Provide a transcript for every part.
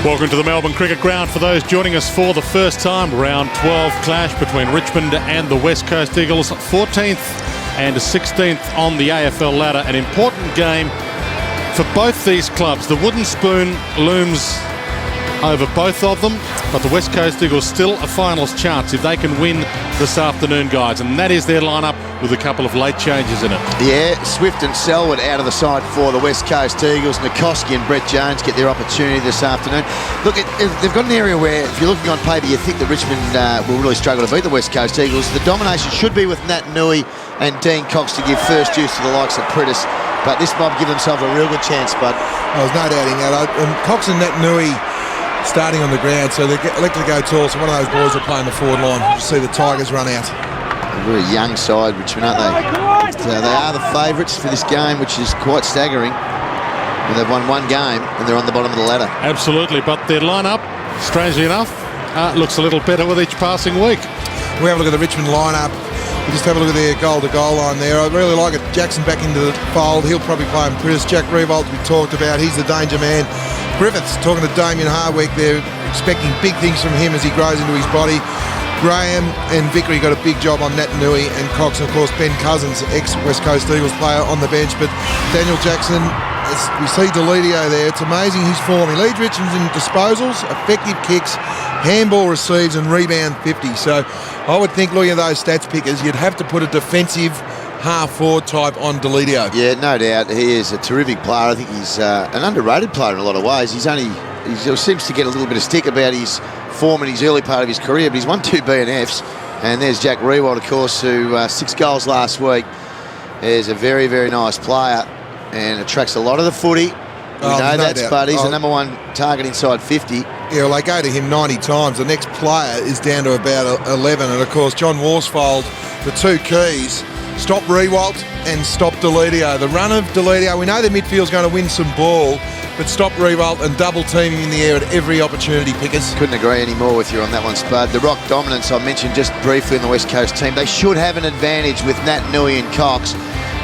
Welcome to the Melbourne Cricket Ground. For those joining us for the first time, round 12 clash between Richmond and the West Coast Eagles, 14th and 16th on the AFL ladder. An important game for both these clubs. The wooden spoon looms over both of them, but the West Coast Eagles still a finals chance if they can win this afternoon, guys, and that is their lineup with a couple of late changes in it. Yeah, Swift and Selwood out of the side for the West Coast Eagles. Nikoski and Brett Jones get their opportunity this afternoon. Look, they've got an area where, if you're looking on paper, you think that Richmond will really struggle to beat the West Coast Eagles. The domination should be with Nat Nui and Dean Cox to give first use to the likes of Pritis, but this mob give themselves a real good chance, Bud. There's no doubting that. Cox and Nat Nui starting on the ground, so they elected to go tall, so one of those boys will play in the forward line. You see the Tigers run out. A very young side, Richmond, aren't they? They are the favourites for this game, which is quite staggering. And they've won one game and they're on the bottom of the ladder. Absolutely, but their lineup, strangely enough, looks a little better with each passing week. We have a look at the Richmond lineup. We just have a look at their goal-to-goal line there. I really like it. Jackson back into the fold. He'll probably play in Pritis. Jack Riewoldt, we talked about. He's the danger man. Griffiths talking to Damien Hardwick. They're expecting big things from him as he grows into his body. Graham and Vickery got a big job on Nat Nui and Cox, and of course Ben Cousins, ex-West Coast Eagles player, on the bench. But Daniel Jackson, we see Deledio there. It's amazing his form. He leads Richmond in disposals, effective kicks, handball receives and rebound 50. So I would think, looking at those stats pickers, you'd have to put a defensive half-forward type on Deledio. Yeah, no doubt. He is a terrific player. I think he's an underrated player in a lot of ways. He seems to get a little bit of stick about his form in his early part of his career, but he's won 2 BNFs. And there's Jack Riewoldt, of course, who 6 goals last week. Is a very, very nice player and attracts a lot of the footy. We know that's, but he's the number one target inside 50. Yeah, well, they go to him 90 times. The next player is down to about 11. And, of course, John Worsfold, the two keys, stop Riewoldt and stop Deledio. The run of Deledio, we know the midfield's going to win some ball, but stop Riewoldt and double team him in the air at every opportunity, Pickers. Couldn't agree any more with you on that one, Spud. The rock dominance I mentioned just briefly in the West Coast team, they should have an advantage with Nat Nui and Cox,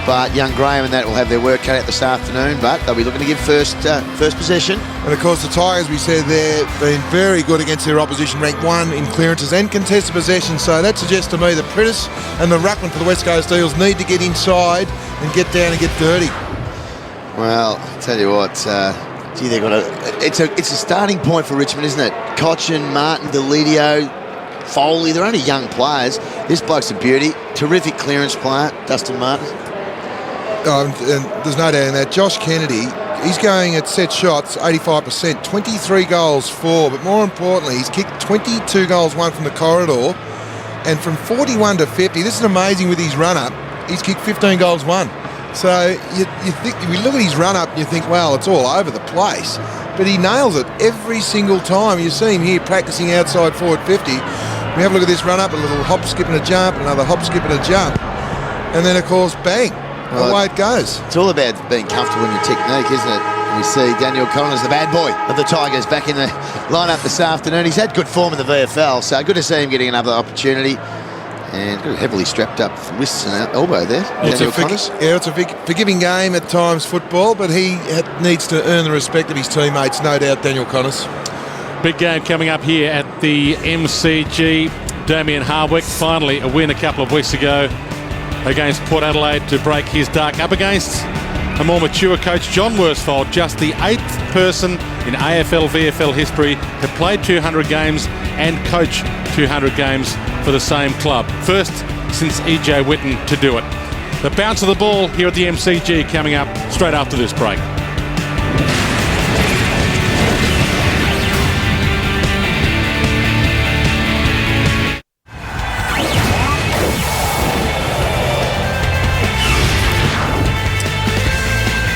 but young Graham and that will have their work cut out this afternoon, but they'll be looking to give first possession. And of course the Tigers, we said, they've been very good against their opposition, ranked 1 in clearances and contested possession, so that suggests to me that Pritis and the ruckman for the West Coast Eagles need to get inside and get down and get dirty. Well, I'll tell you what, they've got it's a starting point for Richmond, isn't it? Cochin, Martin, Deledio, Foley, they're only young players. This bloke's a beauty. Terrific clearance player, Dustin Martin. And there's no doubt in that. Josh Kennedy, he's going at set shots 85%, 23 goals 4, but more importantly, he's kicked 22 goals 1 from the corridor, and from 41 to 50, this is amazing with his run-up, he's kicked 15 goals 1. So you think, if you look at his run-up and you think, well, it's all over the place, but he nails it every single time. You see him here practicing outside forward 50. We have a look at this run-up, a little hop, skip and a jump, another hop, skip and a jump, and then, of course, bang. Well, away it goes. It's all about being comfortable in your technique, isn't it? We see Daniel Collins, the bad boy of the Tigers, back in the lineup this afternoon. He's had good form in the VFL, so good to see him getting another opportunity. And heavily strapped up wrists and elbow there. Daniel Collins. It's a forgiving game at times, football, but he needs to earn the respect of his teammates, no doubt, Daniel Collins. Big game coming up here at the MCG. Damien Hardwick, finally a win a couple of weeks ago against Port Adelaide to break his dark. Up against a more mature coach, John Worsfold, just the 8th person in AFL VFL history to play 200 games and coach 200 games for the same club. First since E.J. Whitten to do it. The bounce of the ball here at the MCG coming up straight after this break.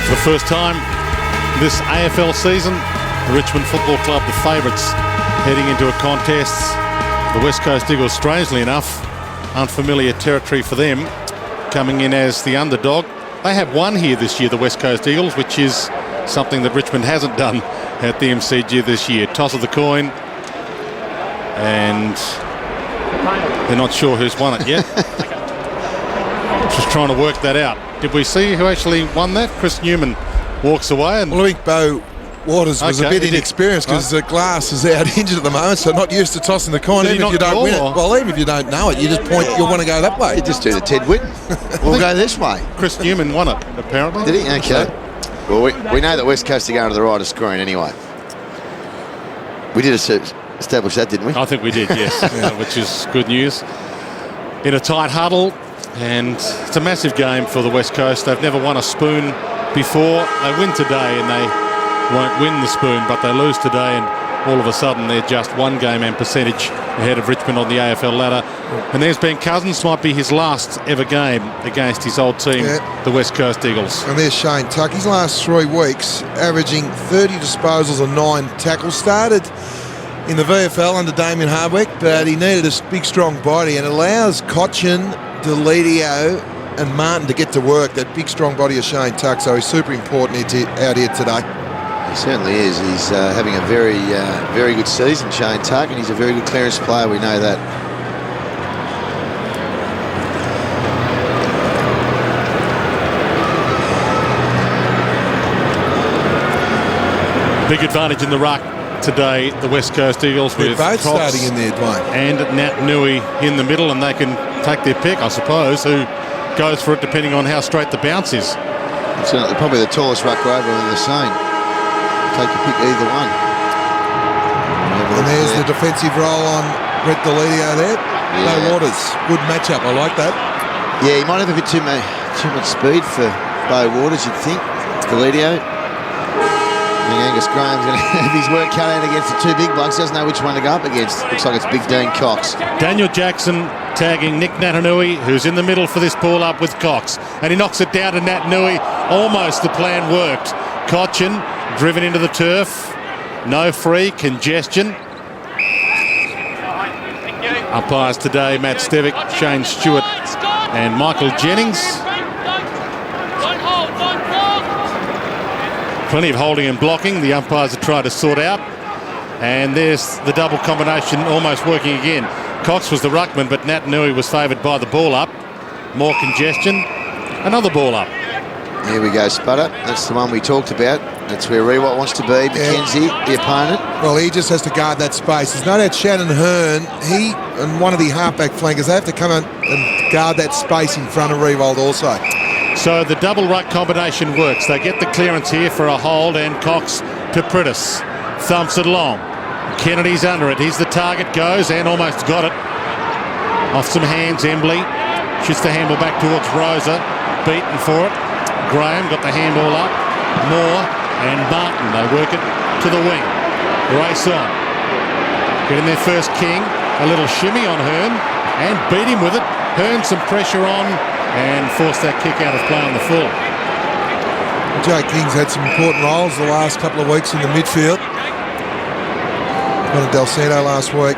For the first time this AFL season, the Richmond Football Club, the favourites, heading into a contest. The West Coast Eagles, strangely enough, unfamiliar territory for them, coming in as the underdog. They have won here this year, the West Coast Eagles, which is something that Richmond hasn't done at the MCG this year. Toss of the coin, and they're not sure who's won it yet. Just trying to work that out. Did we see who actually won that? Chris Newman walks away. And well, I think Bo Waters was a bit inexperienced because the Glass is out injured at the moment, so not used to tossing the coin. Even if you don't win it, well, even if you don't know it, you just point. You want to go that way. You just do the Ted Whitten. We'll go this way. Chris Newman won it, apparently. Did he? Okay. Well, we know that West Coast are going to the right of screen anyway. We did establish that, didn't we? I think we did, yes, which is good news. In a tight huddle, and it's a massive game for the West Coast. They've never won a spoon before. They win today and they won't win the spoon, but they lose today and all of a sudden they're just one game and percentage ahead of Richmond on the AFL ladder. And there's Ben Cousins, might be his last ever game against his old team, the West Coast Eagles. And there's Shane Tuck. His last 3 weeks averaging 30 disposals and 9 tackles. Started in the VFL under Damien Hardwick, but he needed a big strong body, and allows Cochin, Deledio and Martin to get to work, that big strong body of Shane Tuck. So he's super important out here today. He certainly is. He's having a very, very good season, Shane Tuck, and he's a very good clearance player. We know that. Big advantage in the ruck today, the West Coast Eagles, They're with both Cox starting in there, Dwayne. and Nat Nui in the middle, and they can take their pick, I suppose, who goes for it depending on how straight the bounce is. It's probably the tallest ruck rover in the scene. Take your pick, either one. And there's the defensive roll on Brett Deledio there. No Waters. Good matchup. I like that. Yeah, he might have a bit too much speed for Bo Waters, you'd think. Deledio. I think Angus Graham's going to have his work cut out against the 2 big blokes. Doesn't know which one to go up against. Looks like it's Big Dean Cox. Daniel Jackson tagging Nick Natanui, who's in the middle for this ball up with Cox. And he knocks it down to Natanui. Almost the plan worked. Cochin driven into the turf. No free. Congestion. Umpires today, Matt Stevick, Shane Stewart and Michael Jennings. Plenty of holding and blocking. The umpires are trying to sort out. And there's the double combination almost working again. Cox was the ruckman, but Nat Nui was favoured by the ball up. More congestion. Another ball up. Here we go, Sputter. That's the one we talked about. That's where Riewoldt wants to be. McKenzie, the opponent. Well, he just has to guard that space. There's no doubt Shannon Hearn, he and one of the halfback flankers, they have to come in and guard that space in front of Riewoldt also. So the double ruck combination works. They get the clearance here for a hold, and Cox to Pritis. Thumps it along. Kennedy's under it. He's the target, goes and almost got it. Off some hands, Embley. Shoots the handball back towards Rosa. Beaten for it. Graham got the handball up. Moore and Martin. They work it to the wing. Race on. Getting their first king. A little shimmy on Hearn and beat him with it. Hearn some pressure on and forced that kick out of play on the full. Jay King's had some important roles the last couple of weeks in the midfield. One of Del Santo last week.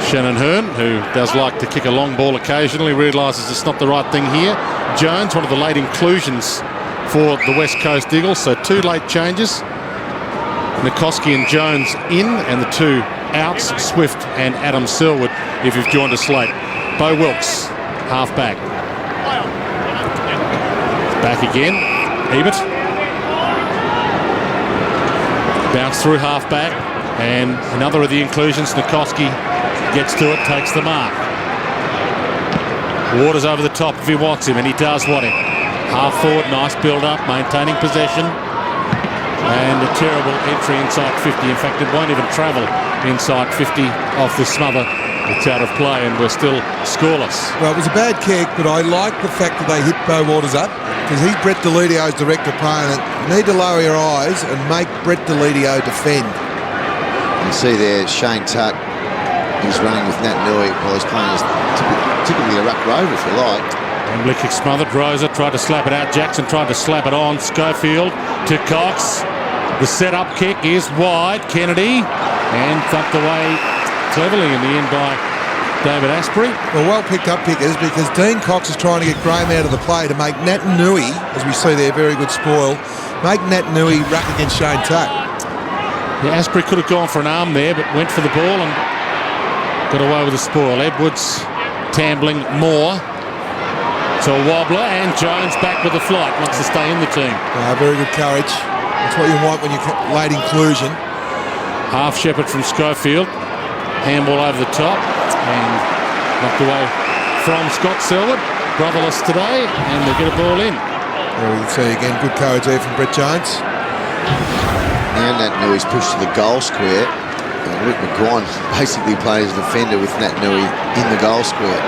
Shannon Hearn, who does like to kick a long ball occasionally, realises it's not the right thing here. Jones, one of the late inclusions for the West Coast Eagles, so 2 late changes. Nikoski and Jones in, and the 2 outs, Swift and Adam Selwood, if you've joined us late. Bo Wilkes, half back. Back again, Ebert. Bounce through half back, and another of the inclusions, Nikoski gets to it, takes the mark. Waters over the top if he wants him, and he does want him. Half forward, nice build-up, maintaining possession. And a terrible entry inside 50. In fact, it won't even travel inside 50 off the smother. It's out of play, and we're still scoreless. Well, it was a bad kick, but I like the fact that they hit Bo Waters up, because he's Brett Deledio's direct opponent. You need to lower your eyes and make Brett Deledio defend. You see there, Shane Tuck. He's running with Nat Nui while he's playing as typically a ruck rover, if you like. Embley kick smothered. Rosa tried to slap it out. Jackson tried to slap it on. Schofield to Cox. The set-up kick is wide. Kennedy, and thumped away cleverly in the end by David Asprey. Well picked up, Pickers, because Dean Cox is trying to get Graham out of the play to make Nat Nui, as we see there, very good spoil, make Nat Nui ruck against Shane Tuck. Yeah, Asprey could have gone for an arm there, but went for the ball and got away with the spoil. Edwards tambling more. So a wobbler, and Jones back with the flight, wants to stay in the team. Very good courage. That's what you want when you late inclusion. Half shepherd from Schofield. Handball over the top and knocked away from Scott Selwood. Brotherless today, and they get a ball in. There we can see again, good courage there from Brett Jones. Now Nat Nui's pushed to the goal square. Rick McGuan basically plays defender with Nat Nui in the goal square.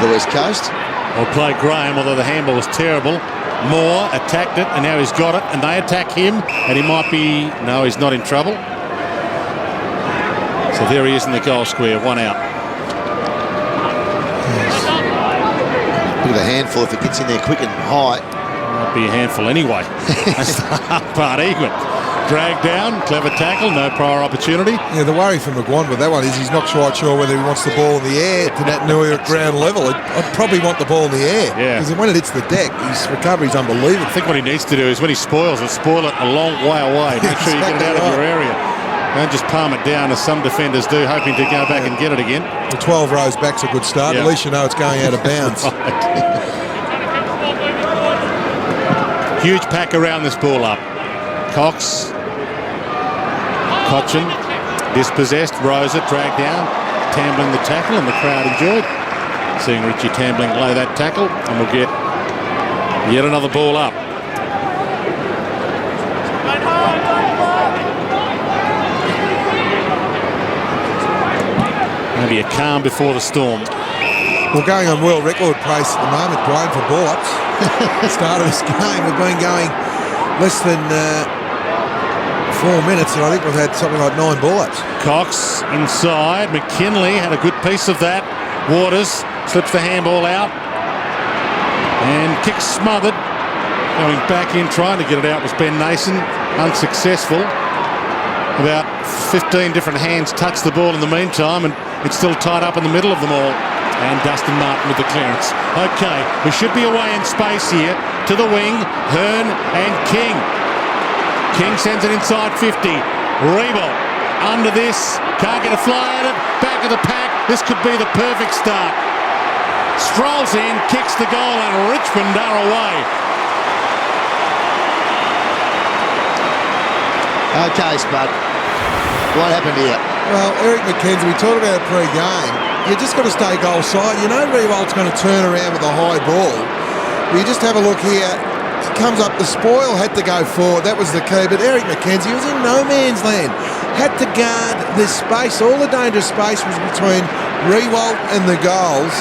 The West Coast. Well played Graham, although the handball was terrible. Moore attacked it, and now he's got it, and they attack him, and he might be... No, he's not in trouble. So there he is in the goal square, one out. Bit of a handful if it gets in there quick and high. Might be a handful anyway. That's the hard part, even. Dragged down, clever tackle, no prior opportunity. Yeah, the worry for McGuan with that one is he's not quite sure whether he wants the ball in the air to Nat Nui at ground level. I'd probably want the ball in the air. Yeah. Because when it hits the deck, his recovery's unbelievable. I think what he needs to do is when he spoils it, spoil it a long way away. Make sure you get it out of your area. Don't just palm it down as some defenders do, hoping to go back and get it again. The 12 rows back's a good start. Yep. At least you know it's going out of bounds. Huge pack around this ball up. Cox. Cochin. Dispossessed. Rosa dragged down. Tambling the tackle, and the crowd enjoyed seeing Richie Tambling lay that tackle. And we'll get yet another ball up. Maybe a calm before the storm. We're going on world record pace at the moment, Brian, for ball-ups. At the start of this game, we've been going less than 4 minutes, and I think we've had something like 9 ball-ups. Cox inside. McKinley had a good piece of that. Waters slips the handball out. And kick smothered. Going back in, trying to get it out was Ben Nason. Unsuccessful. About 15 different hands touched the ball in the meantime, and it's still tied up in the middle of them all. And Dustin Martin with the clearance. Okay, we should be away in space here. To the wing, Hearn and King. King sends it inside 50. Riewoldt under this. Can't get a fly at it. Back of the pack. This could be the perfect start. Strolls in, kicks the goal, and Richmond are away. Okay, Spud. What happened here? Well, Eric McKenzie, we talked about it pre-game. You just got to stay goal side. You know Riewoldt's going to turn around with a high ball. You just have a look here. He comes up. The spoil had to go forward. That was the key. But Eric McKenzie was in no man's land. Had to guard this space. All the dangerous space was between Riewoldt and the goals.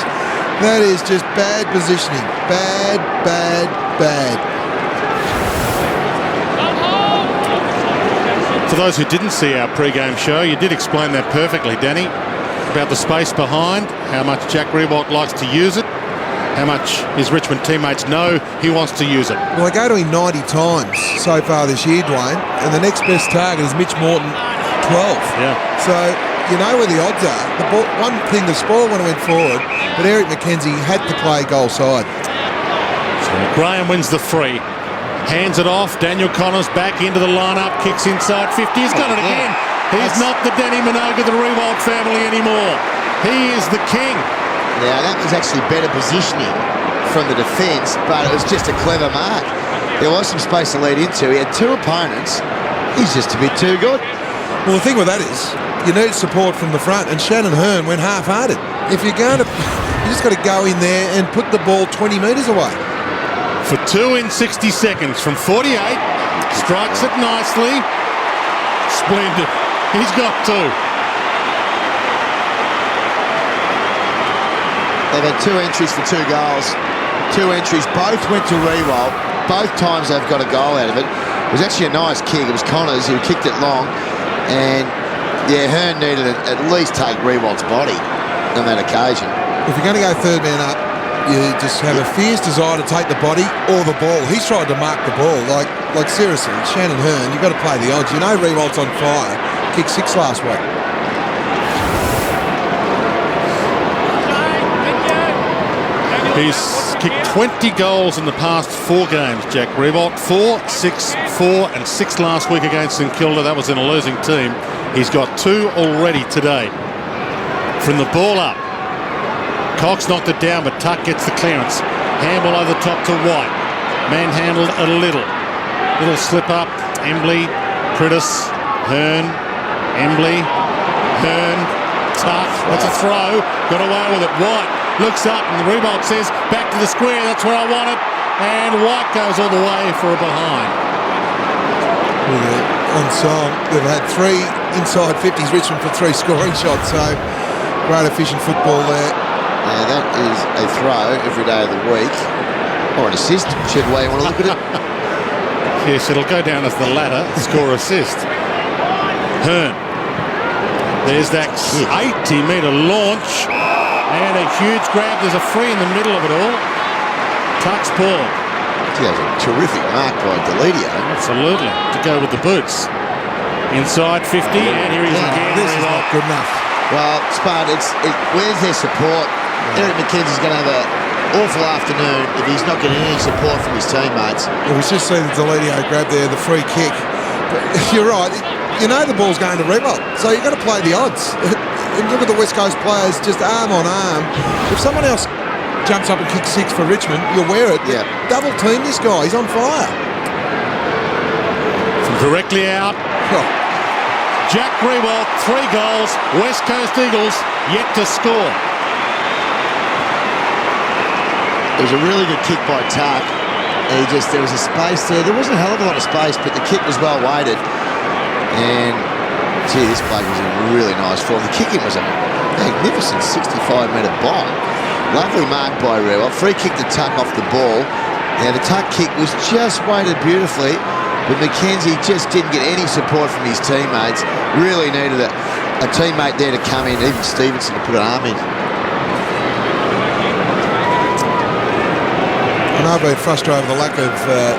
That is just bad positioning. Bad, bad, bad. For those who didn't see our pre-game show, you did explain that perfectly, Danny, about the space behind, how much Jack Riewoldt likes to use it, how much his Richmond teammates know he wants to use it. Well, they go to him 90 times so far this year, Dwayne, and the next best target is Mitch Morton, 12. Yeah. So you know where the odds are. The ball, one thing, the spoil when it went forward, but Eric McKenzie had to play goal side. So Graham wins the free. Hands it off. Daniel Connors back into the lineup. Kicks inside 50. He's got it again. He's not the Danny Minogue of the Riewoldt family anymore. He is the king. Now, that was actually better positioning from the defence, but it was just a clever mark. There was some space to lead into. He had 2 opponents. He's just a bit too good. Well, the thing with that is you need support from the front, and Shannon Hearn went half-hearted. If you're going to, you just got to go in there and put the ball 20 metres away. For 2 in 60 seconds from 48. Strikes it nicely. Splendid. He's got 2. They've had 2 entries for 2 goals. 2 entries, both went to Riewoldt. Both times they've got a goal out of it. It was actually a nice kick. It was Connors who kicked it long. And, yeah, Hearn needed to at least take Riewoldt's body on that occasion. If you're going to go third man up, you just have a fierce desire to take the body or the ball. He's tried to mark the ball. Like seriously, Shannon Hearn, you've got to play the odds. You know Riewoldt's on fire. Kicked 6 last week. He's kicked 20 goals in the past 4 games, Jack Riewoldt. 4, 6, 4 and 6 last week against St Kilda. That was in a losing team. He's got 2 already today. From the ball up. Cox knocked it down, but Tuck gets the clearance. Handball over the top to White. Manhandled a little. Little slip up Embley, Priddis, Hearn, Embley, Hearn, Tuck. That's a throw. Got away with it. White looks up and Riewoldt says, back to the square. That's where I want it. And White goes all the way for a behind. On song, they've had 3 inside 50s, Richmond for 3 scoring shots. So great efficient football there. Yeah, that is a throw every day of the week. Or an assist, whichever way you want to look at it. Yes, it'll go down as the latter, score assist. Hearn. There's that 80-metre launch. And a huge grab. There's a free in the middle of it all. Tuck's ball. That was a terrific mark by Deledio. Absolutely. To go with the boots. Inside 50, and here he is again. This is not good enough. Well, Spud, where's their support? Eric McKenzie's going to have an awful afternoon if he's not getting any support from his teammates. Well, we've just seen the Deledio grab there, the free kick. But you're right. You know the ball's going to Riewoldt, so you've got to play the odds. And look at the West Coast players just arm on arm. If someone else jumps up and kicks 6 for Richmond, you'll wear it. Yeah. Double team this guy. He's on fire. From directly out. Oh. Jack Riewoldt, 3 goals. West Coast Eagles yet to score. It was a really good kick by Tuck. There was a space there. There wasn't a hell of a lot of space, but the kick was well weighted. And gee, this bloke was in really nice form. The kicking was a magnificent 65-metre bomb. Lovely mark by Riewoldt. Free kick to Tuck off the ball. Now the Tuck kick was just weighted beautifully, but McKenzie just didn't get any support from his teammates. Really needed a teammate there to come in, even Stevenson, to put an arm in. I know I've been frustrated with the lack of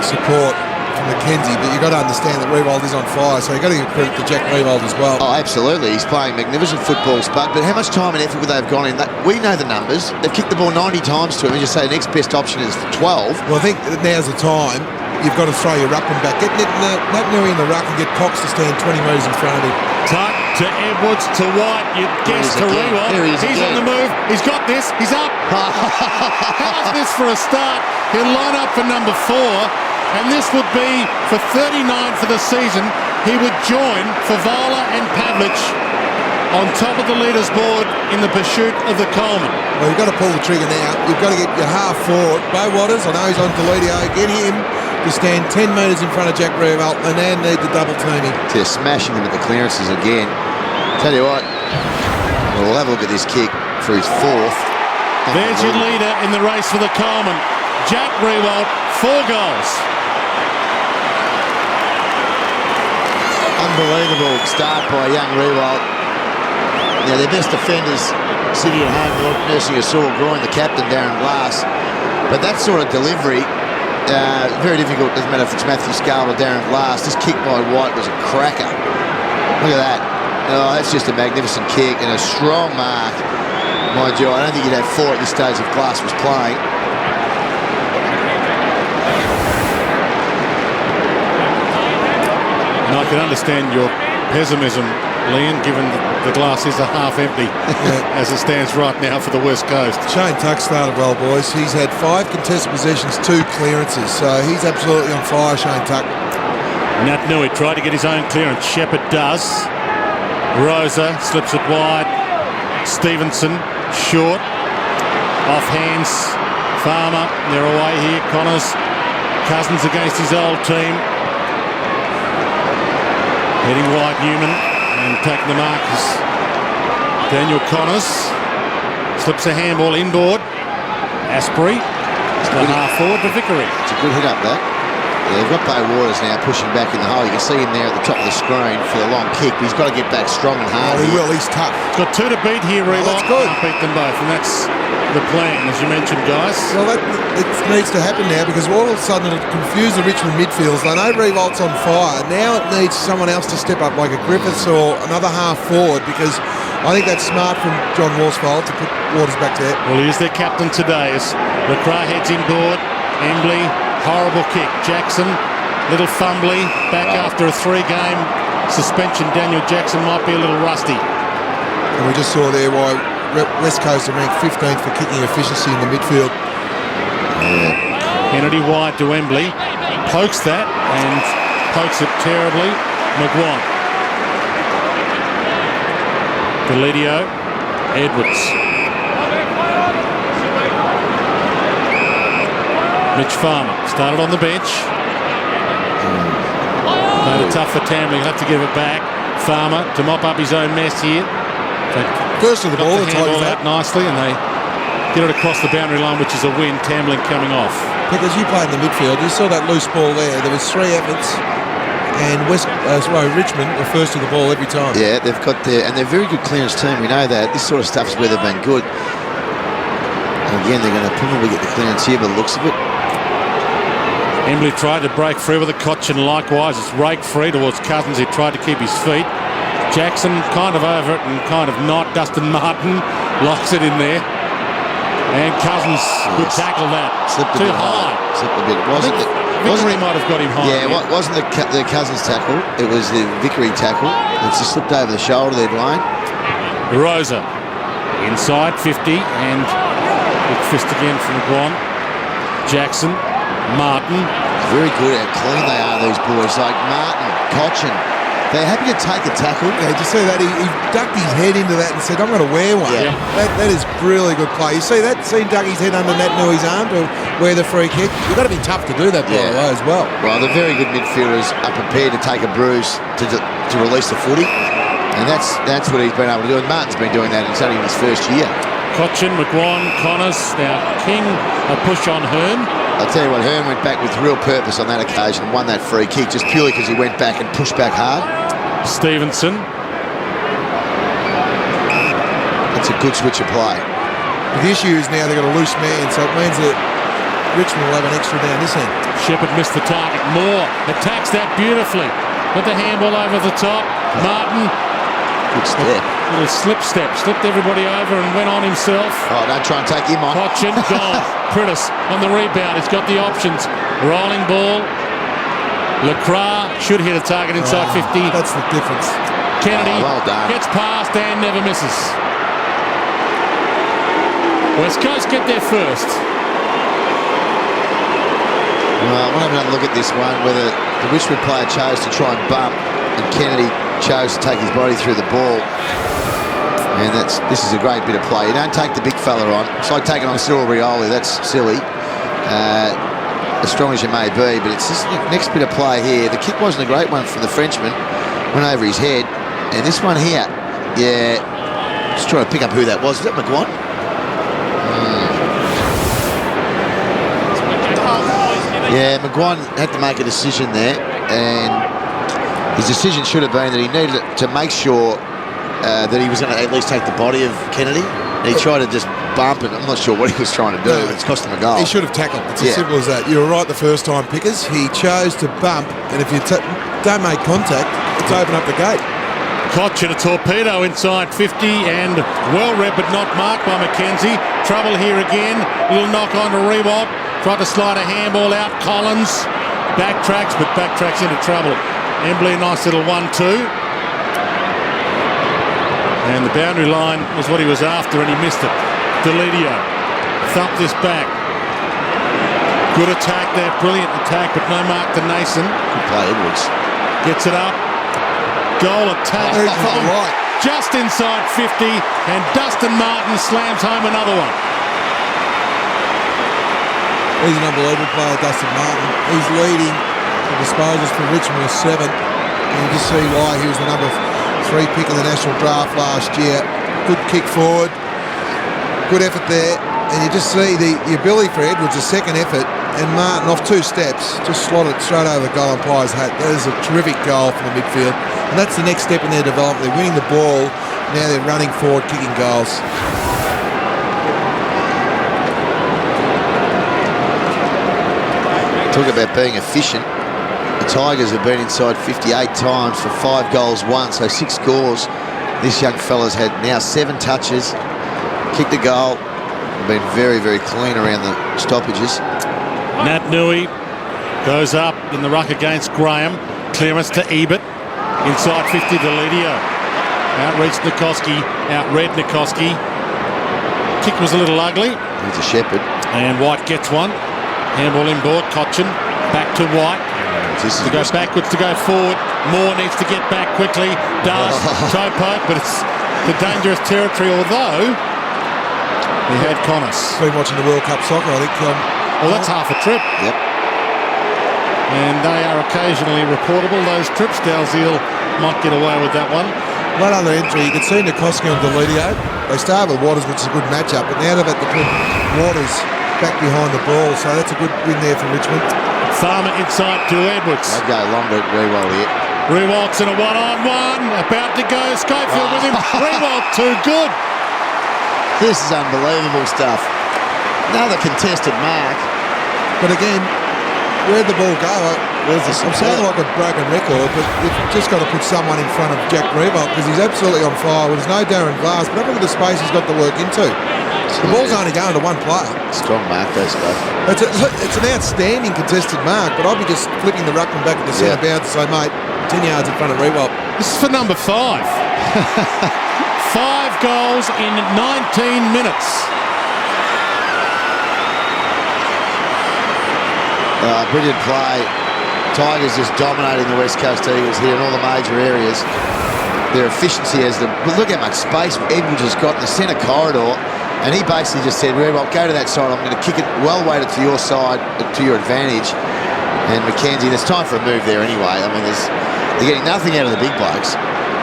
support from McKenzie, but you've got to understand that Riewoldt is on fire, so you've got to give credit to Jack Riewoldt as well. Oh, absolutely. He's playing magnificent football, Spud, but how much time and effort would they have gone in? We know the numbers. They've kicked the ball 90 times to him, and you say the next best option is 12. Well, I think that now's the time. You've got to throw your ruckman back. Get Newey in the ruck and get Cox to stand 20 metres in front of him. Tuck to Edwards to White. You guess to Riewoldt. He's on the move. He's got this. He's up. How's this for a start? He'll line up for number 4. And this would be for 39 for the season. He would join Favola and Pavlich on top of the leaders board in the pursuit of the Coleman. Well, you've got to pull the trigger now. You've got to get your half forward. Bo Waters, I know he's on Deledio. Get him to stand 10 metres in front of Jack Riewoldt, and then need the double teaming. They're smashing them at the clearances again. Tell you what, we'll have a look at this kick for his 4th. There's your leader in the race for the Coleman. Jack Riewoldt, 4 goals. Unbelievable start by young Riewoldt. Now, their best defenders sitting at home nursing a sore groin, the captain, Darren Glass. But that sort of delivery, very difficult. Doesn't matter if it's Matthew Scarl or Darren Glass. This kick by White was a cracker. Look at that. Oh, that's just a magnificent kick and a strong mark. Mind you, I don't think you'd have 4 at this stage if Glass was playing. And I can understand your pessimism, Liam, given the glass is a half empty as it stands right now for the West Coast. Shane Tuck started well, boys. He's had 5 contested possessions, 2 clearances, so he's absolutely on fire, Shane Tuck. Nat Nui tried to get his own clearance. Shepherd does. Rosa slips it wide. Stevenson short. Off hands. Farmer, they're away here. Connors. Cousins against his old team. Heading wide, Newman, and taking the mark is Daniel Connors. Slips a handball inboard. Asprey. The half forward to Vickery. It's a good hit up, that. Yeah, they've got Bo Waters now pushing back in the hole. You can see him there at the top of the screen for the long kick, but he's got to get back strong and hard. Oh, he will. He's tough. He's got 2 to beat here, Riewoldt. That's good. Can't beat them both, and that's the plan, as you mentioned, guys. Well, it needs to happen now, because all of a sudden it'll confuse the Richmond midfields. They know Riewoldt's on fire. Now it needs someone else to step up, like a Griffiths or another half forward, because I think that's smart from John Worsfold to put Waters back there. Well, he is their captain today as LaCroix heads inboard. Embley, horrible kick. Jackson, little fumbly, back after a 3-game suspension. Daniel Jackson might be a little rusty. And we just saw there why West Coast are ranked 15th for kicking efficiency in the midfield. Kennedy wide to Embley. Pokes that, and pokes it terribly. McGuan. Deledio. Edwards. Mitch Farmer started on the bench. Made it tough for Tamley. He'll have to give it back. Farmer to mop up his own mess here. First of the ball, the handball out nicely, and they get it across the boundary line, which is a win. Tamlin coming off. Because you played in the midfield, you saw that loose ball there. There was 3 efforts, and Richmond were first to the ball every time. Yeah, they've got and they're a very good clearance team. We know that. This sort of stuff is where they've been good. And again, they're going to probably get the clearance here by the looks of it. Embley tried to break free with a Cochin likewise. It's raked free towards Cousins, who tried to keep his feet. Jackson kind of over it and kind of not. Dustin Martin locks it in there. And Cousins could tackle that. Slipped a Too bit high. Slipped a bit. Vickery might have got him high. Yeah, it wasn't the Cousins tackle. It was the Vickery tackle. It's just slipped over the shoulder there, Dwayne. Rosa inside 50 and big fist again from Guan. Jackson. Martin. Very good at clean they are, these boys. Like Martin, Cochin. They're happy to take a tackle. Yeah, did you see that? He ducked his head into that and said, I'm going to wear one. Yeah. That is really good play. You see that? Seen duck his head under Nat Nui's arm to wear the free kick? You've got to be tough to do that, by the way, as well. Well, the very good midfielders are prepared to take a bruise to release the footy. And that's what he's been able to do. And Martin's been doing that. It's only in his first year. Cochin, McGuan, Connors. Now King a push on Hearn. I'll tell you what, Hearn went back with real purpose on that occasion and won that free kick just purely because he went back and pushed back hard. Stevenson. That's a good switch of play. The issue is now they've got a loose man, so it means that Richmond will have an extra down this end. Shepherd missed the target. Moore attacks that beautifully. Got the handball over the top. Martin. Good step. Little slip step. Slipped everybody over and went on himself. Oh, don't try and take him on. Cochin, gone. Prentice on the rebound. He's got the options. Rolling ball. Lacroix should hit a target inside 50. That's the difference. Kennedy well done. gets past and never misses. West Coast get there first. Well, I want to have another look at this one, whether the Richmond player chose to try and bump and Kennedy chose to take his body through the ball. And this is a great bit of play. You don't take the big fella on. It's like taking on Cyril Riewoldt. That's silly. As strong as you may be, but it's this next bit of play here. The kick wasn't a great one from the Frenchman. Went over his head. And this one here, yeah, just trying to pick up who that was. Is that McGuan? Yeah, McGuan had to make a decision there, and his decision should have been that he needed to make sure that he was going to at least take the body of Kennedy. And he tried to just bump it. I'm not sure what he was trying to do. It's cost him a goal. He should have tackled. It's as simple as that. You were right the first time, Pickers. He chose to bump, and if you don't make contact, it's open up the gate. Cochin, a torpedo inside 50 and well read but not marked by McKenzie. Trouble here again. Little knock on to Riewoldt. Tried to slide a handball out. Collins backtracks, but backtracks into trouble. Embley, a nice little 1-2. And the boundary line was what he was after, and he missed it. Deledio thumped this back. Good attack there, brilliant attack, but no mark to Nason. Good play, Edwards. Gets it up. Goal attack from just inside 50, and Dustin Martin slams home another one. He's an unbelievable player, Dustin Martin. He's leading the disposals for Richmond with 7. And you just see why he was the number 3 pick in the national draft last year. Good kick forward, good effort there. And you just see the ability for Edwards, a second effort, and Martin off 2 steps, just slotted straight over the goal umpire's hat. That is a terrific goal from the midfield. And that's the next step in their development. They're winning the ball, now they're running forward, kicking goals. Talk about being efficient. The Tigers have been inside 58 times for 5 goals won, so 6 scores. This young fella's had now 7 touches, kicked a goal, been very, very clean around the stoppages. Nat Nui goes up in the ruck against Graham. Clearance to Ebert. Inside 50 to Ledio. Outreached Nikoski, outread Nikoski. Kick was a little ugly. He's a shepherd. And White gets one. Handball inboard, Cochin. Back to White. This is To go backwards, to go forward. Moore needs to get back quickly. Does. Toe poke, but it's the dangerous territory, although he had Connors. Been watching the World Cup soccer, I think. Well, that's half a trip. Yep. And they are occasionally reportable, those trips. Dalziel might get away with that one. One other entry, you can see Nikoski and Delidio. They started with Waters, which is a good matchup, but now they've had to put Waters back behind the ball, so that's a good win there for Richmond. Farmer inside to Edwards. I'd go longer at Riewoldt here. Riewoldt's in a one-on-one. About to go. Schofield with him. Riewoldt too good. This is unbelievable stuff. Another contested mark. But again, where'd the ball go? I'm sounding like a broken record, but you've just got to put someone in front of Jack Riewoldt because he's absolutely on fire. Well, there's no Darren Glass, but look at the space he's got to work into. The ball's only going to one player. Strong mark, though, Scott. It's an outstanding contested mark, but I'll be just flipping the ruckman back at the centre bounce and say, mate, 10 yards in front of Riewoldt. This is for number 5. 5 goals in 19 minutes. Brilliant play. Tigers just dominating the West Coast Eagles here in all the major areas. Their efficiency as look how much space Edwards has got in the centre corridor. And he basically just said, Riewoldt, go to that side. I'm going to kick it well weighted to your side, to your advantage. And McKenzie, there's time for a move there anyway. I mean, they're getting nothing out of the big blokes.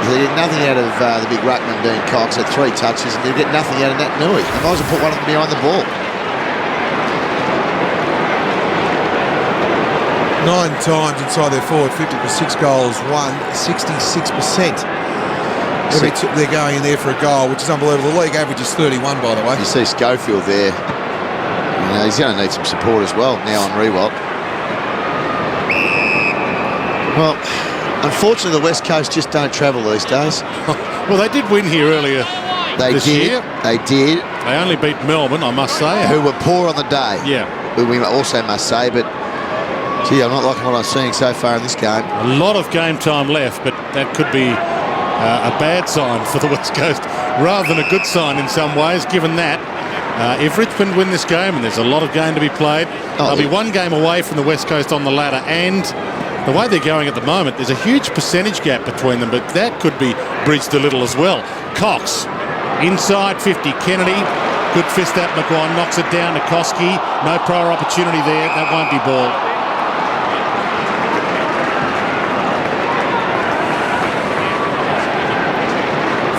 They're getting nothing out of the big ruckman, Dean Cox, at 3 touches. And they're getting nothing out of Nat Nui. They might as well put one of them behind the ball. 9 times inside their forward 50 for 6 goals, 66%. They're going in there for a goal, which is unbelievable. The league average is 31, by the way. You see Schofield there. You know, he's going to need some support as well now on Riewoldt. Well, unfortunately, the West Coast just don't travel these days. Well, they did win here earlier this year. They did. They only beat Melbourne, I must say. Who were poor on the day. Yeah. Who we also must say, but gee, I'm not liking what I'm seeing so far in this game. A lot of game time left, but that could be a bad sign for the West Coast rather than a good sign in some ways, given that if Richmond win this game, and there's a lot of game to be played, they'll be 1 game away from the West Coast on the ladder, and the way they're going at the moment, there's a huge percentage gap between them, but that could be bridged a little as well. Cox, inside 50, Kennedy, good fist at McGuire, knocks it down to Koski, no prior opportunity there, that won't be ball.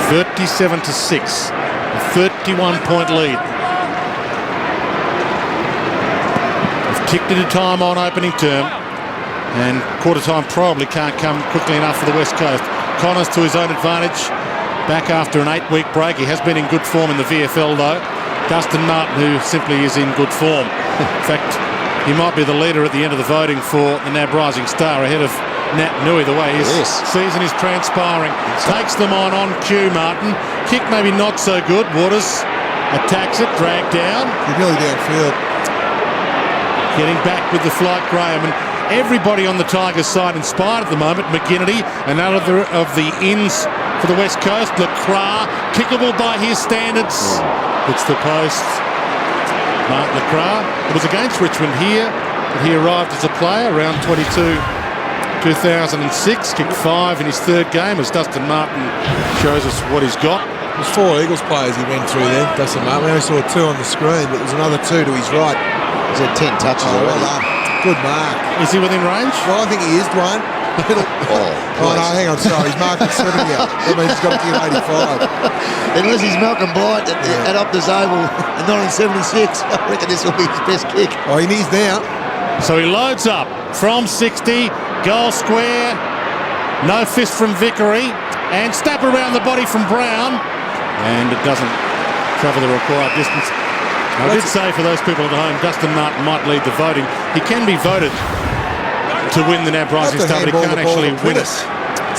37-6, a 31-point lead. They've ticked into time on opening term, and quarter time probably can't come quickly enough for the West Coast. Connors to his own advantage, back after an 8-week break. He has been in good form in the VFL though. Dustin Martin, who simply is in good form. In fact, he might be the leader at the end of the voting for the NAB Rising Star, ahead of Nat Nui, the way his season is transpiring. Takes them on cue, Martin. Kick maybe not so good. Waters attacks it, dragged down. He's nearly downfield. Getting back with the flight, Graham. And everybody on the Tigers side inspired at the moment. McGinnity, another of the ins for the West Coast. Lacroix, kickable by his standards. Hits the post. Mark Lacroix. It was against Richmond here. He arrived as a player around 22. 2006, kicked 5 in his 3rd game as Dustin Martin shows us what he's got. There's 4 Eagles players he went through there, Dustin Martin. We only saw 2 on the screen, but there's another 2 to his right. He's had 10 touches already. Well, good mark. Is he within range? Well, I think he is, Dwayne. Oh, no, hang on, sorry. He's marked at 70 out. That means he's got to kick 85. Unless he's Malcolm Blight at Optus Oval in 1976, I reckon this will be his best kick. Oh, he needs now. So he loads up from 60, goal square, no fist from Vickery, and snap around the body from Brown, and it doesn't travel the required distance. I did say for those people at home, Dustin Martin might lead the voting. He can be voted to win the NAB Rising Star, but he can't actually win it.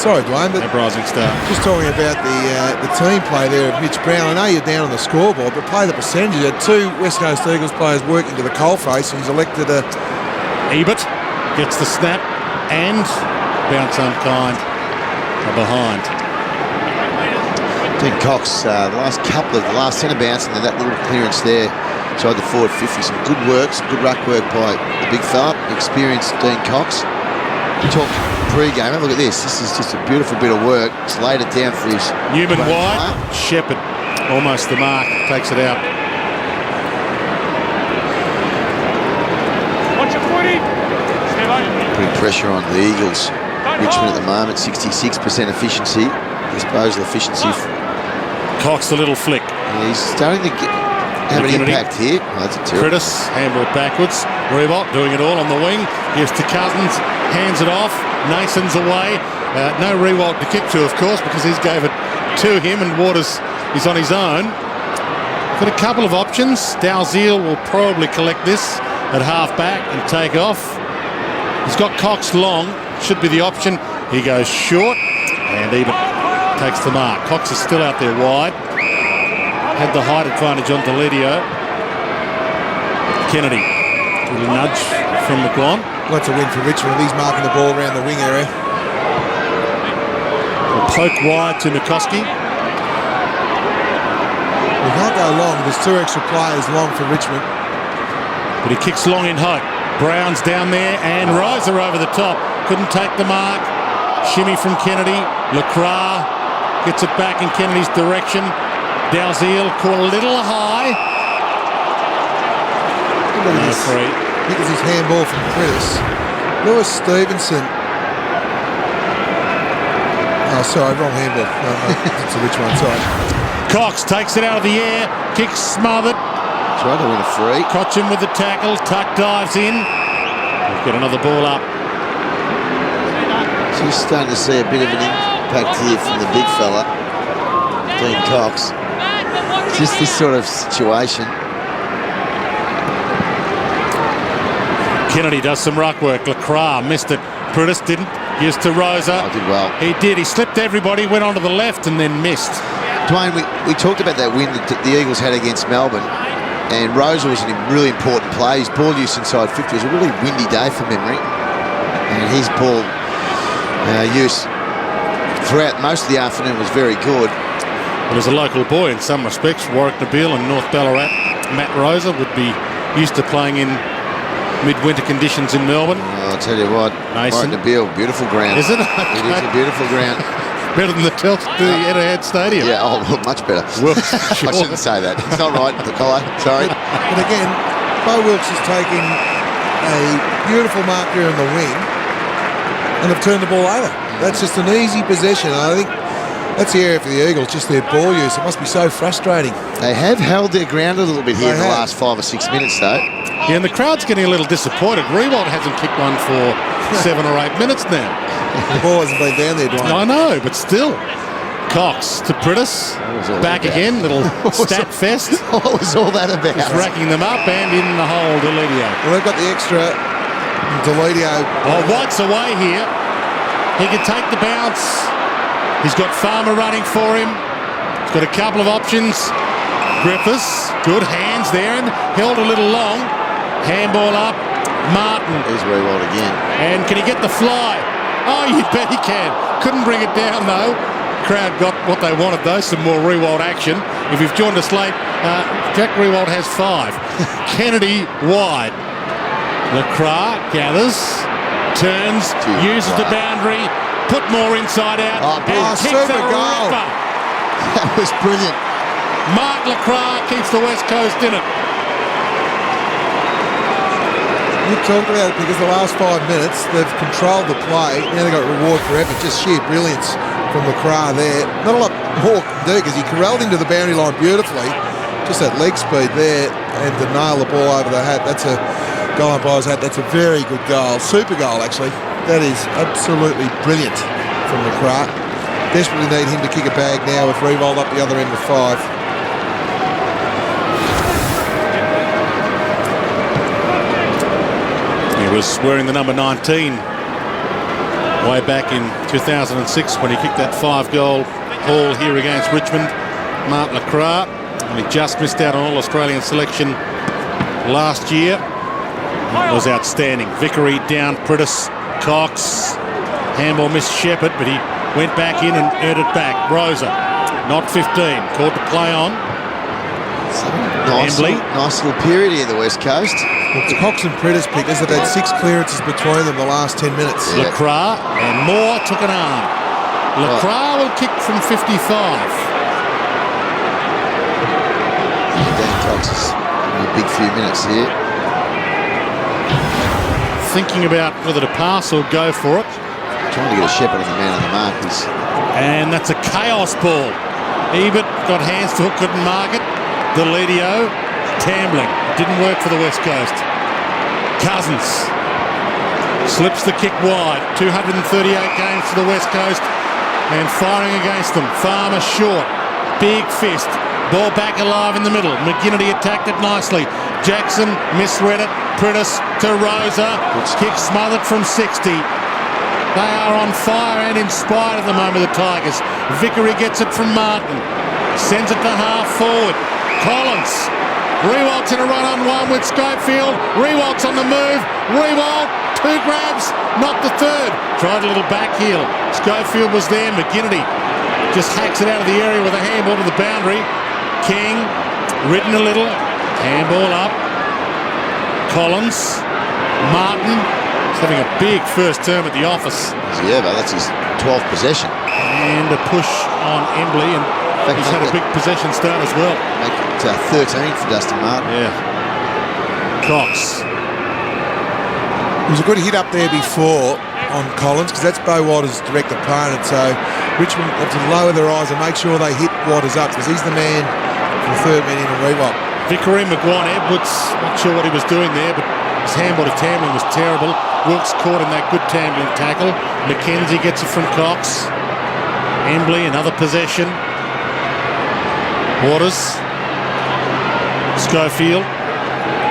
Sorry, Dwayne, but NAB Rising Star. Just talking about the team play there of Mitch Brown. I know you're down on the scoreboard, but play the percentage. You had 2 West Coast Eagles players working to the coalface, and he's elected a... Ebert gets the snap and bounce unkind behind. Dean Cox, the last centre bounce and that little clearance there inside the forward 50. Some good work, some good ruck work by the big fella, experienced Dean Cox. talked pre-game. Have a look at this. This is just a beautiful bit of work. It's laid it down for his... Newman wide. Shepherd, almost the mark, takes it out. Putting pressure on the Eagles. Richmond at the moment, 66% efficiency. Disposal efficiency. Cox the little flick. He's starting to have an impact here. Oh, that's a terrible. Critis, handball backwards. Riewoldt doing it all on the wing. Gives to Cousins, hands it off. Nason's away. No Riewoldt to kick to, of course, because he's gave it to him and Waters is on his own. Got a couple of options. Dalziel will probably collect this at half back and take off. He's got Cox long. Should be the option. He goes short and even takes the mark. Cox is still out there wide. Had the height advantage on Deledio. Kennedy. A little nudge from McGuan. That's a win for Richmond. He's marking the ball around the wing area. A poke wide to Nikoski. We can't go long. There's 2 extra players long for Richmond. But he kicks long in hope. Brown's down there and Riser over the top. Couldn't take the mark. Shimmy from Kennedy. Lacroix gets it back in Kennedy's direction. Dalziel caught a little high. Look at this. Free. I think it's his handball from Chris. Lewis Stevenson. Oh, sorry, wrong handball. No, it's a Richmond, sorry. Cox takes it out of the air. Kicks smothered. Trying to win a free. Cotchin with the tackle. Tuck dives in. We've got another ball up. Just starting to see a bit of an impact here from the big fella, Dean Cox. Just this sort of situation. Kennedy does some ruck work. Lacroix missed it. Prudis didn't. Gives to Rosa. I did well. He did. He slipped everybody, went onto the left and then missed. Dwayne, we talked about that win that the Eagles had against Melbourne, and Rosa was a really important play. His ball use inside 50 was a really windy day for memory, and his ball use throughout most of the afternoon was very good. Well, as a local boy in some respects, Warwick Nabil and North Ballarat, Matt Rosa would be used to playing in midwinter conditions in Melbourne. I'll tell you what, Mason. Warwick Nabil, beautiful ground. Is it? It is a beautiful ground. Better than the Etihad Stadium. Yeah, oh, much better. Well, I shouldn't say that. It's not right, Nicola. Sorry. But again, Bo Wilkes has taken a beautiful mark here in the wing and have turned the ball over. That's just an easy possession. I think that's the area for the Eagles, just their ball use. It must be so frustrating. They have held their ground a little bit here in the last 5 or 6 minutes, though. Yeah, and the crowd's getting a little disappointed. Riewoldt hasn't kicked one for 7 or 8 minutes now. The ball hasn't been down there, Dwayne. I know, but still. Cox to Prudis. Back again, little stat fest. What was all that about? Just racking them up and in the hole, Deledio. Well, they've got the extra. Deledio. Oh, White's away here. He can take the bounce. He's got Farmer running for him. He's got a couple of options. Griffiths, good hands there and held a little long. Handball up. Martin. There's Riewoldt again. And can he get the fly? Oh, you bet he can. Couldn't bring it down, though. Crowd got what they wanted, though, some more Riewoldt action. If you've joined us late, Jack Riewoldt has 5. Kennedy wide. Lacroix gathers, turns, uses the boundary, put more inside out, and kicks a ripper. That was brilliant. Mark Lacroix keeps the West Coast in it. You talked about it because the last 5 minutes they've controlled the play. Now they got reward for effort. Just sheer brilliance from Lacroix there. Not a lot more can do because he corralled him to the boundary line beautifully. Just that leg speed there and to nail the ball over the hat. That's a goal umpire's hat. That's a very good goal. Super goal, actually. That is absolutely brilliant from Lacroix. Desperately need him to kick a bag now with Riewoldt up the other end of 5. He was wearing the number 19 way back in 2006 when he kicked that 5-goal haul here against Richmond. Mark Lacroix, and he just missed out on All-Australian selection last year. It was outstanding. Vickery down Prudis. Cox. Handball missed Shepherd, but he went back in and earned it back. Rosa, not 15. Called to play on. Nice little period here, the West Coast. It's Cox and Prentice pickers. They've had 6 clearances between them the last 10 minutes. Yeah. Lacroix and Moore took an arm. Lacroix will kick from 55. Dan Cox is having a big few minutes here. Thinking about whether to pass or go for it. Trying to get a Shepherd on the man on the mark. And that's a chaos ball. Ebert got hands to hook, couldn't mark it. Deledio, Tambling. Didn't work for the West Coast. Cousins slips the kick wide. 238 games for the West Coast. And firing against them. Farmer short. Big fist. Ball back alive in the middle. McGinnity attacked it nicely. Jackson misread it. Prentice to Rosa. Kick smothered from 60. They are on fire and inspired at the moment, the Tigers. Vickery gets it from Martin. Sends it to half forward. Collins. Riewoldt's in a run-on-one with Schofield. Riewoldt's on the move. Riewoldt, 2 grabs, not the third. Tried a little back heel. Schofield was there. McGinnity just hacks it out of the area with a handball to the boundary. King, ridden a little. Handball up. Collins. Martin. He's having a big first term at the office. Yeah, but that's his 12th possession. And a push on Embley, and he's had a big possession start as well. Make it 13 for Dustin Martin. Yeah. Cox. It was a good hit up there before on Collins, because that's Beau Waters' direct opponent. So Richmond have to lower their eyes and make sure they hit Waters up, because he's the man for the third man in a Riewoldt. Vickery, Maguire, Edwards, not sure what he was doing there, but his handball to Tambling was terrible. Wilkes caught in that good Tambling tackle. McKenzie gets it from Cox. Embley, another possession. Waters. Schofield.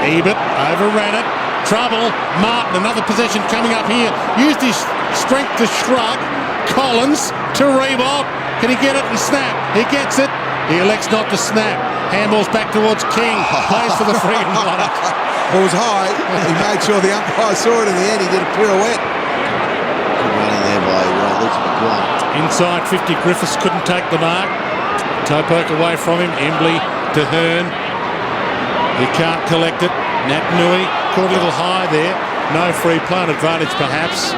Ebert overran it. Trouble. Martin, another possession coming up here. Used his strength to shrug. Collins to Riewoldt. Can he get it and snap? He gets it. He elects not to snap. Handballs back towards King. Plays for the freedom line. It was high. He made sure the umpire saw it in the end. He did a pirouette. Good running there by Luke McGuire. Inside 50, Griffiths couldn't take the mark. Toe poke away from him. Embley to Hearn. He can't collect it. Nat Nui caught a little high there. No free plant advantage perhaps.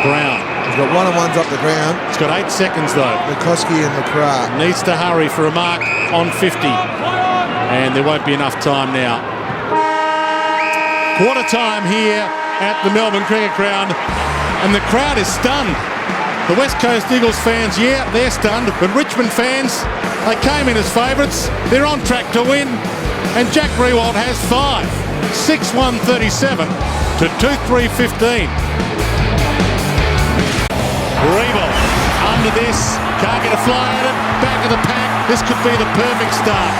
Brown. He's got one-on-ones up the ground. It's got 8 seconds though. McCoskey and Lacroix. Needs to hurry for a mark on 50. And there won't be enough time now. Quarter time here at the Melbourne Cricket Ground, and the crowd is stunned. The West Coast Eagles fans, yeah, they're stunned, but Richmond fans, they came in as favourites. They're on track to win, and Jack Riewoldt has 5. 6-1-37 to 2-3-15. Riewoldt under this, can't get a fly at it, back of the pack. This could be the perfect start.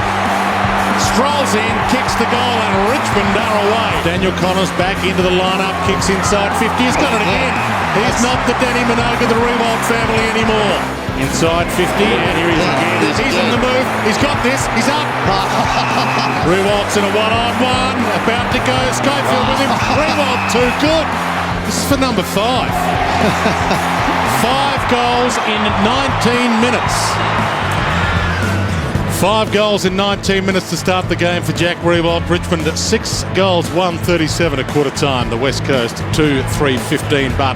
Strolls in, kicks the goal, and Richmond are away. Daniel Connors back into the lineup, kicks inside 50. He's got it again. He's not the Danny Minogue of the Riewoldt family anymore. Inside 50, and here he is again. He's in the move. He's got this. He's up. Riewoldt's in a one-on-one. About to go. Schofield with him. Riewoldt too good. This is for number 5. 5 goals in 19 minutes. 5 goals in 19 minutes to start the game for Jack Riewoldt. Richmond at 6 goals, 1:37 at quarter time. The West Coast 2-3-15. But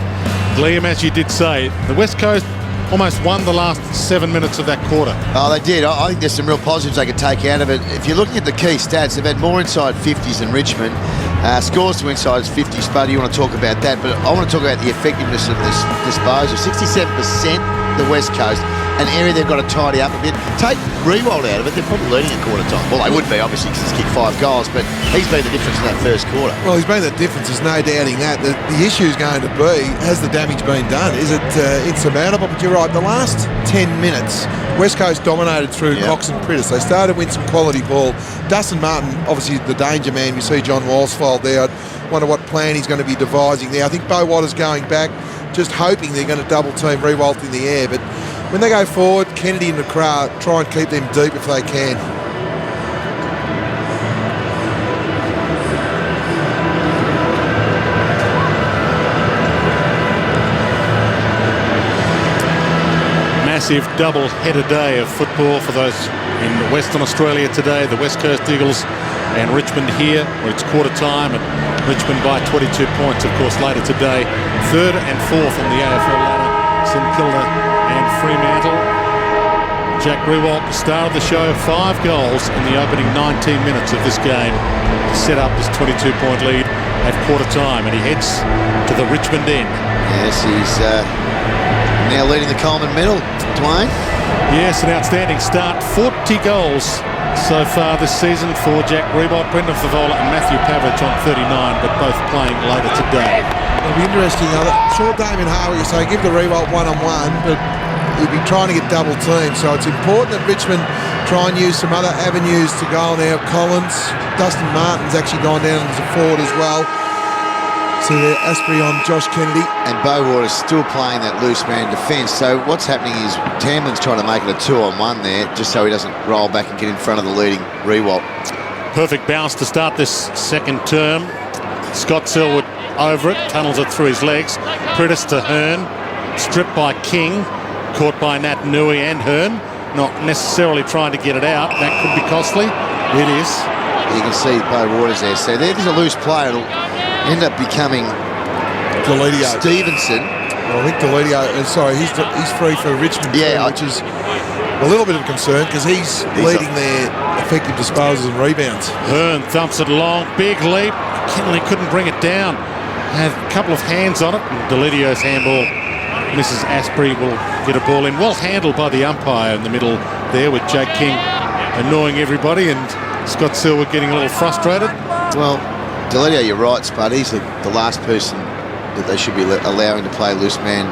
Liam, as you did say, the West Coast almost won the last 7 minutes of that quarter. Oh, they did. I think there's some real positives they could take out of it. If you're looking at the key stats, they've had more inside 50s than Richmond. Scores to inside 50s, Spud, you want to talk about that, but I want to talk about the effectiveness of this disposal. 67% the West Coast, an area they've got to tidy up a bit. Take Riewoldt out of it, they're probably leading at quarter time. Well, they would be, obviously, because he's kicked 5 goals, but he's been the difference in that first quarter. Well, he's been the difference, there's no doubting that. The issue is going to be, has the damage been done? Is it insurmountable? But you're right, the last 10 minutes, West Coast dominated through Cox and Prentice. They started with some quality ball. Dustin Martin, obviously the danger man. You see John Worsfold there. I wonder what plan he's going to be devising there. I think Beau Waters going back, just hoping they're going to double team Riewoldt in the air. But when they go forward, Kennedy and Lacroix try and keep them deep if they can. massive double-header day of football for those in Western Australia today. The West Coast Eagles and Richmond here, where it's quarter time, and Richmond by 22 points, of course, later today. Third and fourth on the AFL ladder, St Kilda and Fremantle. Jack Riewoldt, the star of the show, 5 goals in the opening 19 minutes of this game to set up this 22-point lead at quarter time, and he heads to the Richmond end. Yes, he's now leading the Coleman medal, Dwayne. Yes, an outstanding start. 40 goals so far this season for Jack Riewoldt, Brendan Favola and Matthew Pavlich on 39, but both playing later today. It'll be interesting. I'm sure Damien Harwood, you say, give the Riewoldt one-on-one, but he'll be trying to get double teamed. So it's important that Richmond try and use some other avenues to goal now. Collins, Dustin Martin's actually gone down as a forward as well. So Asprey on Josh Kennedy. And Bowater's still playing that loose man defence. So what's happening is Tamlin's trying to make it a 2-on-1 there, just so he doesn't roll back and get in front of the leading Riewoldt. Perfect bounce to start this second term. Scott Selwood over it, tunnels it through his legs. Pritis to Hearn, stripped by King, caught by Nat Nui and Hearn. Not necessarily trying to get it out. That could be costly. It is. You can see Bowater's there. So there's a loose player. It'll end up becoming Deledio. Stevenson. Well, I think Deledio, he's free for Richmond, Yeah, which is a little bit of concern because he's leading their effective disposals and rebounds. Hearn thumps it along, big leap. Kennelly couldn't bring it down. Had a couple of hands on it, and Deledio's handball. Mrs. Asprey will get a ball in. Well handled by the umpire in the middle there, with Jake King annoying everybody and Scott Selwood getting a little frustrated. Well, Deledio, you're right, Spud. He's the last person that they should be allowing to play loose man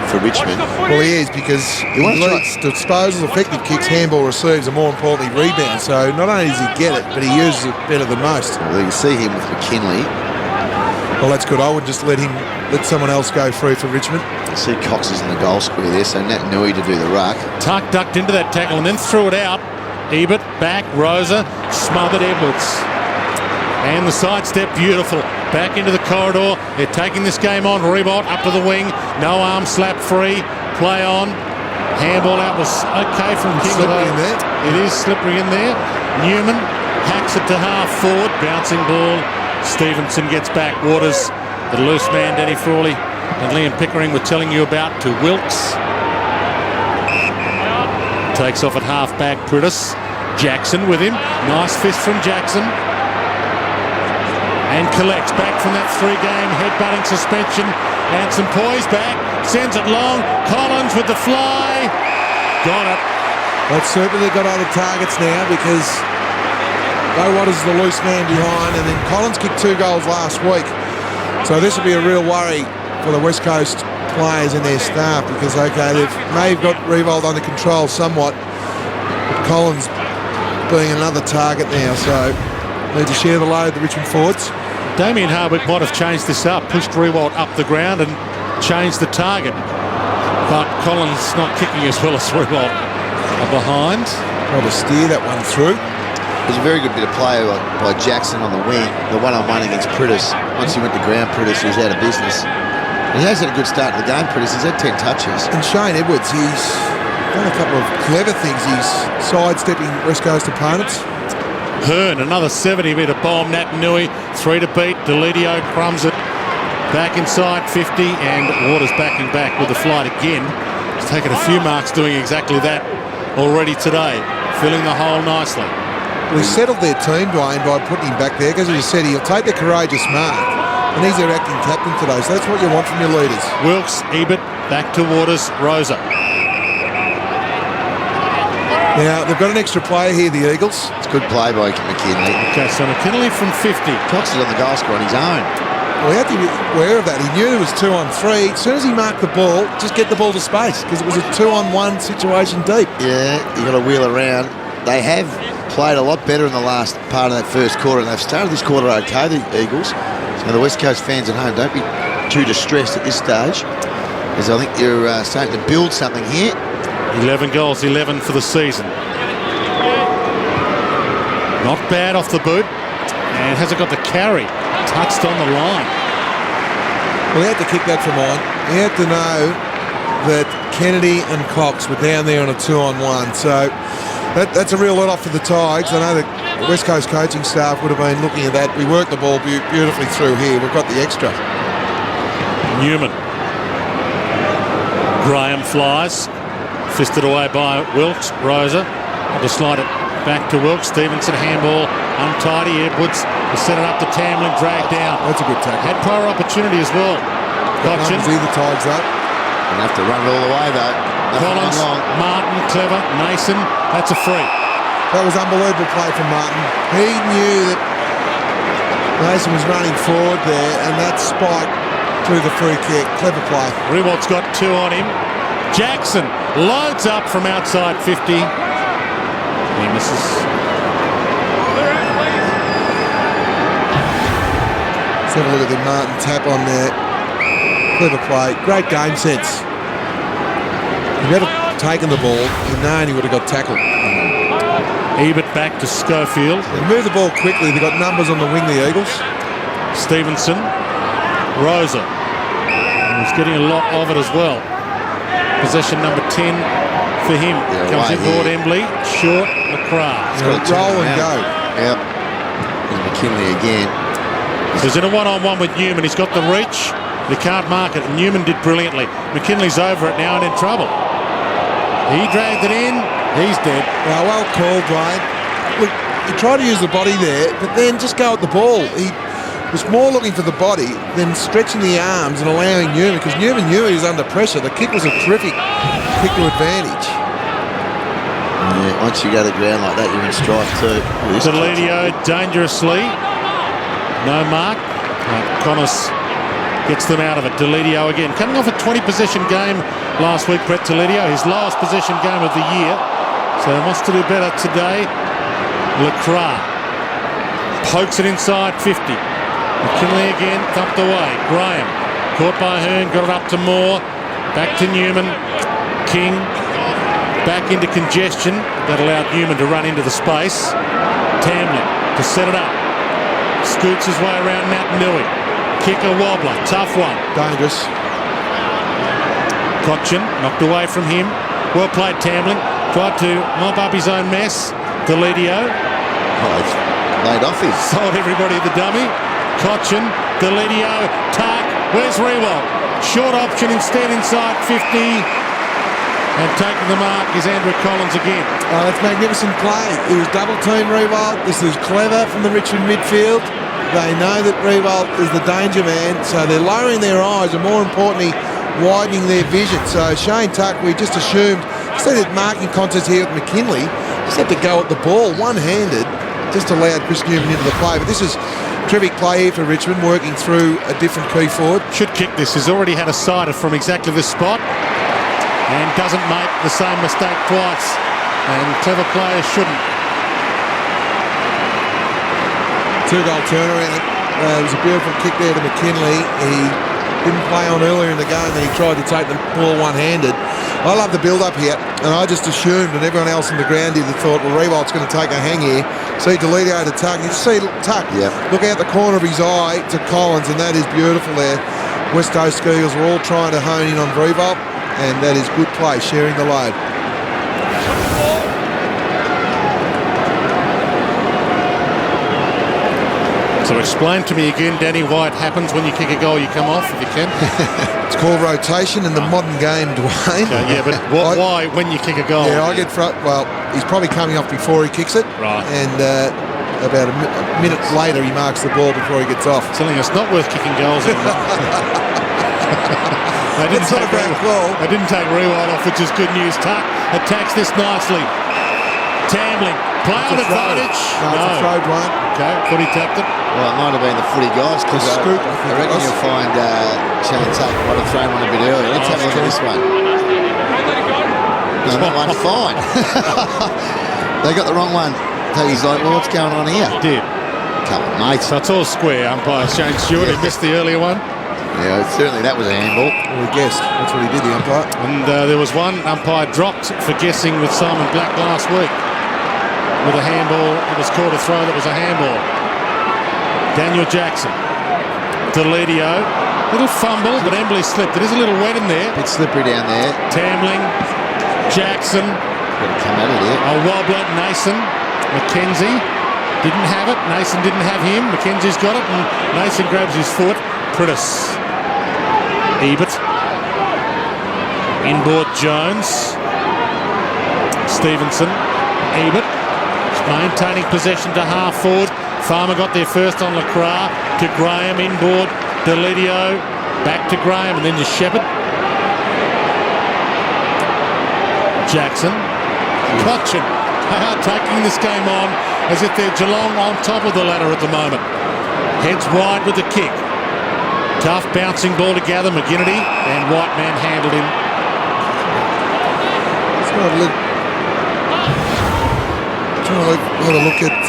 for Richmond. Well, he is, because he leads disposals, effective kicks, handball receives, and more importantly, rebounds. So not only does he get it, but he uses it better than most. Well, you can see him with McKinley. Well, that's good. I would just let someone else go free for Richmond. You see Cox is in the goal square there, so Nat Nui to do the ruck. Tuck ducked into that tackle and then threw it out. Ebert, back, Rosa, smothered Edwards. And the sidestep, beautiful. Back into the corridor. They're taking this game on. Riewoldt up to the wing. No arm slap free. Play on. Handball out was okay from King. Slippery in there. It is slippery in there. Newman hacks it to half forward. Bouncing ball. Stevenson gets back. Waters, the loose man, Danny Frawley and Liam Pickering were telling you about, to Wilkes. Takes off at half back. Pritis. Jackson with him. Nice fist from Jackson. And collects back from that 3-game headbutting suspension. And some poise back. Sends it long. Collins with the fly. Got it. Well, certainly they've got other targets now, because Bowater's the loose man behind, and then Collins kicked 2 goals last week. So this will be a real worry for the West Coast players and their staff, because, okay, they may have got Riewoldt under control somewhat, but Collins being another target now, so need to share the load, the Richmond forwards. Damien Hardwick might have changed this up, pushed Riewoldt up the ground and changed the target. But Collins not kicking as well as Riewoldt are behind. Trying to steer that one through. There's a very good bit of play by Jackson on the wing, the one-on-one against Pritis. Once he went to ground, Pritis was out of business. He has had a good start to the game, Pritis. He's had 10 touches. And Shane Edwards, he's done a couple of clever things. He's sidestepping West Coast opponents. Hearn, another 70-metre bomb. Nat Nui, 3 to beat. Deledio crumbs it back inside 50, and Waters backing back with the flight again. He's taken a few marks doing exactly that already today, filling the hole nicely. We settled their team, Dwayne, by putting him back there, because as you said, he'll take the courageous mark, and he's their acting captain today, so that's what you want from your leaders. Wilkes, Ebert, back to Waters, Rosa. Now, they've got an extra player here, the Eagles. It's good play by McKinley. Okay, so McKinley from 50. Cox is on the goal score on his own. Well, he had to be aware of that. He knew it was 2-on-3. As soon as he marked the ball, just get the ball to space, because it was a 2-on-1 situation deep. Yeah, you got to wheel around. They have played a lot better in the last part of that first quarter, and they've started this quarter okay, the Eagles. So the West Coast fans at home, don't be too distressed at this stage, as I think you're starting to build something here. 11 goals, 11 for the season. Not bad off the boot, and hasn't got the carry. Touched on the line. Well, he had to kick that from on. He had to know that Kennedy and Cox were down there on a 2-on-1. So that's a real let-off for the Tigers. I know the West Coast coaching staff would have been looking at that. We worked the ball beautifully through here. We've got the extra. Newman. Graham flies. Fisted away by Wilkes. Rosa. To slide it back to Wilkes. Stevenson handball. Untidy. Edwards will set it up to Tamlin. Dragged down. That's a good tackle. Had prior opportunity as well. Cotchin. The Tigers up. Gonna have to run it all the way though. Collins, Martin, clever, Mason, that's a free. That was unbelievable play from Martin. He knew that Mason was running forward there, and that spike through the free kick. Clever play. Riewoldt's got 2 on him. Jackson loads up from outside 50. He misses. Let's have a look at the Martin tap on there. Clever play. Great game sense. If he'd never taken the ball, he'd known he would have got tackled. Ebert back to Schofield. They move the ball quickly. They've got numbers on the wing, the Eagles. Stevenson. Rosa. He's getting a lot of it as well. Possession number 10 for him. Yeah, comes right inboard here. Embley. Short. McCrath. Roll and go. Yep. There's McKinley again. He's in a one-on-one with Newman. He's got the reach. They can't mark it. Newman did brilliantly. McKinley's over it now and in trouble. He dragged it in. He's dead. Well called, Dwayne. Look, he tried to use the body there, but then just go at the ball. He was more looking for the body than stretching the arms and allowing Newman, because Newman knew he was under pressure. The kick was a terrific kick to advantage. Yeah, once you go to the ground like that, you're in strife too. Deledio dangerously. No mark. Connors gets them out of it. Deledio again. Coming off a 20-possession game last week, Brett Deledio, his lowest possession game of the year. So he wants to do better today. Lacroix pokes it inside 50. McKinley again, thumped away. Graham caught by Hearn, got it up to Moore. Back to Newman. King back into congestion. That allowed Newman to run into the space. Tamlin to set it up. Scoots his way around Naitanui. Kicker wobbler, tough one. Dangerous. Cotchin knocked away from him. Well played, Tamlin. Tried to mop up his own mess. Deledio. Oh, it's laid off his. Sold everybody the dummy. Cotchin, Deledio, Tuck. Where's Riewoldt? Short option instead inside 50. And taking the mark is Andrew Collins again. Oh, that's magnificent play. He was double-team Riewoldt. This is clever from the Richmond midfield. They know that Riewoldt is the danger man, so they're lowering their eyes and, more importantly, widening their vision. So Shane Tuck, we just assumed, instead of marking contest here with McKinley, just had to go at the ball one-handed, just allowed Chris Newman into the play. But this is terrific play here for Richmond, working through a different key forward. Should kick this. He's already had a sighter from exactly this spot and doesn't make the same mistake twice. And clever players shouldn't. 2-goal turnaround. It was a beautiful kick there to McKinley. He didn't play on earlier in the game, and he tried to take the ball one-handed. I love the build-up here, and I just assumed, and everyone else on the ground did, that thought, well, Riewoldt's going to take a hang here. See Deledio to Tuck. You see Tuck look out the corner of his eye to Collins, and that is beautiful there. West Coast Eagles were all trying to hone in on Riewoldt, and that is good play, sharing the load. So explain to me again, Danny, why it happens when you kick a goal, you come off, if you can. It's called rotation in the modern game, Dwayne. Okay, yeah, but why when you kick a goal? Yeah, I get well, he's probably coming off before he kicks it. Right. And about a minute later, he marks the ball before he gets off. Telling us not worth kicking goals anymore. They didn't take Riewoldt off, which is good news. Tuck attacks this nicely. Tambling, play on advantage. No, it's a throw, Dwayne. Okay, footy tapped it. Well, it might have been the footy guys, because I reckon you'll find Shane Tuck might have thrown one a bit earlier. Let's have a look at this one. No, that one's fine. They got the wrong one. So he's like, well, what's going on here? Did. Come on, mate. So it's all square. Umpire Shane Stewart, he missed the earlier one. Yeah, certainly that was a handball. Well, he guessed. That's what he did, the umpire. And there was one umpire dropped for guessing with Simon Black last week. With a handball, it was called a throw that was a handball. Daniel Jackson. Deledio Little fumble, but Embley slipped. It is a little wet in there. Bit slippery down there. Tambling, Jackson. Better come out of there. Wobbler, Nason, McKenzie. Didn't have it. Nason didn't have him. McKenzie's got it, and Nason grabs his foot. Pritis. Ebert. Inboard Jones. Stevenson. Ebert. Maintaining possession to half forward. Farmer got there first on Lacroix. To Graham, inboard. Delidio. Back to Graham, and then to Shepherd. Jackson. Cochin. They are taking this game on as if they're Geelong on top of the ladder at the moment. Heads wide with the kick. Tough bouncing ball to gather. McGinnity, and Whiteman handled him. Trying to have a look at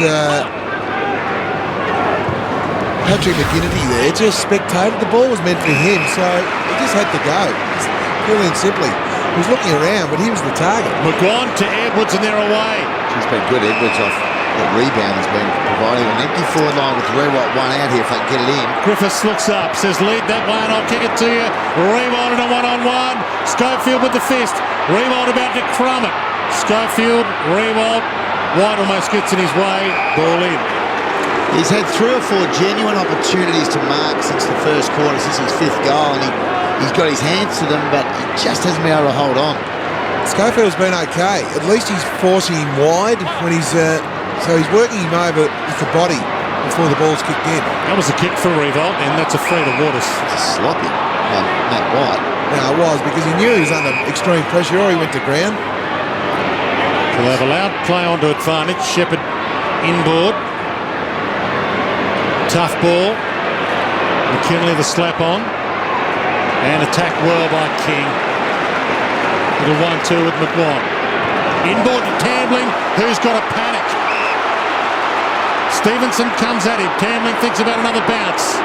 Patrick McGinnity there. Just spectated. The ball was meant for him, so he just had to go. Purely and simply. He was looking around, but he was the target. McGuan to Edwards, and they're away. She's been good. Edwards off that rebound has been providing an empty forward line with Riewoldt one out here if they can get it in. Griffiths looks up, says lead that way and I'll kick it to you. Riewoldt in a one-on-one. Schofield with the fist. Riewoldt about to crumb it. Schofield, Riewoldt. White almost gets in his way. Ball in. He's had 3 or 4 genuine opportunities to mark since the first quarter, since his 5th goal, and he's got his hands to them, but he just hasn't been able to hold on. Schofield's been okay. At least he's forcing him wide when he's so he's working him over with the body before the ball's kicked in. That was a kick for Riewoldt, and that's a free to Waters. It's sloppy, Matt White. No, it was because he knew he was under extreme pressure, or he went to ground. So they've allowed play onto advantage. Shepherd inboard. Tough ball. McKinley the slap on. And attacked well by King. Little 1-2 with McGuan. Inboard to Tambling, who's got a panic. Stevenson comes at him. Tambling thinks about another bounce.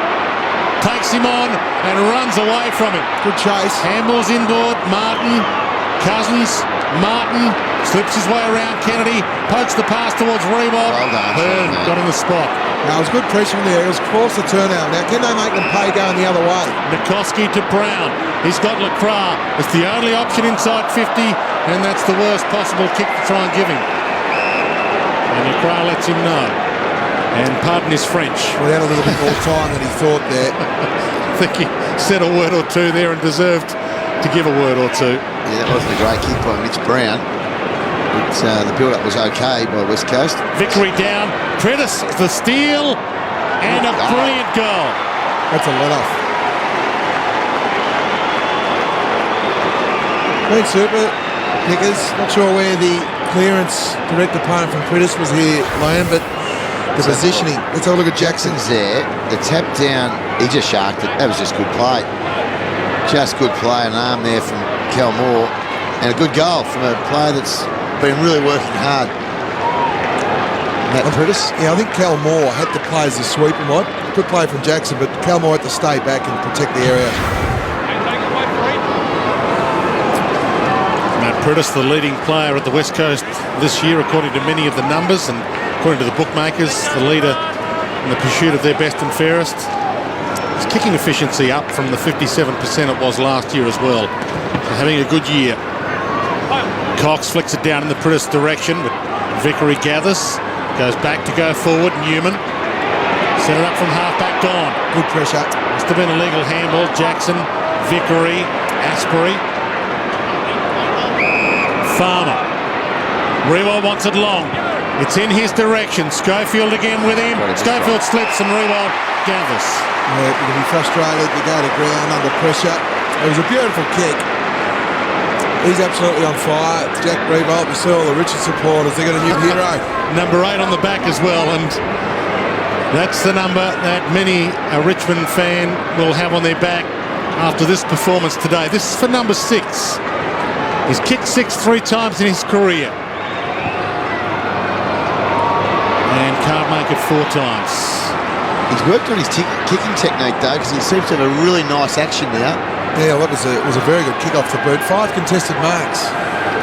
Takes him on and runs away from him. Good chase. Handball's inboard. Martin. Cousins. Martin slips his way around Kennedy. Pokes the pass towards Riewoldt. Well done. Hearn got in the spot. Now, it was good pressure in there. It was forced to turn out. Now, can they make them pay going the other way? Nikoski to Brown. He's got Lacroix. It's the only option inside 50, and that's the worst possible kick to try and give him. And Lacroix lets him know. And pardon his French. Well, he had a little bit more time than he thought there. I think he said a word or two there and deserved to give a word or two. Yeah, that wasn't a great kick by Mitch Brown. But the build-up was okay by West Coast. Vickery down. Pritis, the steal, and a brilliant goal. That's a let-off. Great super. Pickers. Not sure where the clearance direct opponent from Pritis was here, Liam, but the positioning. Let's have a look at Jackson's there. The tap down, he just sharked it. That was just good play. Just good play, an arm there from Cal Moore. And a good goal from a player that's been really working hard. Matt Pritis? Yeah, I think Cal Moore had to play as a sweep and what. Good play from Jackson, but Cal Moore had to stay back and protect the area. Matt Pritis, the leading player at the West Coast this year, according to many of the numbers, and according to the bookmakers, the leader in the pursuit of their best and fairest. His kicking efficiency up from the 57% it was last year as well. So having a good year. Cox flicks it down in the Pritis direction, but Vickery gathers, goes back to go forward. Newman set it up from half-back Don. Good pressure. Must have been a legal handball. Jackson, Vickery, Asprey. Farmer. Riewoldt wants it long. It's in his direction. Schofield again with him. Schofield slips and Riewoldt gathers. Yeah, you can be frustrated. You go to ground under pressure. It was a beautiful kick. He's absolutely on fire. Jack Riewoldt, we saw all the Richard supporters. They got a new hero. Number 8 on the back as well, and that's the number that many a Richmond fan will have on their back after this performance today. This is for number 6. He's kicked 6 3 times in his career. And can't make it 4 times. He's worked on his kicking technique, though, because he seems to have a really nice action now. Yeah, well, it was a very good kick off the boot. 5 contested marks.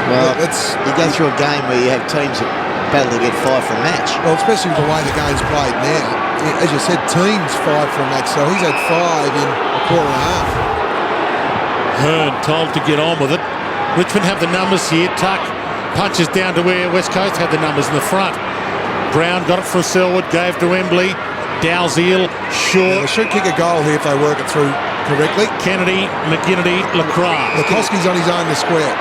Well, you go through a game where you have teams that battle to get 5 for a match. Well, especially with the way the game's played now. as you said, teams 5 for a match, so he's had 5 in a quarter and a half. Hearn told to get on with it. Richmond have the numbers here. Tuck punches down to where West Coast had the numbers in the front. Brown got it from Selwood, gave to Wembley. Dalziel, short. They should kick a goal here if they work it through correctly. Kennedy, McGinnity, Lacroix. Lukowski's on his own in the square.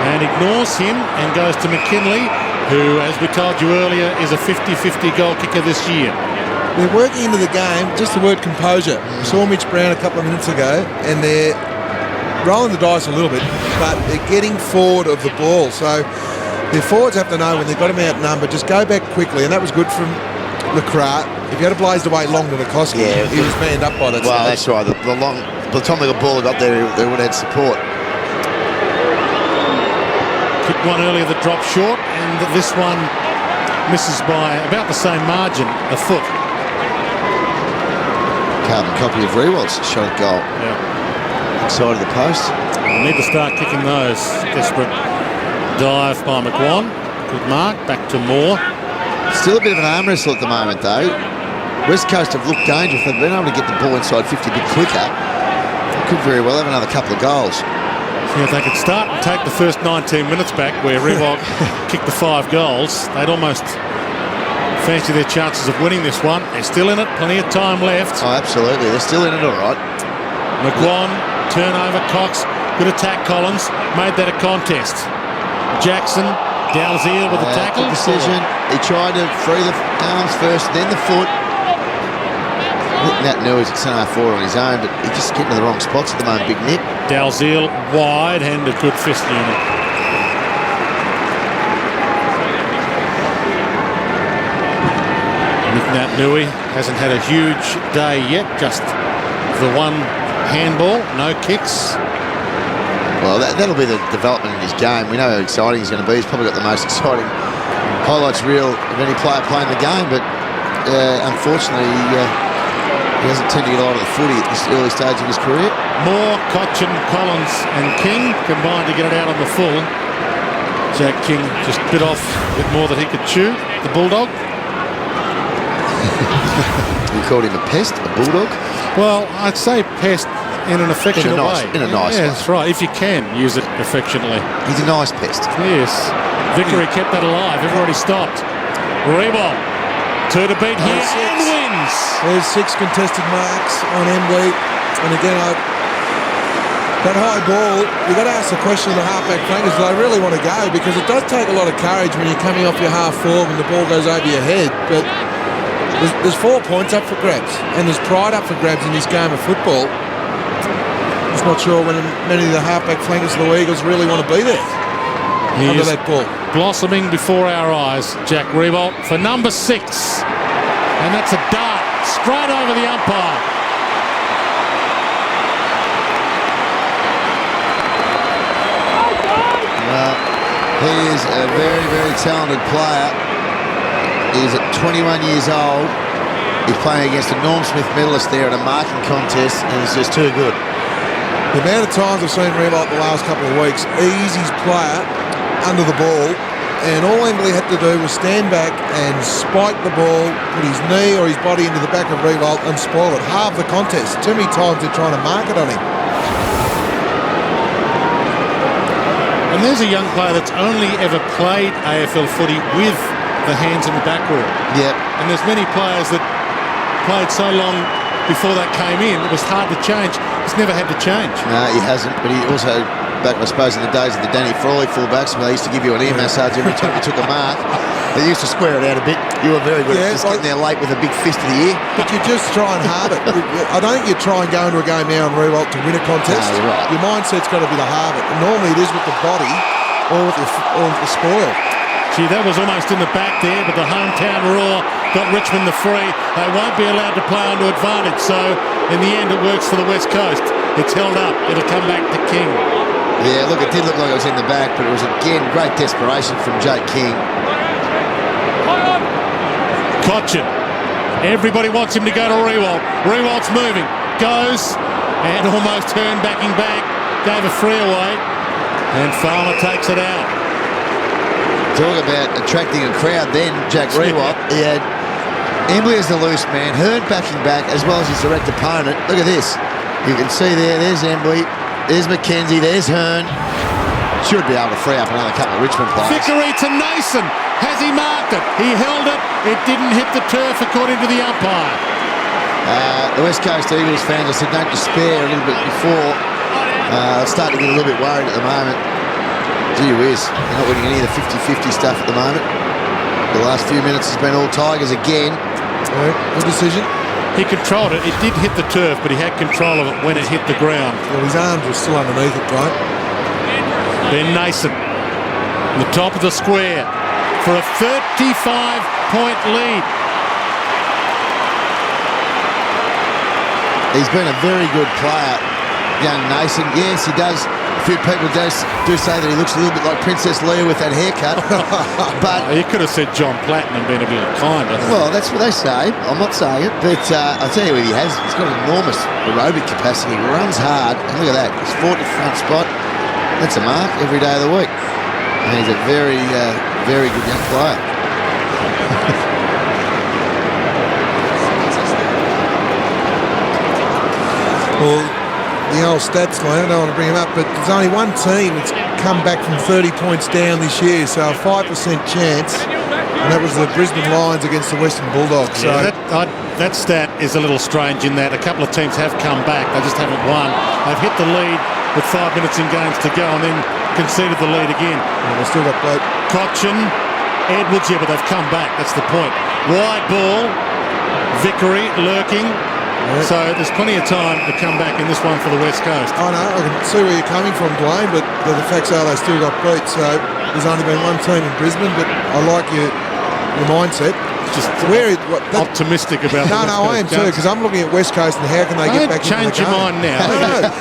And ignores him and goes to McKinley, who, as we told you earlier, is a 50-50 goal kicker this year. They're working into the game, just the word composure. We saw Mitch Brown a couple of minutes ago, and they're rolling the dice a little bit, but they're getting forward of the ball. So their forwards have to know when they've got him outnumbered, just go back quickly, and that was good from Lacroix. If he had blazed away long to Lukowski, he was manned up by that stage. Well, that's right. By the time the ball got there, they would have had support. Kicked one earlier that dropped short, and this one misses by about the same margin, a foot. Carbon copy of Riewoldt's shot at goal. Yeah. Side of the post. We need to start kicking those. Desperate dive by McGuan. Good mark. Back to Moore. Still a bit of an arm wrestle at the moment, though. West Coast have looked dangerous. They've been able to get the ball inside 50 a bit quicker. They could very well have another couple of goals. Yeah, if they could start and take the first 19 minutes back where Riewoldt kicked the 5 goals, they'd almost fancy their chances of winning this one. They're still in it, plenty of time left. Oh, absolutely. They're still in it all right. McGuan, turnover, Cox, good attack, Collins, made that a contest. Jackson, Dalziel with the tackle. Good decision. He tried to free the arms first, then the foot. Nat Newey's at centre forward on his own, but he's just getting to the wrong spots at the moment, Big Nick. Dalziel wide and a good fist unit. Nat Newey hasn't had a huge day yet, just the one handball, no kicks. Well, that'll be the development in his game. We know how exciting he's going to be. He's probably got the most exciting highlights reel of any player playing the game, but unfortunately he hasn't tended to get a lot of the footy at this early stage of his career. Moore, Cochin, Collins and King combined to get it out on the full. Jack King just bit off a bit more than he could chew, the Bulldog. You called him a pest, a bulldog? Well, I'd say pest in an affectionate way. In a nice way. That's right, if you can use it affectionately. He's a nice pest. Yes. Vickery kept that alive. Everybody stopped. Riewoldt, 2 to beat here and wins. There's 6 contested marks on Embley. And again, that high ball, you've got to ask the question of the halfback flankers, do they really want to go? Because it does take a lot of courage when you're coming off your half forward and the ball goes over your head. But there's 4 points up for grabs, and there's pride up for grabs in this game of football. Just not sure when many of the halfback flankers of the Eagles really want to be there under that ball. Blossoming before our eyes, Jack Riewoldt for number 6. And that's a dart straight over the umpire. Well, he is a very, very talented player. He's at 21 years old. He's playing against a Norm Smith medalist there at a marking contest, and he's just too good. The amount of times I've seen Riewoldt the last couple of weeks ease his player under the ball, and all Embley had to do was stand back and spike the ball, put his knee or his body into the back of Riewoldt and spoil it. Halve the contest. Too many times they're trying to mark it on him. And there's a young player that's only ever played AFL footy with the hands in the back row. Yep. And there's many players that played so long before that came in, it was hard to change. He's never had to change. No, he hasn't, but he also, back I suppose in the days of the Danny Frawley fullbacks, when they used to give you an ear massage every time you took a mark, they used to square it out a bit. You were very good at just getting there late with a big fist of the ear. But you just try and halve it. I don't think you try and go into a game now and Riewoldt to win a contest. No, you're right. Your mindset's got to be to halve it. And normally it is with the body or with the spoil. Gee, that was almost in the back there, but the hometown roar got Richmond the free. They won't be allowed to play onto advantage, so in the end it works for the West Coast. It's held up. It'll come back to King. Yeah, look, it did look like it was in the back, but it was, again, great desperation from Jake King. Cochin. Everybody wants him to go to Riewoldt. Riewoldt's moving. Goes and almost turned backing back. Gave a free away. And Farmer takes it out. Talk about attracting a crowd then, Jack Riewoldt. He had Embley is the loose man. Hearn backing back as well as his direct opponent. Look at this. You can see there's Embley, there's McKenzie, there's Hearn. Should be able to free up another couple of Richmond players. Vickery to Nason. Has he marked it? He held it. It didn't hit the turf according to the umpire. The West Coast Eagles fans, I said don't despair a little bit before. Starting to get a little bit worried at the moment. Gee whiz, they're not winning any of the 50-50 stuff at the moment. The last few minutes has been all Tigers again. Good decision. He controlled it. It did hit the turf, but he had control of it when it hit the ground. Well, his arms were still underneath it, right? Ben Nason, the top of the square for a 35-point lead. He's been a very good player, young Nason. Yes, he does. A few people do say that he looks a little bit like Princess Leia with that haircut. But You could have said John Platten and been a bit kinder. well, that's what they say. I'm not saying it, but I'll tell you what he has. He's got enormous aerobic capacity. He runs hard. And look at that. He's fought the front spot. That's a mark every day of the week. And he's a very, very good young player. Well, the old stats, mate, I don't want to bring him up, but there's only one team that's come back from 30 points down this year, so a 5% chance, and that was the Brisbane Lions against the Western Bulldogs. So That stat is a little strange in that a couple of teams have come back. They just haven't won. They've hit the lead with 5 minutes in games to go and then conceded the lead again. they've still got both. Cochin, Edwards, yeah, but they've come back. That's the point. Wide ball, Vickery lurking. Yeah. So there's plenty of time to come back in this one for the West Coast. I know, I can see where you're coming from, Dwayne, but the facts are they still got beat, so there's only been one team in Brisbane, but I like your mindset. Just optimistic about No, I am too, because I'm looking at West Coast and how can they get back into the game. Change your mind now.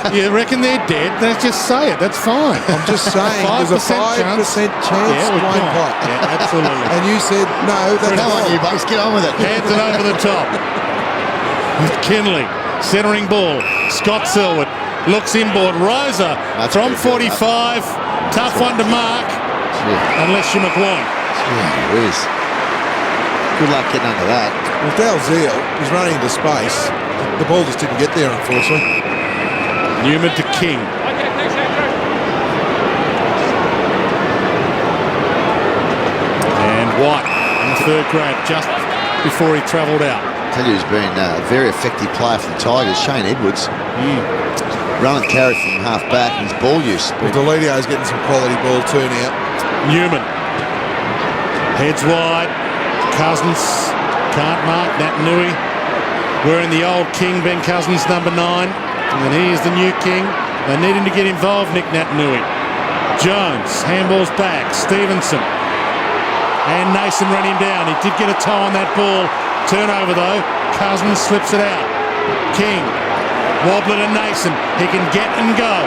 You reckon they're dead? Then just say it. That's fine. I'm just saying there's a 5% chance we're Dwayne fine. Pott. Yeah, absolutely. And you said, no, that's Come on, you bucks, get on with it. Hands it over the top. Kinley, centering ball. Scott Selwood looks inboard. Rosa from 45. Tough one to mark. Unless you're McWan. Yeah, whiz. Good luck getting under that. Well, Dalziel was running into space. The ball just didn't get there, unfortunately. Newman to King. And White in the third grade just before he travelled out. I tell you who's been a very effective player for the Tigers, Shane Edwards. Run and carry from half back, and his ball use. Well, Delidio's getting some quality ball too now. Newman. Heads wide. Cousins can't mark. Nat Nui wearing the old King, Ben Cousins, number 9. And here's the new King. They need him to get involved, Nick Nat Nui. Jones, handballs back. Stevenson. And Nason ran him down. He did get a toe on that ball. Turnover though. Cousins slips it out. King. Wobbler to Nason. He can get and go.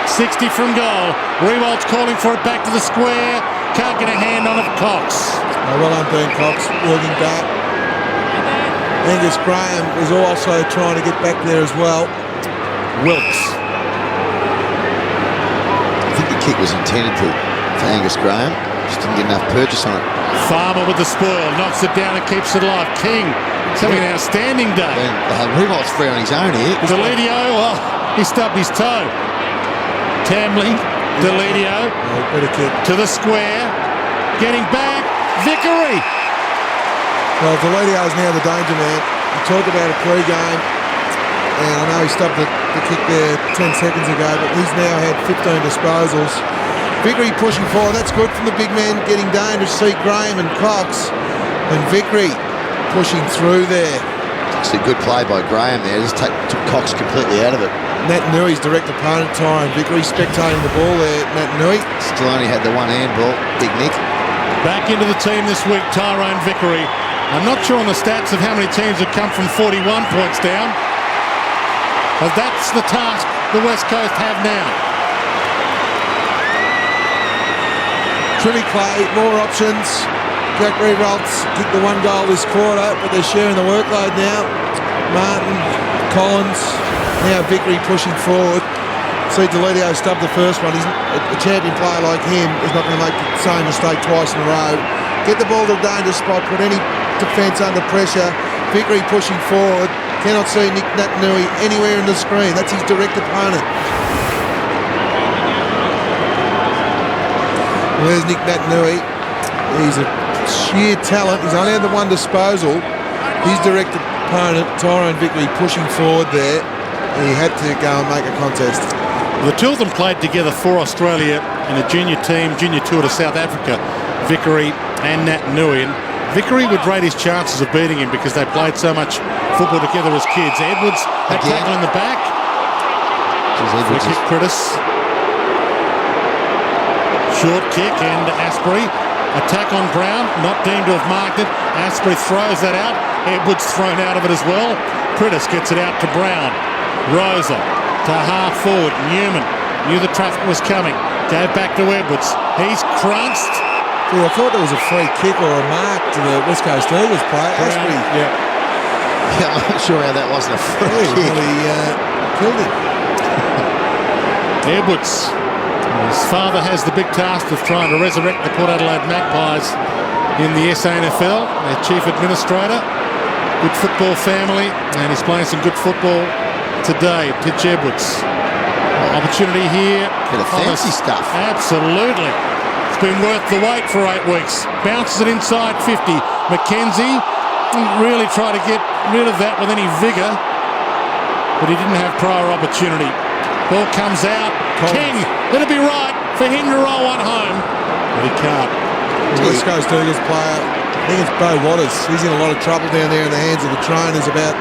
60 from goal. Riewoldt calling for it back to the square. Can't get a hand on it. Cox. Well done, Dean Cox, working back. Angus Graham was also trying to get back there as well. Wilkes. I think the kick was intended for Angus Graham. Just didn't get enough purchase on it. Farmer with the spoil. Knocks it down and keeps it alive. King. He's having an outstanding day. Riewolt's free on his own here. Deledio, he stubbed his toe. Tamley, Deledio to the square. Getting back. Vickery. Well, Deledio's now the danger man. We talked about it pre-game, and I know he stopped the kick there 10 seconds ago, but he's now had 15 disposals. Vickery pushing forward. That's good from the big man, getting dangerous. See Graham and Cox, and Vickery pushing through there. It's a good play by Graham there. Just took Cox completely out of it. Nat Nui's direct opponent, Tyrone Vickery, spectating the ball there. Nat Nui. Still only had the one handball. Big Nick. Back into the team this week, Tyrone Vickery. I'm not sure on the stats of how many teams have come from 41 points down. But that's the task the West Coast have now. Trivic play, more options. Jack Riewoldt kicked the one goal this quarter, but they're sharing the workload now. Martin, Collins, now Vickery pushing forward. See Deledio stub the first one. A champion player like him is not going to make the same mistake twice in a row. get the ball to a dangerous spot, put any defence under pressure. Vickery pushing forward. Cannot see Nick Natanui anywhere in the screen. That's his direct opponent. There's Nick Natanui. He's a sheer talent. He's only had the one disposal. His direct opponent, Tyrone Vickery, pushing forward there. He had to go and make a contest. The two of them played together for Australia in a junior tour to South Africa, Vickery and Natanui. And Vickery would rate his chances of beating him because they played so much football together as kids. Edwards had tackle in the back. Free kick, Critis. Short kick and Asprey. Attack on Brown, not deemed to have marked it. Asprey throws that out. Edwards thrown out of it as well. Critis gets it out to Brown. Rosa to half forward. Newman knew the traffic was coming. Go back to Edwards. He's crunched. Yeah, I thought there was a free kick or a mark to the West Coast Eagles player. Asprey. Yeah, I'm not sure how that wasn't a free kick. He killed him. Edwards. His father has the big task of trying to resurrect the Port Adelaide Magpies in the SANFL, their chief administrator. Good football family, and he's playing some good football today. Titch Edwards. Opportunity here. Bit of fancy stuff. Absolutely. It's been worth the wait for 8 weeks. Bounces it inside 50. McKenzie really tried to get rid of that with any vigour, but he didn't have prior opportunity. Ball comes out. King, it'll be right for him to roll one home, but he can't. The West Coast Eagles player, I think it's Beau Waters. He's in a lot of trouble down there in the hands of the trainers, about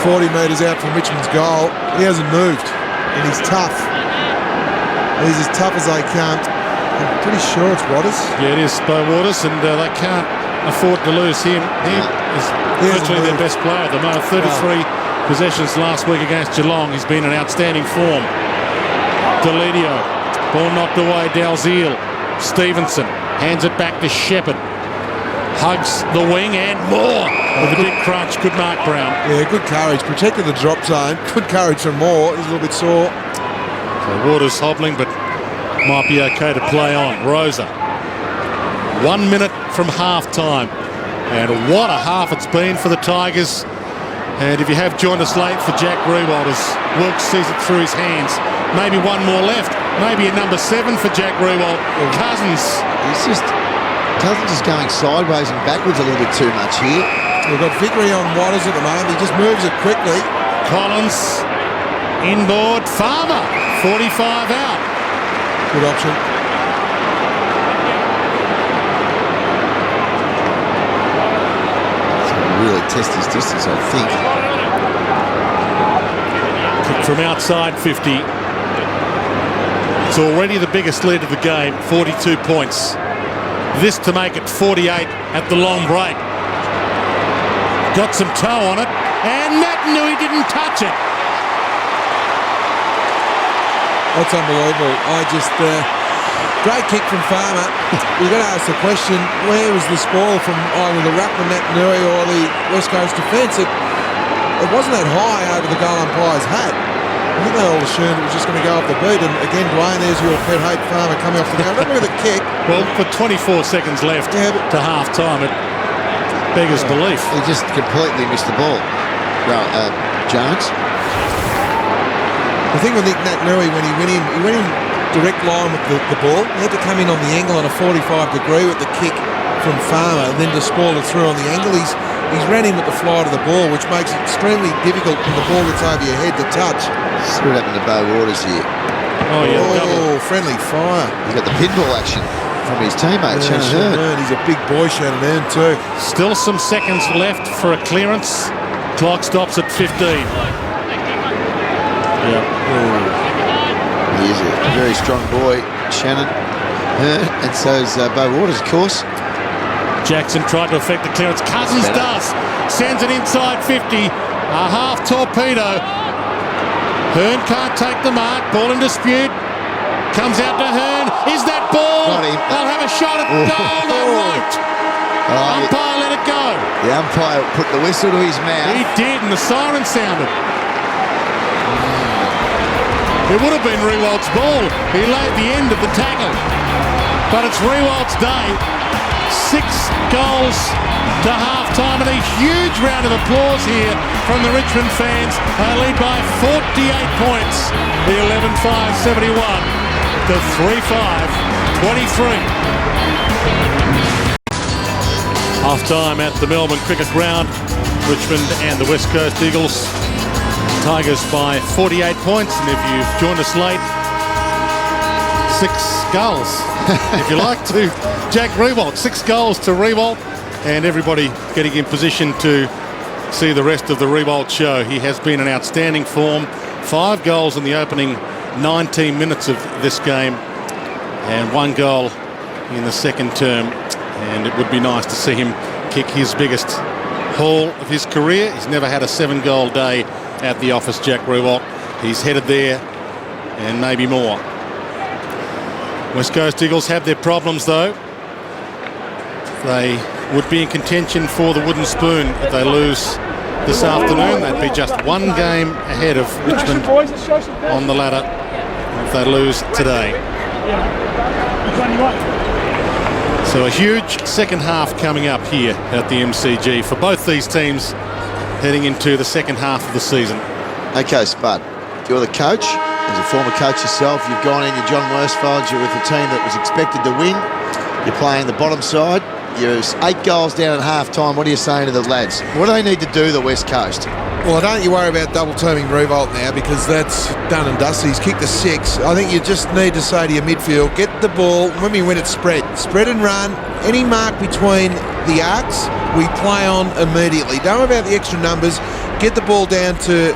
40 metres out from Richmond's goal. He hasn't moved, and he's tough. He's as tough as they come. I'm pretty sure it's Waters. Yeah, it is Beau Waters, and they can't afford to lose him. He is virtually their best player at the moment. 33 possessions last week against Geelong. He's been in outstanding form. Delidio, ball knocked away, Dalziel. Stevenson hands it back to Shepherd. Hugs the wing and more with a big crunch. Good mark, Brown. Yeah, good courage. Protected the drop zone. Good courage from Moore. He's a little bit sore. So Waters hobbling, but might be okay to play on. Rosa. 1 minute from half-time. And what a half it's been for the Tigers. And if you have joined us late for Jack Riewoldt, as Wilkes sees it through his hands, maybe one more left, maybe a number 7 for Jack Riewoldt. Cousins. Cousins is going sideways and backwards a little bit too much here. We've got Vickery on Waters at the moment. He just moves it quickly. Collins, inboard, Farmer, 45 out. Good option. Really test his distance, I think. Kick from outside 50. It's already the biggest lead of the game, 42 points. This to make it 48 at the long break. Got some toe on it, and Natanui didn't touch it. That's unbelievable. Great kick from Farmer. You've got to ask the question, where was the spoil from either the ruckman Natanui or the West Coast defence? It wasn't that high over the goal umpire's hat. I think they all assumed it was just going to go off the beat. And again, Dwayne, there's your pet hate Farmer coming off the game. Look at the kick. Well, for 24 seconds left to half-time, it beggars belief. He just completely missed the ball. Jones. The thing with Nick Natanui, when he went in direct line with the ball. He had to come in on the angle on a 45 degree with the kick from Farmer and then to spoil it through on the angle. He's ran in with the flight of the ball, which makes it extremely difficult when the ball gets over your head to touch. See what happened to Beau Waters here. Oh, friendly fire. He's got the pinball action from his teammate, Shannon Hearn. He's a big boy, Shannon Hearn, too. Still some seconds left for a clearance. Clock stops at 15. He is a very strong boy, Shannon Hearn, and so is Beau Waters, of course. Jackson tried to effect the clearance. Cousins does. Sends it inside 50. A half torpedo. Hearn can't take the mark. Ball in dispute. Comes out to Hearn. Is that ball? They'll have a shot at goal. They won't. Umpire let it go. The umpire put the whistle to his mouth. He did, and the siren sounded. It would have been Riewoldt's ball. He laid the end of the tackle. But it's Riewoldt's day. 6 goals to half-time, and a huge round of applause here from the Richmond fans. They lead by 48 points, the 11-5 71 to 3-5 23. Half-time at the Melbourne Cricket Ground. Richmond and the West Coast Eagles. Tigers by 48 points, and if you've joined us late, 6 goals, if you like, to Jack Riewoldt. 6 goals to Riewoldt, and everybody getting in position to see the rest of the Riewoldt show. He has been in outstanding form. 5 goals in the opening 19 minutes of this game, and 1 goal in the second term. And it would be nice to see him kick his biggest haul of his career. He's never had a 7-goal day at the office, Jack Riewoldt. He's headed there and maybe more. West Coast Eagles have their problems, though. They would be in contention for the wooden spoon if they lose this afternoon. They'd be just 1 game ahead of Richmond on the ladder if they lose today. So a huge second half coming up here at the MCG for both these teams heading into the second half of the season. Okay, Spud, you're the coach. As a former coach yourself, you've gone in, you're John Worsfold, you're with a team that was expected to win. You're playing the bottom side. You're 8 goals down at half-time. What are you saying to the lads? What do they need to do, the West Coast? Well, don't you worry about double-teaming Riewoldt now, because that's done and dusted. He's kicked a 6. I think you just need to say to your midfield, get the ball. When we win it, spread and run. Any mark between the arcs, we play on immediately. Don't worry about the extra numbers. Get the ball down to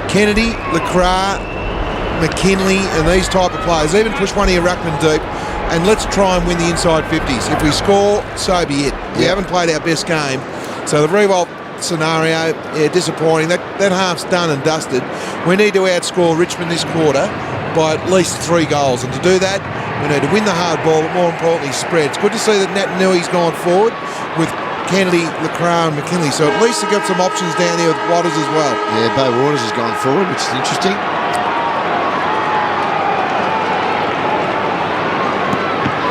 Kennedy, LeCras, McKinley, and these type of players. Even push one of your ruckmen deep, and let's try and win the inside 50s. If we score, so be it. We haven't played our best game. So the Riewoldt scenario, disappointing. That half's done and dusted. We need to outscore Richmond this quarter by at least 3 goals, and to do that, we need to win the hard ball, but more importantly, spread. It's good to see that Nat Nui's gone forward with Kennedy, LeCras and McKinley, so at least they've got some options down there with Waters as well. Yeah, Bo Waters has gone forward, which is interesting.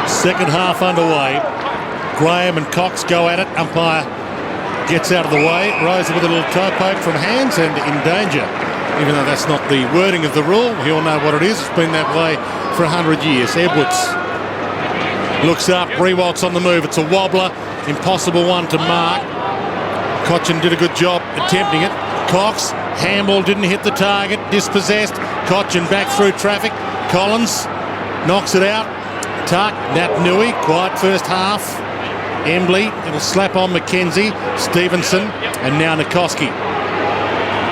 Second half underway. Graham and Cox go at it. Umpire gets out of the way. Rosa with a little toe poke from hands and in danger. Even though that's not the wording of the rule, we all know what it is. It's been that way for 100 years. Edwards looks up. Riewoldt's on the move. It's a wobbler. Impossible one to mark. Cochin did a good job attempting it. Cox, handball didn't hit the target. Dispossessed. Cochin back through traffic. Collins knocks it out. Tuck, Nat Nui, quiet first half. Embley, it'll slap on McKenzie, Stevenson, and now Nikoski.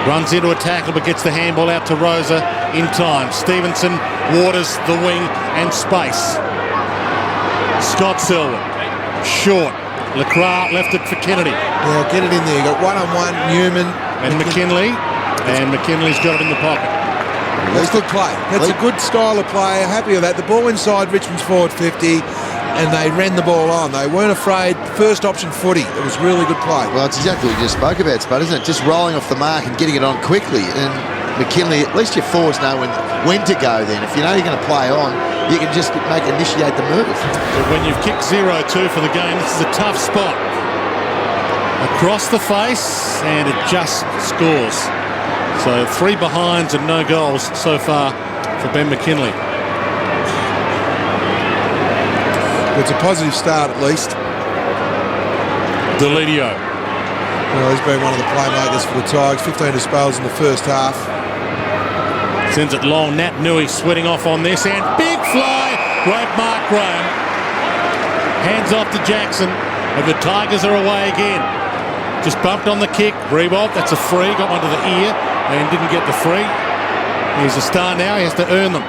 Runs into a tackle but gets the handball out to Rosa in time. Stevenson, Waters, the wing, and space. Scott Selwyn, short. LeCras left it for Kennedy. Yeah, get it in there. You got one-on-one, Newman. And McKinley, and McKinley's got it in the pocket. That's good play. That's a good style of play. Happy with that. The ball inside Richmond's forward 50, and they ran the ball on. They weren't afraid. First option footy. It was really good play. Well, it's exactly what you just spoke about, Spud, isn't it? Just rolling off the mark and getting it on quickly. And McKinley, at least your forwards know when to go then. If you know you're going to play on, you can just initiate the move. But when you've kicked 0-2 for the game, this is a tough spot. Across the face, and it just scores. So 3 behinds and no goals so far for Ben McKinley. It's a positive start at least. Delidio. Well, he's been one of the playmakers for the Tigers. 15 dispels in the first half. Sends it long. Nat Nui sweating off on this, and big fly. Great mark, Graham. Hands off to Jackson, and the Tigers are away again. Just bumped on the kick. Riewoldt, that's a free. Got one to the ear and didn't get the free. He's a star now. He has to earn them.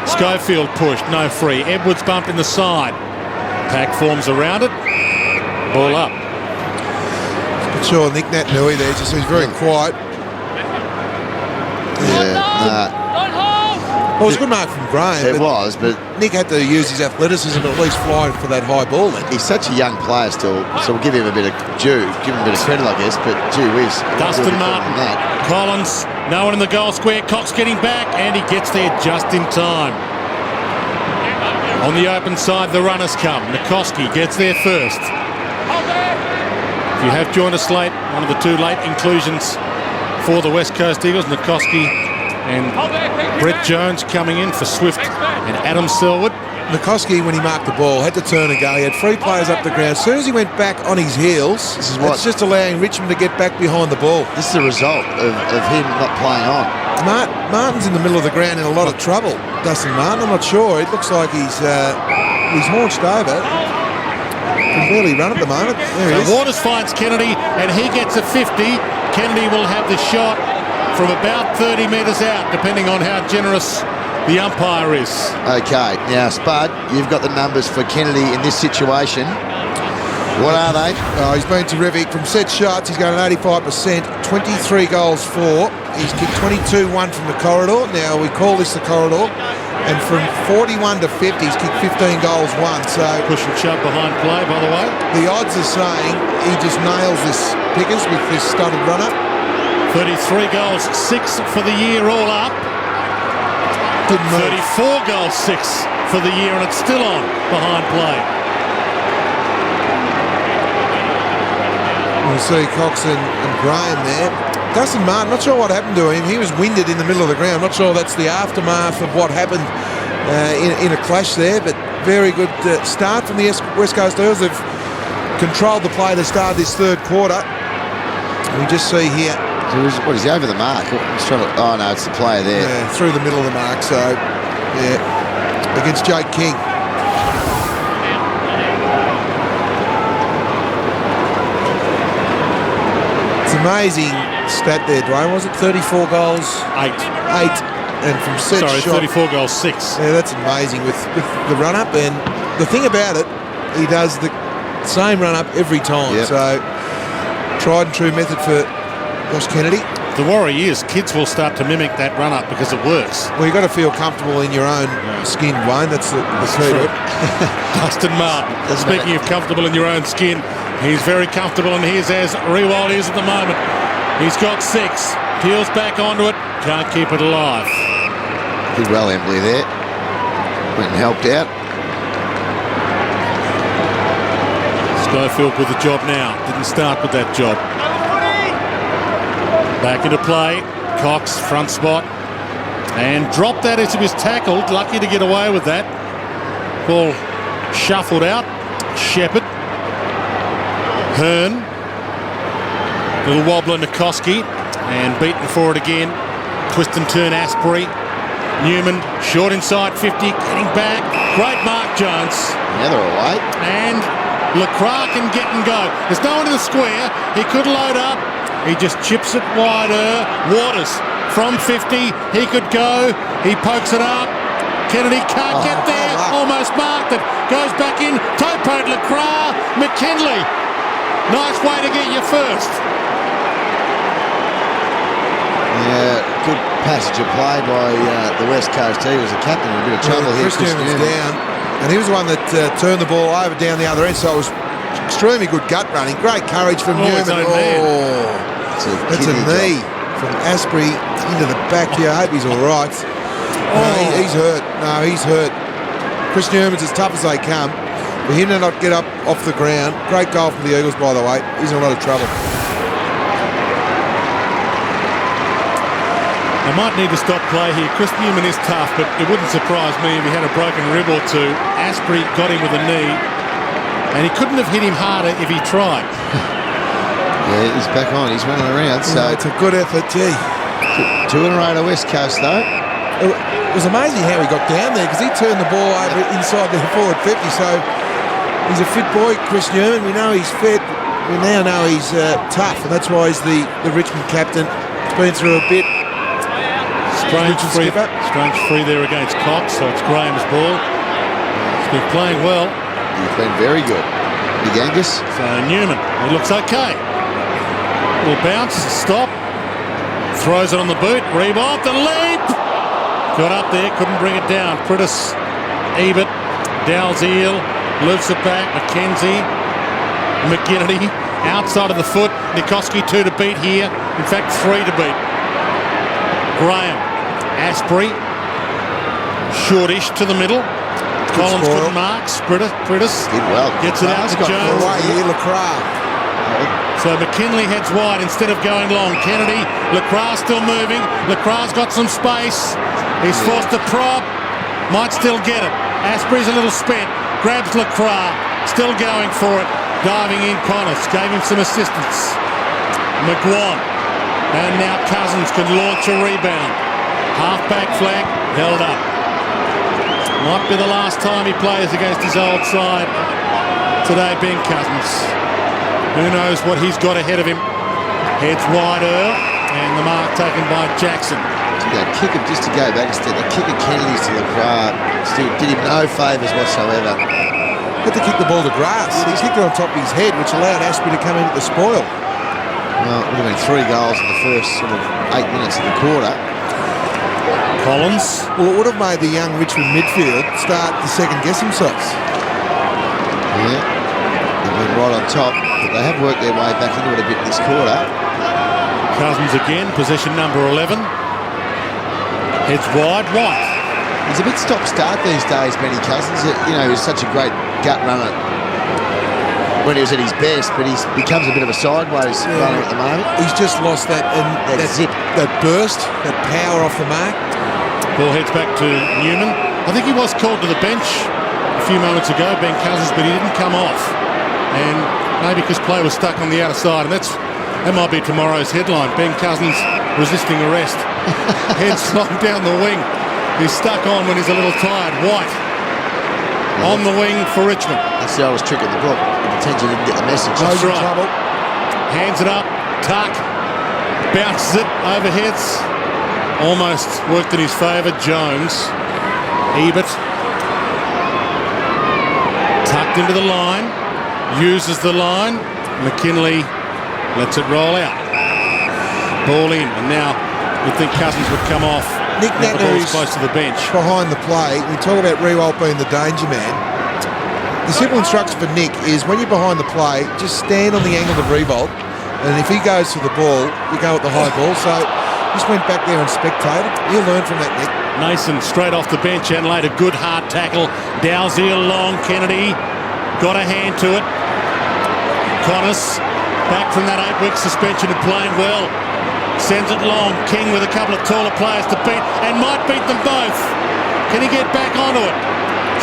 Schofield pushed. No free. Edwards bumped in the side. Pack forms around it. Ball up. But sure, Nick Nat Nui there. Just he's very quiet. Yeah, Well, it was a good mark from Graham. it was, but Nick had to use his athleticism at least flying for that high ball then. he's such a young player still, so we'll give him a bit of due, give him a bit of credit, I guess, but gee whiz. Dustin Martin. Collins, no one in the goal square. Cox getting back, and he gets there just in time. On the open side, the runners come. Nikoski gets there first. If you have joined us late, one of the two late inclusions for the West Coast Eagles, Nikoski and Brett Jones coming in for Swift and Adam Selwood. Nikoski, when he marked the ball, had to turn and go. He had 3 players up the ground. As soon as he went back on his heels, it's just allowing Richmond to get back behind the ball. This is the result of him not playing on. Martin's in the middle of the ground in a lot of trouble. Dustin Martin, I'm not sure. It looks like he's haunched over. Can barely run at the moment. There he is. Waters finds Kennedy, and he gets a 50. Kennedy will have the shot from about 30 metres out, depending on how generous the umpire is. Okay, now Spud, you've got the numbers for Kennedy in this situation. What are they? Oh, he's been terrific. From set shots, he's got an 85%, 23 goals for. He's kicked 22-1 from the corridor. Now, we call this the corridor. And from 41 to 50, he's kicked 15 goals, 1. So push and shove behind play, by the way. The odds are saying he just nails this Pickers with this studded runner. 33 goals, 6 for the year all up. 34 goals, 6 for the year, and it's still on behind play. We'll see Cox and Graham there. Dustin Martin, not sure what happened to him. He was winded in the middle of the ground. Not sure that's the aftermath of what happened in a clash there, but very good start from the West Coast Eagles. They've controlled the play to start this third quarter. We just see here. What is he over the mark? Oh no, it's the player there. Yeah, through the middle of the mark. So, yeah, against Jake King. It's amazing stat there, Dwayne. Was it 34 goals? 8. And from set shot. 34 goals, 6. Yeah, that's amazing with the run up. And the thing about it, he does the same run up every time. Yep. So, tried and true method for Josh Kennedy. The worry is kids will start to mimic that run up because it works. Well, you've got to feel comfortable in your own skin, Wayne. That's the key to it. Dustin Martin, speaking of comfortable in your own skin, he's very comfortable in his, as Riewoldt is at the moment. He's got 6, peels back onto it, can't keep it alive. Did well, Embley there. Went and helped out. Schofield with the job now. Didn't start with that job. Back into play. Cox, front spot. And dropped that as he was tackled. Lucky to get away with that. Ball shuffled out. Shepherd. Hearn. Little wobbler Nikoski. And beaten for it again. Twist and turn Asprey. Newman, short inside 50, getting back. Great mark, Jones. Yeah, they're all right. And Lacroix can get and go. There's no one in the square. He could load up. He just chips it wider. Waters from 50. He could go. He pokes it up. Kennedy can't get there. Almost marked it. Goes back in. Toe-poed Lacroix. McKinley. Nice way to get you first. Yeah, good passage of play by the West Coast Eagles. The captain in a bit of trouble here. Chris Newman's down, and he was the one that turned the ball over down the other end, so it was extremely good gut running. Great courage from Newman. That's a knee from Asprey into the back here. I hope he's all right. No, he's hurt. No, he's hurt. Chris Newman's as tough as they come. For him to not get up off the ground, great goal from the Eagles, by the way. He's in a lot of trouble. I might need to stop play here. Chris Newman is tough, but it wouldn't surprise me if he had a broken rib or two. Asprey got him with a knee, and he couldn't have hit him harder if he tried. Yeah, he's back on. He's running around. So it's a good effort, gee. 2 in a row to West Coast, though. It was amazing how he got down there because he turned the ball over inside the forward 50. So he's a fit boy, Chris Newman. We know he's fit. We now know he's tough, and that's why he's the Richmond captain. He's been through a bit. Strange free there against Cox, so it's Graham's ball. He's been playing well. He's been very good. Big Angus. So Newman, he looks okay. Will bounce, stop. Throws it on the boot. Riewoldt, the leap! Got up there, couldn't bring it down. Prittis, Ebert, Dalziel, lifts it back. McKenzie, McGinnity, outside of the foot. Nikoski 2 to beat here. In fact, 3 to beat. Graham. Asprey, shortish to the middle. Collins spoil. couldn't mark. Sprittis Did well. gets it out to Jones. Away here, Lacroix. So McKinley heads wide instead of going long. Kennedy, Lacroix still moving. Lacroix's got some space. He's forced to prop. Might still get it. Asprey's a little spent. Grabs Lacroix. Still going for it. Diving in Connors. Gave him some assistance. McGuan. And now Cousins can launch a rebound. Half-back flag held up. Might be the last time he plays against his old side today, Ben Cousins. Who knows what he's got ahead of him. Heads wide Earl, and the mark taken by Jackson. That kick of, just to go back a step, the kick of Kennedy's to Lacroix still did him no favours whatsoever. Had to kick the ball to grass. He kicked it on top of his head, which allowed Asprey to come in at the spoil. Well, it would have been 3 goals in the first sort of 8 minutes of the quarter. Collins. Well, it would have made the young Richmond midfield start to second-guess themselves. Yeah, they've been right on top, but they have worked their way back into it a bit this quarter. Cousins again, possession number 11. Heads wide, White. He's a bit stop-start these days, Benny Cousins. You know, he's such a great gut runner when he was at his best, but he becomes a bit of a sideways runner at the moment. He's just lost that zip, that burst, that power off the mark. Ball heads back to Newman. I think he was called to the bench a few moments ago, Ben Cousins, but he didn't come off. And maybe because play was stuck on the outer side, and that might be tomorrow's headline. Ben Cousins resisting arrest. Headslong down the wing. He's stuck on when he's a little tired. White on the wing for Richmond. That's the oldest trick of the book. The detention didn't get the message. That's right. Trouble. Hands it up. Tuck. Bounces it. Overheads. Almost worked in his favour. Jones. Ebert. Tucked into the line. Uses the line. McKinley lets it roll out. Ball in. And now you'd think Cousins would come off. Nick Natner is close to the bench. Behind the play. We talk about Riewoldt being the danger man. The simple instruction for Nick is when you're behind the play, just stand on the angle of Riewoldt, and if he goes for the ball, you go at the high ball. So just went back there and spectated. He'll learn from that, Nick. Nason straight off the bench and laid a good hard tackle. Dalziel long. Kennedy got a hand to it. Connors back from that 8-week suspension and playing well. Sends it long. King with a couple of taller players to beat and might beat them both. Can he get back onto it?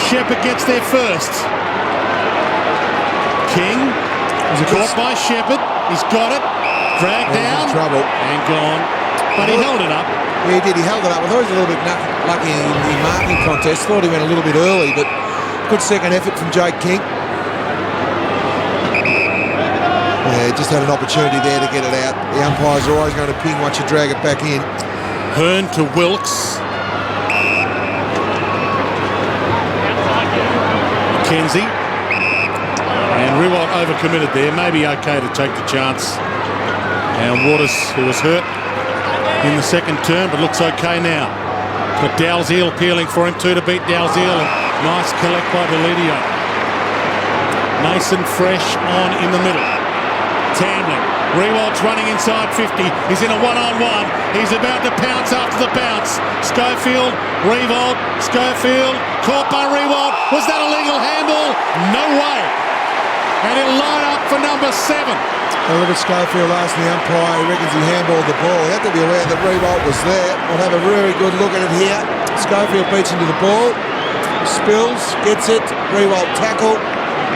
Shepherd gets there first. King was caught by Shepherd. He's got it. Dragged down. Trouble. And gone. But he held it up. Yeah, he did. He held it up. I thought he was a little bit lucky in the marking contest. Thought he went a little bit early, but good second effort from Jake King. Yeah, just had an opportunity there to get it out. The umpires are always going to ping once you drag it back in. Hearn to Wilkes. McKenzie. And Riewoldt overcommitted there. Maybe okay to take the chance. And Waters, who was hurt in the second term, but looks okay now. Got Dalziel peeling for him too to beat Dalziel. Nice collect by Delidio. Mason fresh on in the middle. Tambling. Riewoldt's running inside 50. He's in a one-on-one. He's about to pounce after the bounce. Schofield, Riewoldt, Schofield, caught by Riewoldt. Was that a legal handball? No way. And he'll line up for number 7. A look at Schofield asking the umpire. He reckons he handballed the ball. He had to be aware that Riewoldt was there. We'll have a really good look at it here. Schofield beats into the ball. Spills, gets it. Riewoldt tackle.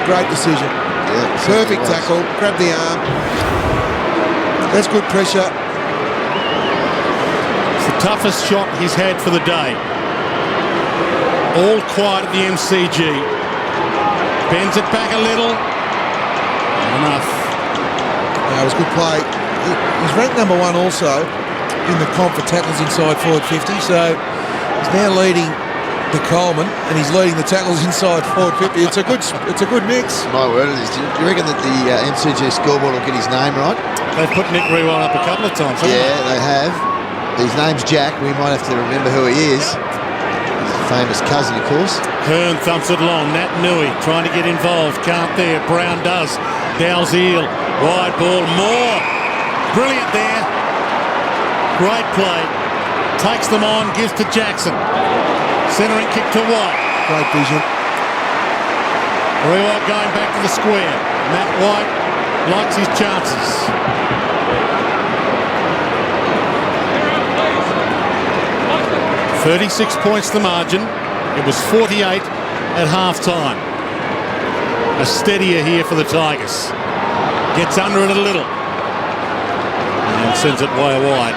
Great decision. Yeah, perfect tackle. Grab the arm. That's good pressure. It's the toughest shot he's had for the day. All quiet at the MCG. Bends it back a little. Enough. It was good play. He's ranked number 1 also in the comp for tackles inside forward 50. So he's now leading the Coleman, and he's leading the tackles inside forward 50. It's a good mix. My word, it is. Do you reckon that the MCG scoreboard will get his name right? They've put Nick Riewoldt up a couple of times, haven't Yeah, they have. His name's Jack. We might have to remember who he is. He's a famous cousin, of course. Hearn thumps it long. Nat Nui trying to get involved. Can't there. Brown does. Dalziel. Wide ball. Moore. Brilliant there. Great play. Takes them on. Gives to Jackson. Centering kick to White. Great vision. Riewoldt going back to the square. Matt White likes his chances. "36 points the margin. It was 48 at half-time. A steadier here for the Tigers. Gets under it a little. And sends it way wide.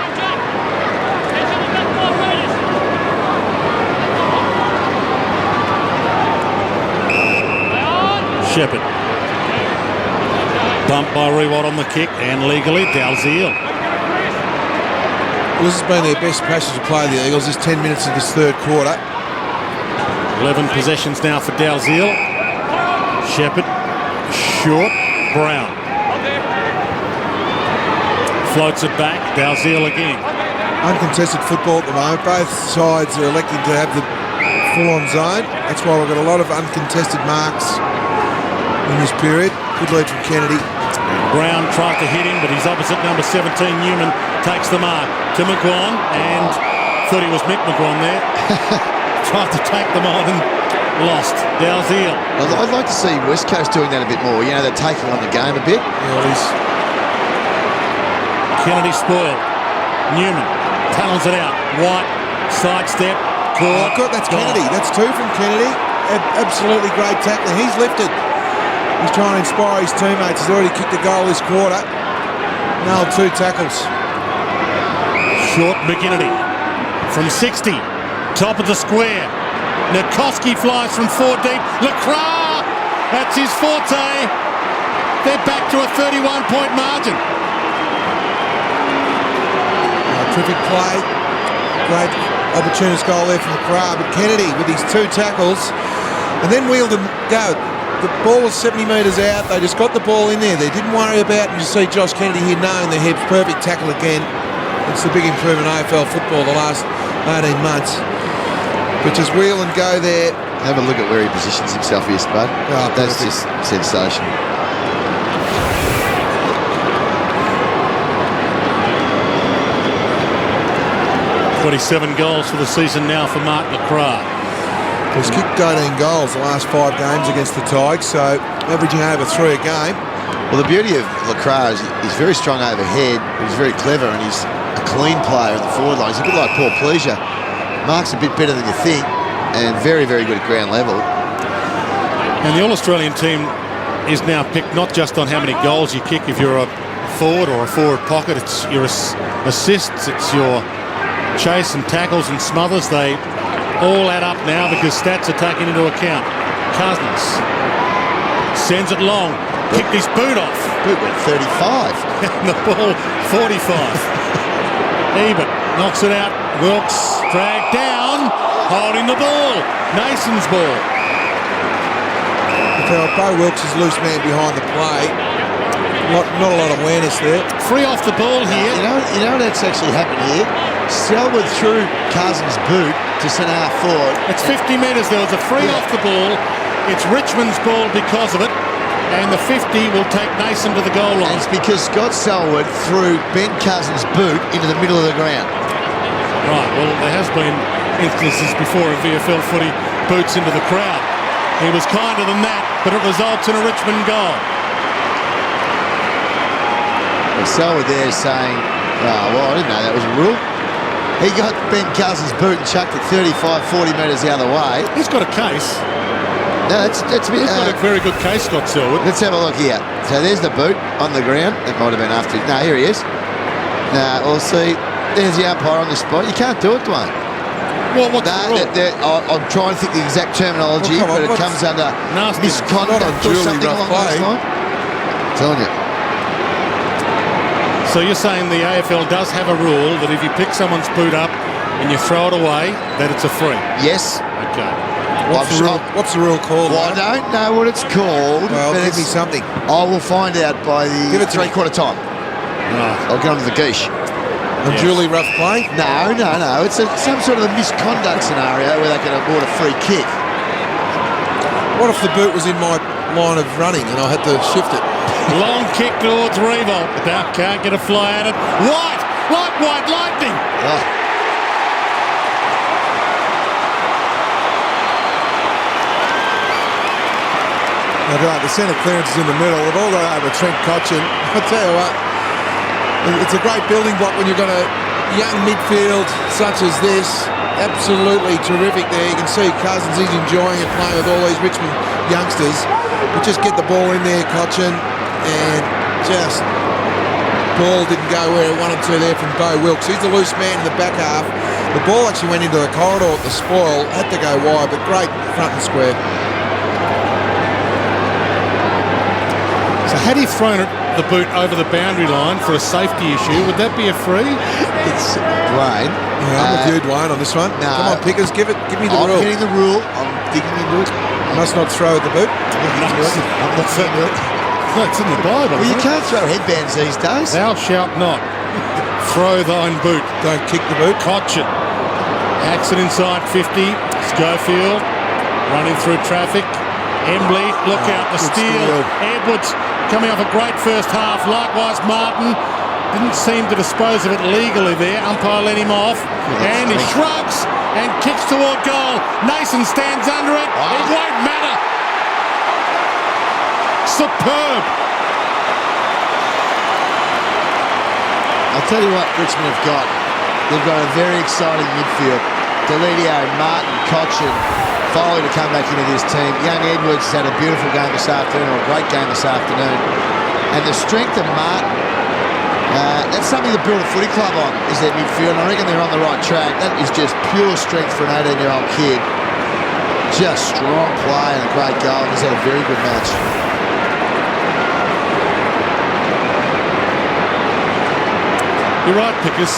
Shepherd. Bumped by Riewoldt on the kick, and legally Dalziel. This has been their best passage of play, the Eagles. This 10 minutes of this third quarter. 11 possessions now for Dalziel. Shepherd. Short. Brown. Floats it back. Dalziel again. Uncontested football at the moment. Both sides are electing to have the full-on zone. That's why we've got a lot of uncontested marks in this period. Good lead from Kennedy. Brown tried to hit him, but he's opposite number 17, Newman, takes the mark to McGuan, and thought he was Mick McGuan there. Tried to take them on and lost. Dalziel. I'd like to see West Coast doing that a bit more. You know, they're taking on the game a bit. Kennedy spoiled. Newman tunnels it out. White, sidestep, caught. Oh, God, that's Kennedy. That's two from Kennedy. Absolutely great tackling. He's lifted. He's trying to inspire his teammates. He's already kicked a goal this quarter. Nailed 2 tackles. Short McGinnity from 60. Top of the square. Nikoski flies from 4 deep. Lacroix! That's his forte. They're back to a 31-point margin. Terrific play. Great opportunist goal there from Lacroix. But Kennedy with his 2 tackles. And then wheeled and go. The ball was 70 metres out. They just got the ball in there. They didn't worry about, and you see Josh Kennedy here knowing the head. Perfect tackle again. It's the big improvement in AFL football the last 18 months. But just wheel and go there. Have a look at where he positions himself here, Spud. Oh, that's just sensational. "27 goals for the season now for Mark Lacroix." He's kicked 18 goals the last 5 games against the Tigers, so averaging over 3 a game. Well, the beauty of Lacroix is he's very strong overhead, he's very clever, and he's a clean player in the forward line. He's a bit like Paul Pleasure. Mark's a bit better than you think, and very, very good at ground level. And the All-Australian team is now picked not just on how many goals you kick if you're a forward or a forward pocket, it's your assists, it's your chase and tackles and smothers. They all add up now because stats are taken into account. Cousins sends it long. Kicked his boot off. Boot went 35. And the ball 45. Ebert knocks it out. Wilkes dragged down, holding the ball. Nason's ball. Bo Wilkes is loose man behind the play. Not a lot of awareness there. Free off the ball here. You know that's actually happened here? Selwood threw Cousins' boot to centre half forward. It's 50 metres. There was a free off the ball. It's Richmond's ball because of it. And the 50 will take Nason to the goal line. And it's because Scott Selwood threw Ben Cousins' boot into the middle of the ground. Right, well, there has been instances before of VFL footy boots into the crowd. He was kinder than that, but it results in a Richmond goal. Well, Selwood there saying, oh, well, I didn't know that was a rule. He got Ben Cousins' boot and chucked it 35, 40 metres the other way. He's got a case. No, that's a bit... He's got a very good case, Scott Selwood. Let's have a look here. So there's the boot on the ground. It might have been after... No, here he is. No, we'll see. There's the umpire on the spot. You can't do it, Dwayne. Well, what's the rule? I'm trying to think the exact terminology, but it comes under misconduct or something along those lines. I'm telling you. So you're saying the AFL does have a rule that if you pick someone's boot up and you throw it away, that it's a free? Yes. Okay. What's the rule called? Well, I don't know what it's called. Well, but give me something. I will find out by the Give it to me. three-quarter time. Right. I'll get on to the geesh. Unduly rough play? No. It's some sort of a misconduct scenario where they can award a free kick. What if the boot was in my line of running and I had to shift it? Long kick towards Riewoldt. Now can't get a fly at it. White lightning. Oh. The centre clearance is in the middle. They've all got over Trent Cotchin. I tell you what, it's a great building block when you've got a young midfield such as this. Absolutely terrific there. You can see Cousins, he's enjoying it, playing with all these Richmond youngsters. But just get the ball in there, Cotchin, and just ball didn't go where it wanted to there from Bo Wilkes. He's the loose man in the back half. The ball actually went into the corridor at the spoil, had to go wide, but great front and square. So had he thrown the boot over the boundary line for a safety issue, would that be a free? It's Dwayne. Yeah, I'm with you, Dwayne, on this one. No. Come on, Pickers, give me the rule. I'm getting the rule. I'm digging into it. Must not throw at the boot. I'm not saying it. That's in the Bible. Well, you can't throw headbands these days. Thou shalt not throw thine boot. Don't kick the boot. Cotchin hacks it inside 50. Schofield running through traffic. Embley, look out, the steal. Edwards coming off a great first half. Likewise, Martin didn't seem to dispose of it legally there. Umpire let him off. And he shrugs and kicks toward goal. Nason stands under it. It won't matter. Superb. I'll tell you what Richmond have got. They've got a very exciting midfield. Delidio, Martin, Cotchin, Foley to come back into this team. Young Edwards has had a beautiful game this afternoon, or a great game this afternoon. And the strength of Martin, that's something to build a footy club on, is their midfield. And I reckon they're on the right track. That is just pure strength for an 18-year-old kid. Just strong play and a great goal. He's had a very good match. You're right, Pickers.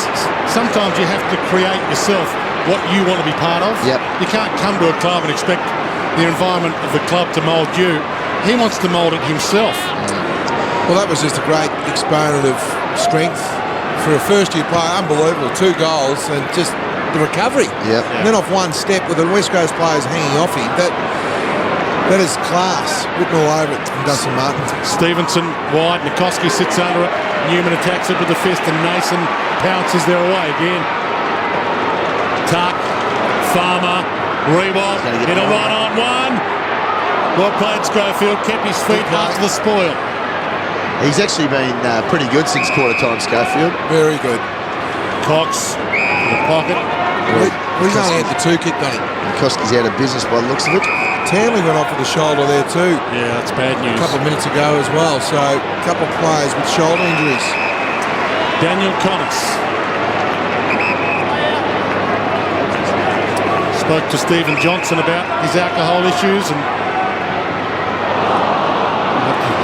Sometimes you have to create yourself what you want to be part of. Yep. You can't come to a club and expect the environment of the club to mould you. He wants to mould it himself. Well, that was just a great exponent of strength for a first-year player. Unbelievable. 2 goals and just the recovery. Yep. And then off one step with the West Coast players hanging off him. That is class. Written all over it from Dustin Martin. Stevenson wide. Nikoski sits under it. Newman attacks it with the fist and Nason pounces their away again. Tuck, Farmer, Riewoldt in a one-on-one. Well played, Schofield. Kept his feet after the spoil. He's actually been pretty good since quarter time, Schofield. Very good. Cox in the pocket. He's only had the 2 kicked on him. Koski's out of business by the looks of it. Tanley went off with the shoulder there too. Yeah, that's bad news. A couple of minutes ago as well. So a couple of players with shoulder injuries. Daniel Connors spoke to Stephen Johnson about his alcohol issues and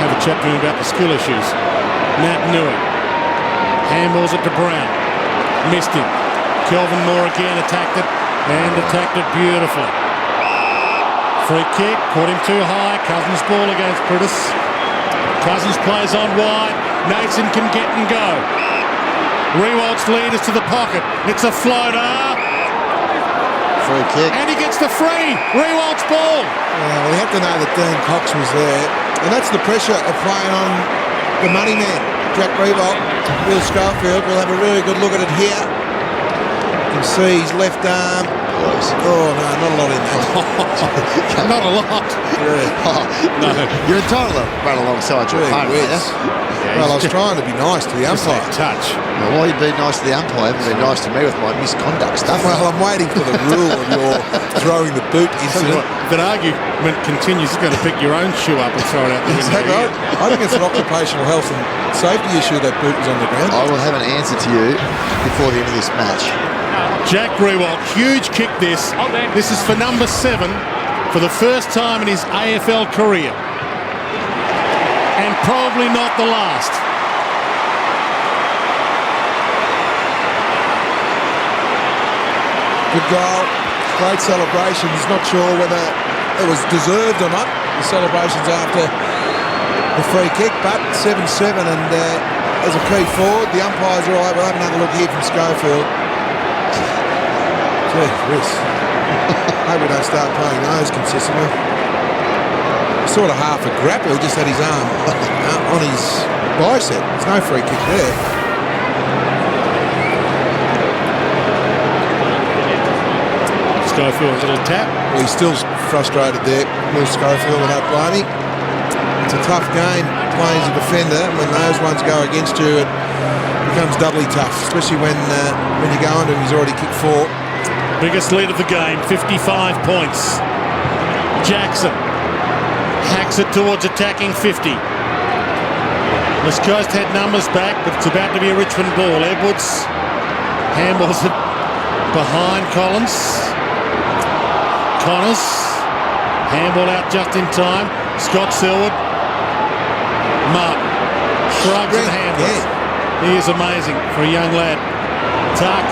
have a chat to him about the skill issues. Nat Nui handballs it to Brown. Missed him. Kelvin Moore again attacked it and attacked it beautifully. Free kick, caught him too high. Cousins ball against Pritis. Cousins plays on wide. Nason can get and go. Riewoldt's lead is to the pocket. It's a floater. Free kick. And he gets the free. Riewoldt's ball. Well, we have to know that Dean Cox was there. And that's the pressure of playing on the money man, Jack Riewoldt. Will Schofield will have a really good look at it here. You can see his left arm. Oh, no, not a lot in that. Not a lot. Yeah. Oh, no. You're entitled to run alongside your opponent. Well, I was trying to be nice to the umpire. Touch. Well, why you been nice to the umpire? Haven't been nice to me with my misconduct stuff. Well, I'm waiting for the rule of your throwing the boot incident. If that argument continues, you're going to pick your own shoe up and throw it out the window. Is that right? I think it's an occupational health and safety issue that boot was on the ground. I will have an answer to you before the end of this match. Jack Riewoldt, huge kick this. This is for number 7 for the first time in his AFL career. And probably not the last. Good goal. Great celebrations. Not sure whether it was deserved or not, the celebrations after the free kick, but 7-7 and as a key forward, the umpires are all right. We'll have another look here from Schofield. Gee, Chris. Hope we don't start playing those consistently. Sort of half a grapple. He just had his arm on his bicep. There's no free kick there. Schofield, a little tap. Well, he's still frustrated there. Will Schofield, I don't blame him. It's a tough game playing as a defender. When those ones go against you, it becomes doubly tough, especially when you go under and he's already kicked 4. Biggest lead of the game, 55 points. Jackson hacks it towards attacking 50. West Coast had numbers back, but it's about to be a Richmond ball. Edwards handballs it behind Collins. Connors, handball out just in time. Scott Selwood. Martin shrugs and handballs. He is amazing for a young lad. Tuck.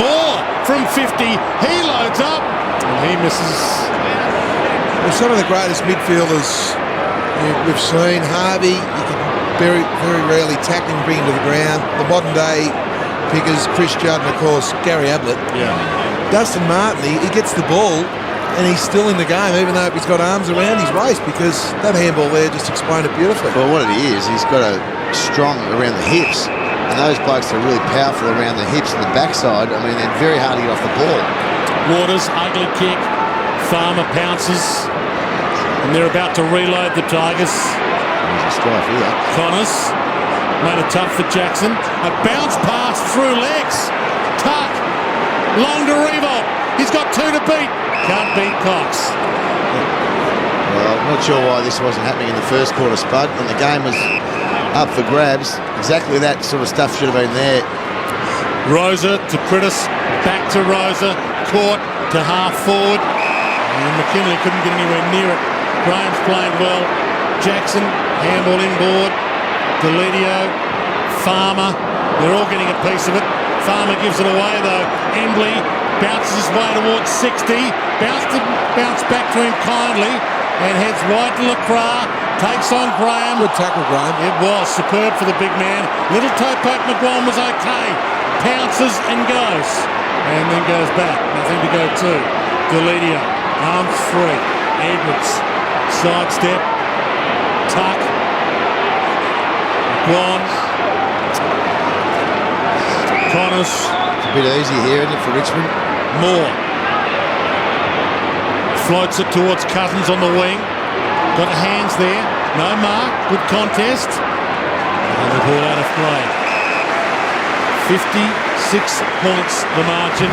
Moore from 50. He loads up and he misses. Well, some of the greatest midfielders we've seen. Harvey, you can very, very rarely tackle him, bring him to the ground. The modern day pickers, Chris Judd and of course Gary Ablett. Yeah. Dustin Martin, he gets the ball and he's still in the game, even though he's got arms around his waist, because that handball there just explained it beautifully. Well, what it is, he's got a strong around the hips, and those blokes are really powerful around the hips and the backside. I mean, they're very hard to get off the ball. Waters, ugly kick. Farmer pounces, and they're about to reload the Tigers. There's a strife here. Connors made it tough for Jackson. A bounce pass through legs. Tuck. Long to Riewoldt. He's got 2 to beat. Can't beat Cox. Well, I'm not sure why this wasn't happening in the first quarter, Spud, when the game was up for grabs. Exactly that sort of stuff should have been there. Rosa to Prittis. Back to Rosa. Caught to half forward. And McKinley couldn't get anywhere near it. Graham's playing well. Jackson, handball inboard. Deledio, Farmer, they're all getting a piece of it. Farmer gives it away though. Embley bounces his way towards 60. Bounce back to him kindly and heads wide to Lacroix. Takes on Graham. Good tackle, Graham. It was superb for the big man. Little toe poke McGuan was okay. Pounces and goes. And then goes back. Nothing to go to. Deledio, arms free. Edwards, sidestep. Tuck. McGuan. Connors. It's a bit easy here, isn't it, for Richmond? Moore. Floats it towards Cousins on the wing. Got hands there. No mark. Good contest. And the ball out of play. 56 points the margin.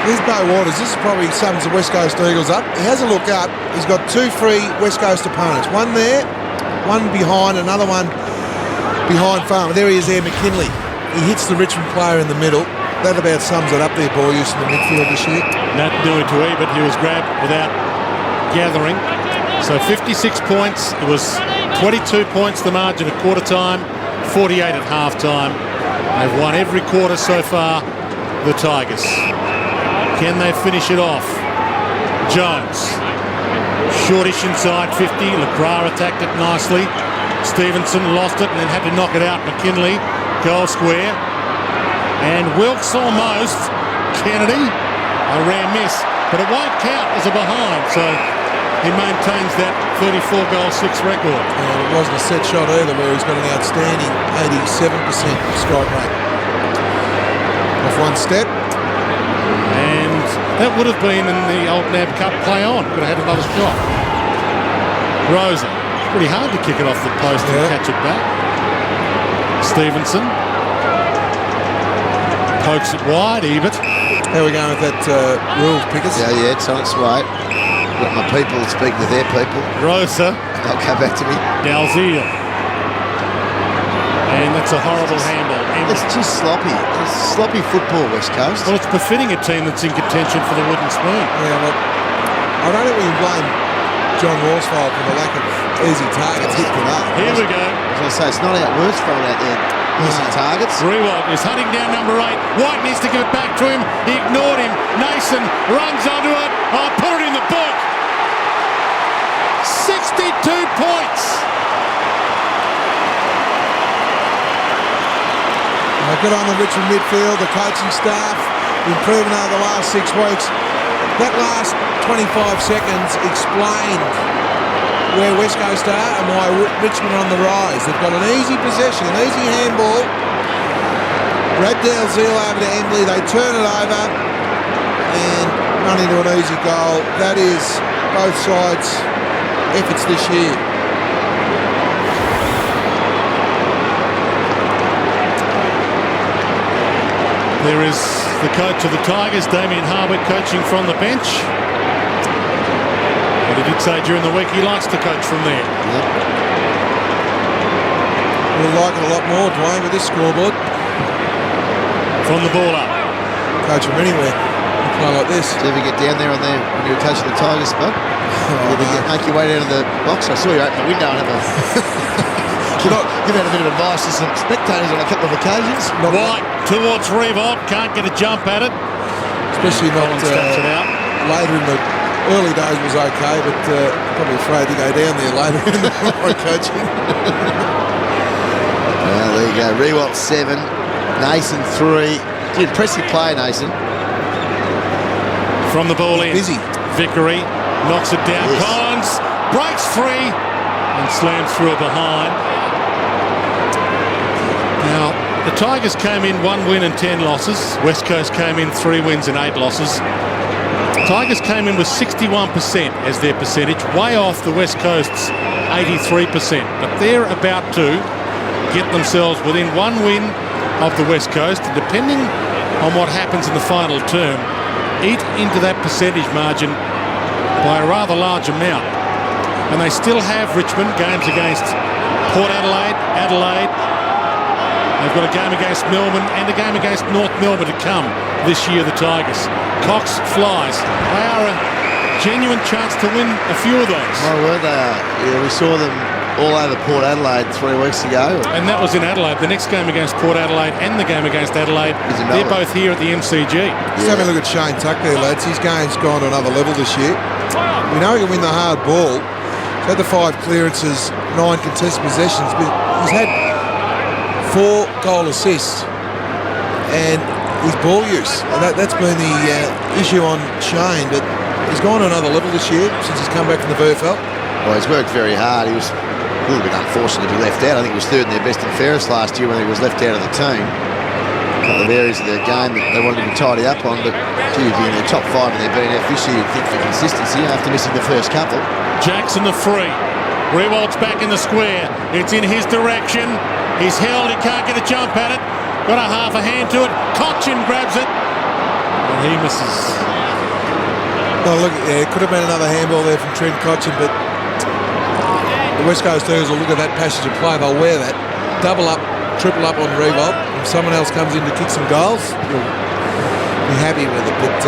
Here's Bo Waters. This is probably sums the West Coast Eagles up. He has a look up. He's got 2 free West Coast opponents. One there, one behind, another one behind Farmer. There he is there, McKinley. He hits the Richmond player in the middle. That about sums it up there, ball use in the midfield this year. Not doing to Ebert. He was grabbed without gathering. So 56 points. It was 22 points the margin at quarter time, 48 at half time. They've won every quarter so far, the Tigers. Can they finish it off? Jones. Shortish inside 50. Lacroix attacked it nicely. Stevenson lost it and then had to knock it out. McKinley, goal square. And Wilkes almost. Kennedy, a rare miss. But it won't count as a behind. So he maintains that 34-goal-6 record. And it wasn't a set shot either, where he's got an outstanding 87% strike rate. Off one step. And that would have been in the old NAB Cup play on. Could have had another shot. Rosa. It's pretty hard to kick it off the post and catch it back. Stevenson. Pokes it wide. Ebert. How are we going with that rules, Pickers? Yeah, it's on its way. Got my people speaking to their people. Rosa. They'll come back to me. Dalziel. And that's a horrible handball. It's just sloppy. It's sloppy football, West Coast. Well, it's befitting a team that's in contention for the wooden spoon. Yeah, well, I don't think we can blame John Worsfold for the lack of easy targets hit today. Here we go. I was going to say, it's not our Worsfold out there missing targets. Riewoldt is hunting down number 8. White needs to give it back to him. He ignored him. Nason runs onto it. Oh, put it in the book. 62 points. Good on the Richmond midfield, the coaching staff, improving over the last 6 weeks. That last 25 seconds explained where West Coast are and why Richmond are on the rise. They've got an easy possession, an easy handball. Brad Dalziel over to Embley, they turn it over and run into an easy goal. That is both sides' efforts this year. There is the coach of the Tigers, Damien Hardwick, coaching from the bench. But he did say during the week he likes to coach from there. Yep. We'll like it a lot more, Dwayne, with this scoreboard. From the ball up. Coach from anywhere. You play like this. Did you ever get down there on there when you were coaching the Tigers, Spud? Make your way down to the box? I saw you open the window and have a... Give out a bit of advice to some spectators on a couple of occasions. White towards Riewoldt, can't get a jump at it. Especially not It out. later in the early days was okay, but probably afraid to go down there later in the coaching. Well, there you go. Riewoldt 7, Nason 3. Impressive play, Nason. From the ball in. Busy. Vickery knocks it down. Yes. Collins breaks free and slams through a behind. Now, the Tigers came in 1 win and 10 losses. West Coast came in 3 wins and 8 losses. Tigers came in with 61% as their percentage, way off the West Coast's 83%. But they're about to get themselves within 1 win of the West Coast, and depending on what happens in the final term, eat into that percentage margin by a rather large amount. And they still have Richmond games against Port Adelaide, Adelaide. They've got a game against Melbourne and a game against North Melbourne to come this year, the Tigers. Cox flies. They are a genuine chance to win a few of those. Oh, were they? Yeah, we saw them all over Port Adelaide 3 weeks ago. And that was in Adelaide. The next game against Port Adelaide and the game against Adelaide, they're both here at the MCG. Just having a look at Shane Tuck there, lads. His game's gone to another level this year. We know he can win the hard ball. He's had the 5 clearances, 9 contested possessions, but he's had 4 goal assists and his ball use. And that's been the issue on Shane, but he's gone to another level this year since he's come back from the VFL. Well, he's worked very hard. He was a little bit unfortunate to be left out. I think he was 3rd in their best and fairest last year when he was left out of the team. A couple of areas of their game that they wanted to tidy up on, but gee, you'd be in the top 5 in their BNF this year, you'd think, for consistency after missing the first couple. Jackson the free. Riewoldt's back in the square. It's in his direction. He's held. He can't get a jump at it. Got a half a hand to it. Cochin grabs it. And he misses. Oh, look, yeah, it could have been another handball there from Trent Cochin, but the West Coast Tigers will look at that passage of play. They'll wear that. Double up, triple up on Riewoldt. If someone else comes in to kick some goals, you'll be happy with it. But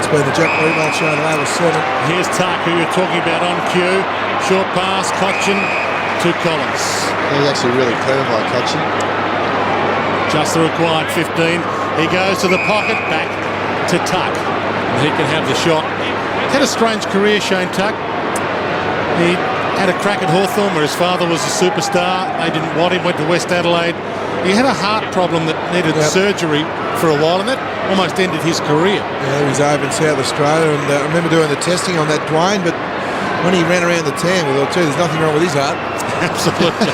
it's been the Jack Riewoldt show today with 7. Here's Tuck, who you're talking about on cue. Short pass, Cochin to Collins. He was actually really clever by Cochin. Just the required 15. He goes to the pocket, back to Tuck. And he can have the shot. Had a strange career, Shane Tuck. He had a crack at Hawthorn where his father was a superstar. They didn't want him, went to West Adelaide. He had a heart problem that needed surgery for a while, and that almost ended his career. Yeah, he was over in South Australia, and I remember doing the testing on that, Dwayne, but when he ran around the town, we thought, there's nothing wrong with his heart. Absolutely.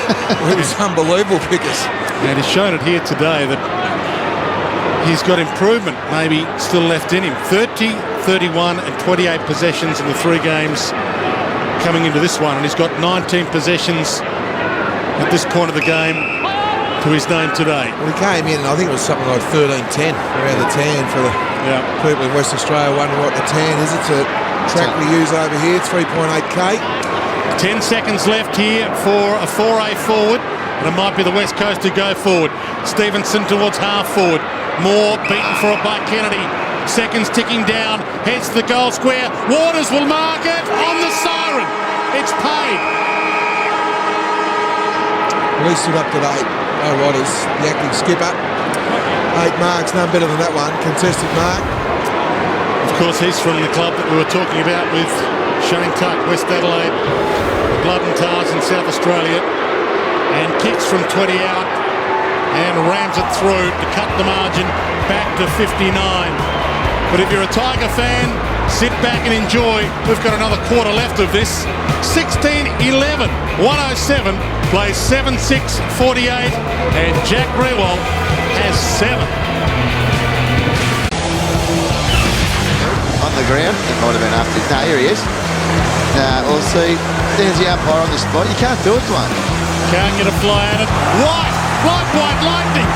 It was unbelievable figures. And he's shown it here today that he's got improvement maybe still left in him. 30, 31 and 28 possessions in the 3 games coming into this one, and he's got 19 possessions at this point of the game to his name today. Well, he came in, and I think it was something like 13-10 around the tan for the people in West Australia wondering what the tan is. It's a track we use over here, 3.8k. 10 seconds left here for a 4A forward, and it might be the West Coast to go forward. Stevenson towards half forward. Moore beaten for a buck. Kennedy. Seconds ticking down. Heads to the goal square. Waters will mark it on the siren. It's paid. Well, he stood up today. Oh, Waters, the acting skipper. 8 marks, none better than that one. Contested mark. Of course, he's from the club that we were talking about with Shane Tuck, West Adelaide, the Blood and Tars in South Australia, and kicks from 20 out and rams it through to cut the margin back to 59. But if you're a Tiger fan, sit back and enjoy. We've got another quarter left of this. 16-11, 107, plays 7-6, 48, and Jack Riewoldt has 7. On the ground, it might have been after. No, here he is. We'll see. There's the umpire on the spot. You can't do it, Dwayne. Can't get a fly at it. White lightning.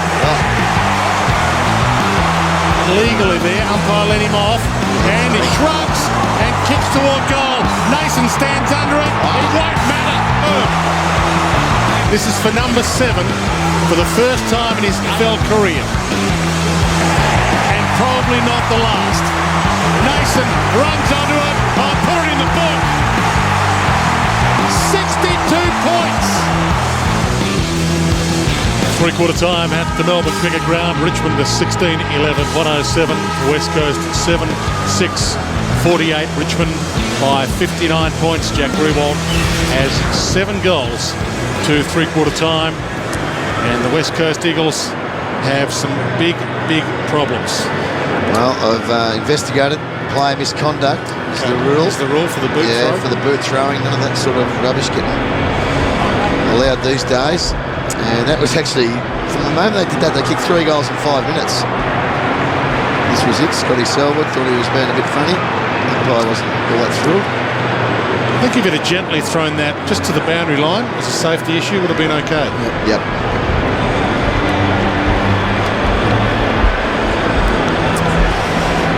legally there. Umpire let him off, and he shrugs and kicks toward goal. Nason stands under it. It won't matter. This is for number 7 for the first time in his AFL career, and probably not the last. Nason runs onto it. Put it in the book. 62 points. Three-quarter time at the Melbourne Cricket Ground. Richmond to 16-11, 107. West Coast 7-6, 48. Richmond by 59 points. Jack Riewoldt has 7 goals to three-quarter time. And the West Coast Eagles have some big problems. Well, I've investigated player misconduct. Is the rule. Is the rule for the boot throw? Yeah, for the boot throwing. None of that sort of rubbish getting allowed these days. And that was actually, from the moment they did that, they kicked 3 goals in 5 minutes. This was it. Scotty Selwood thought he was being a bit funny. The umpire wasn't all that thrilled. I think if he'd have gently thrown that just to the boundary line as a safety issue, would have been okay. Yep.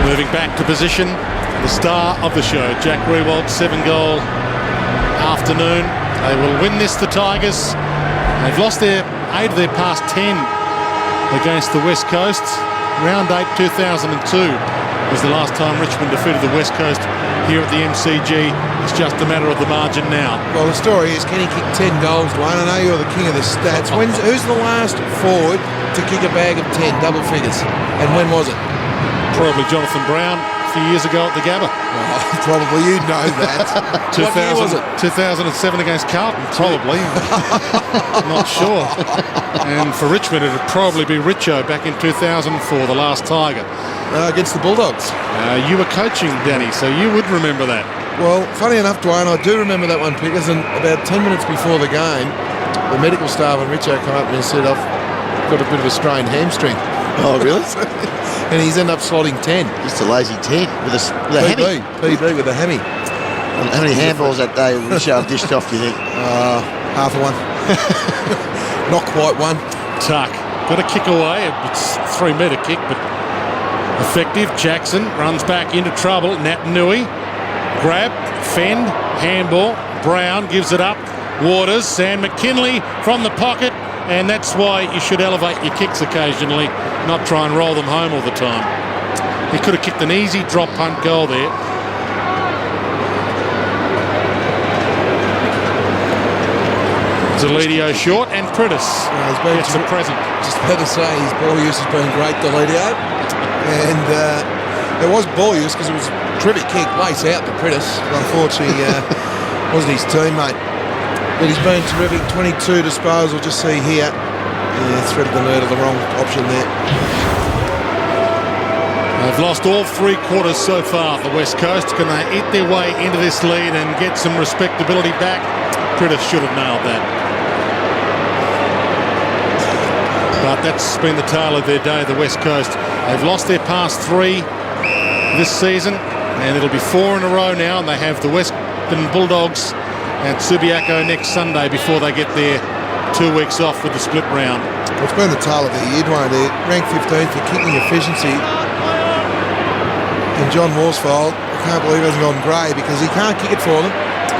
Moving back to position, the star of the show, Jack Riewoldt, 7-goal afternoon. They will win this, the Tigers. They've lost 8 of their past 10 against the West Coast. Round 8, 2002 was the last time Richmond defeated the West Coast here at the MCG. It's just a matter of the margin now. Well, the story is, can he kick 10 goals, Dwayne? I know you're the king of the stats. Who's the last forward to kick a bag of 10 double figures? And when was it? Probably Jonathan Brown a few years ago at the Gabba. Oh, probably you'd know that. What year was it? 2007 against Carlton, probably. Not sure. And for Richmond, it'd probably be Richo back in 2004, the last Tiger. Against the Bulldogs. You were coaching, Danny, so you would remember that. Well, funny enough, Dwayne, I do remember that one, Pickers, and about 10 minutes before the game, the medical staff and Richo come up and said, I've got a bit of a strained hamstring. Oh, really? And he's ended up slotting 10. Just a lazy 10 with a hammy. PB with a hammy. How many handballs that day Richard dished off, do you think? Half of one. Not quite one. Tuck. Got a kick away. It's a 3-metre kick, but effective. Jackson runs back into trouble. Natanui. Grab. Fend. Handball. Brown gives it up. Waters. and McKinley from the pocket. And that's why you should elevate your kicks occasionally, not try and roll them home all the time. He could have kicked an easy drop punt goal there. Deledio short, and Prentice gets the present. Just better say his ball use has been great, Deledio. And there was ball use because it was a terrific kick, lace out to Prentice. Unfortunately, wasn't his teammate. But he's been terrific. 22 disposal, just see here. Yeah, threaded the nerve of the wrong option there. They've lost all 3 quarters so far, the West Coast. Can they eat their way into this lead and get some respectability back? Prentice should have nailed that. But that's been the tale of their day, the West Coast. They've lost their past 3 this season, and it'll be 4 in a row now, and they have the Western Bulldogs at Subiaco next Sunday before they get their 2 weeks off with the split round. Well, it's been the tale of the year, Dwayne. They're ranked 15th for kicking efficiency. And John Worsfold, I can't believe he hasn't gone grey because he can't kick it for them.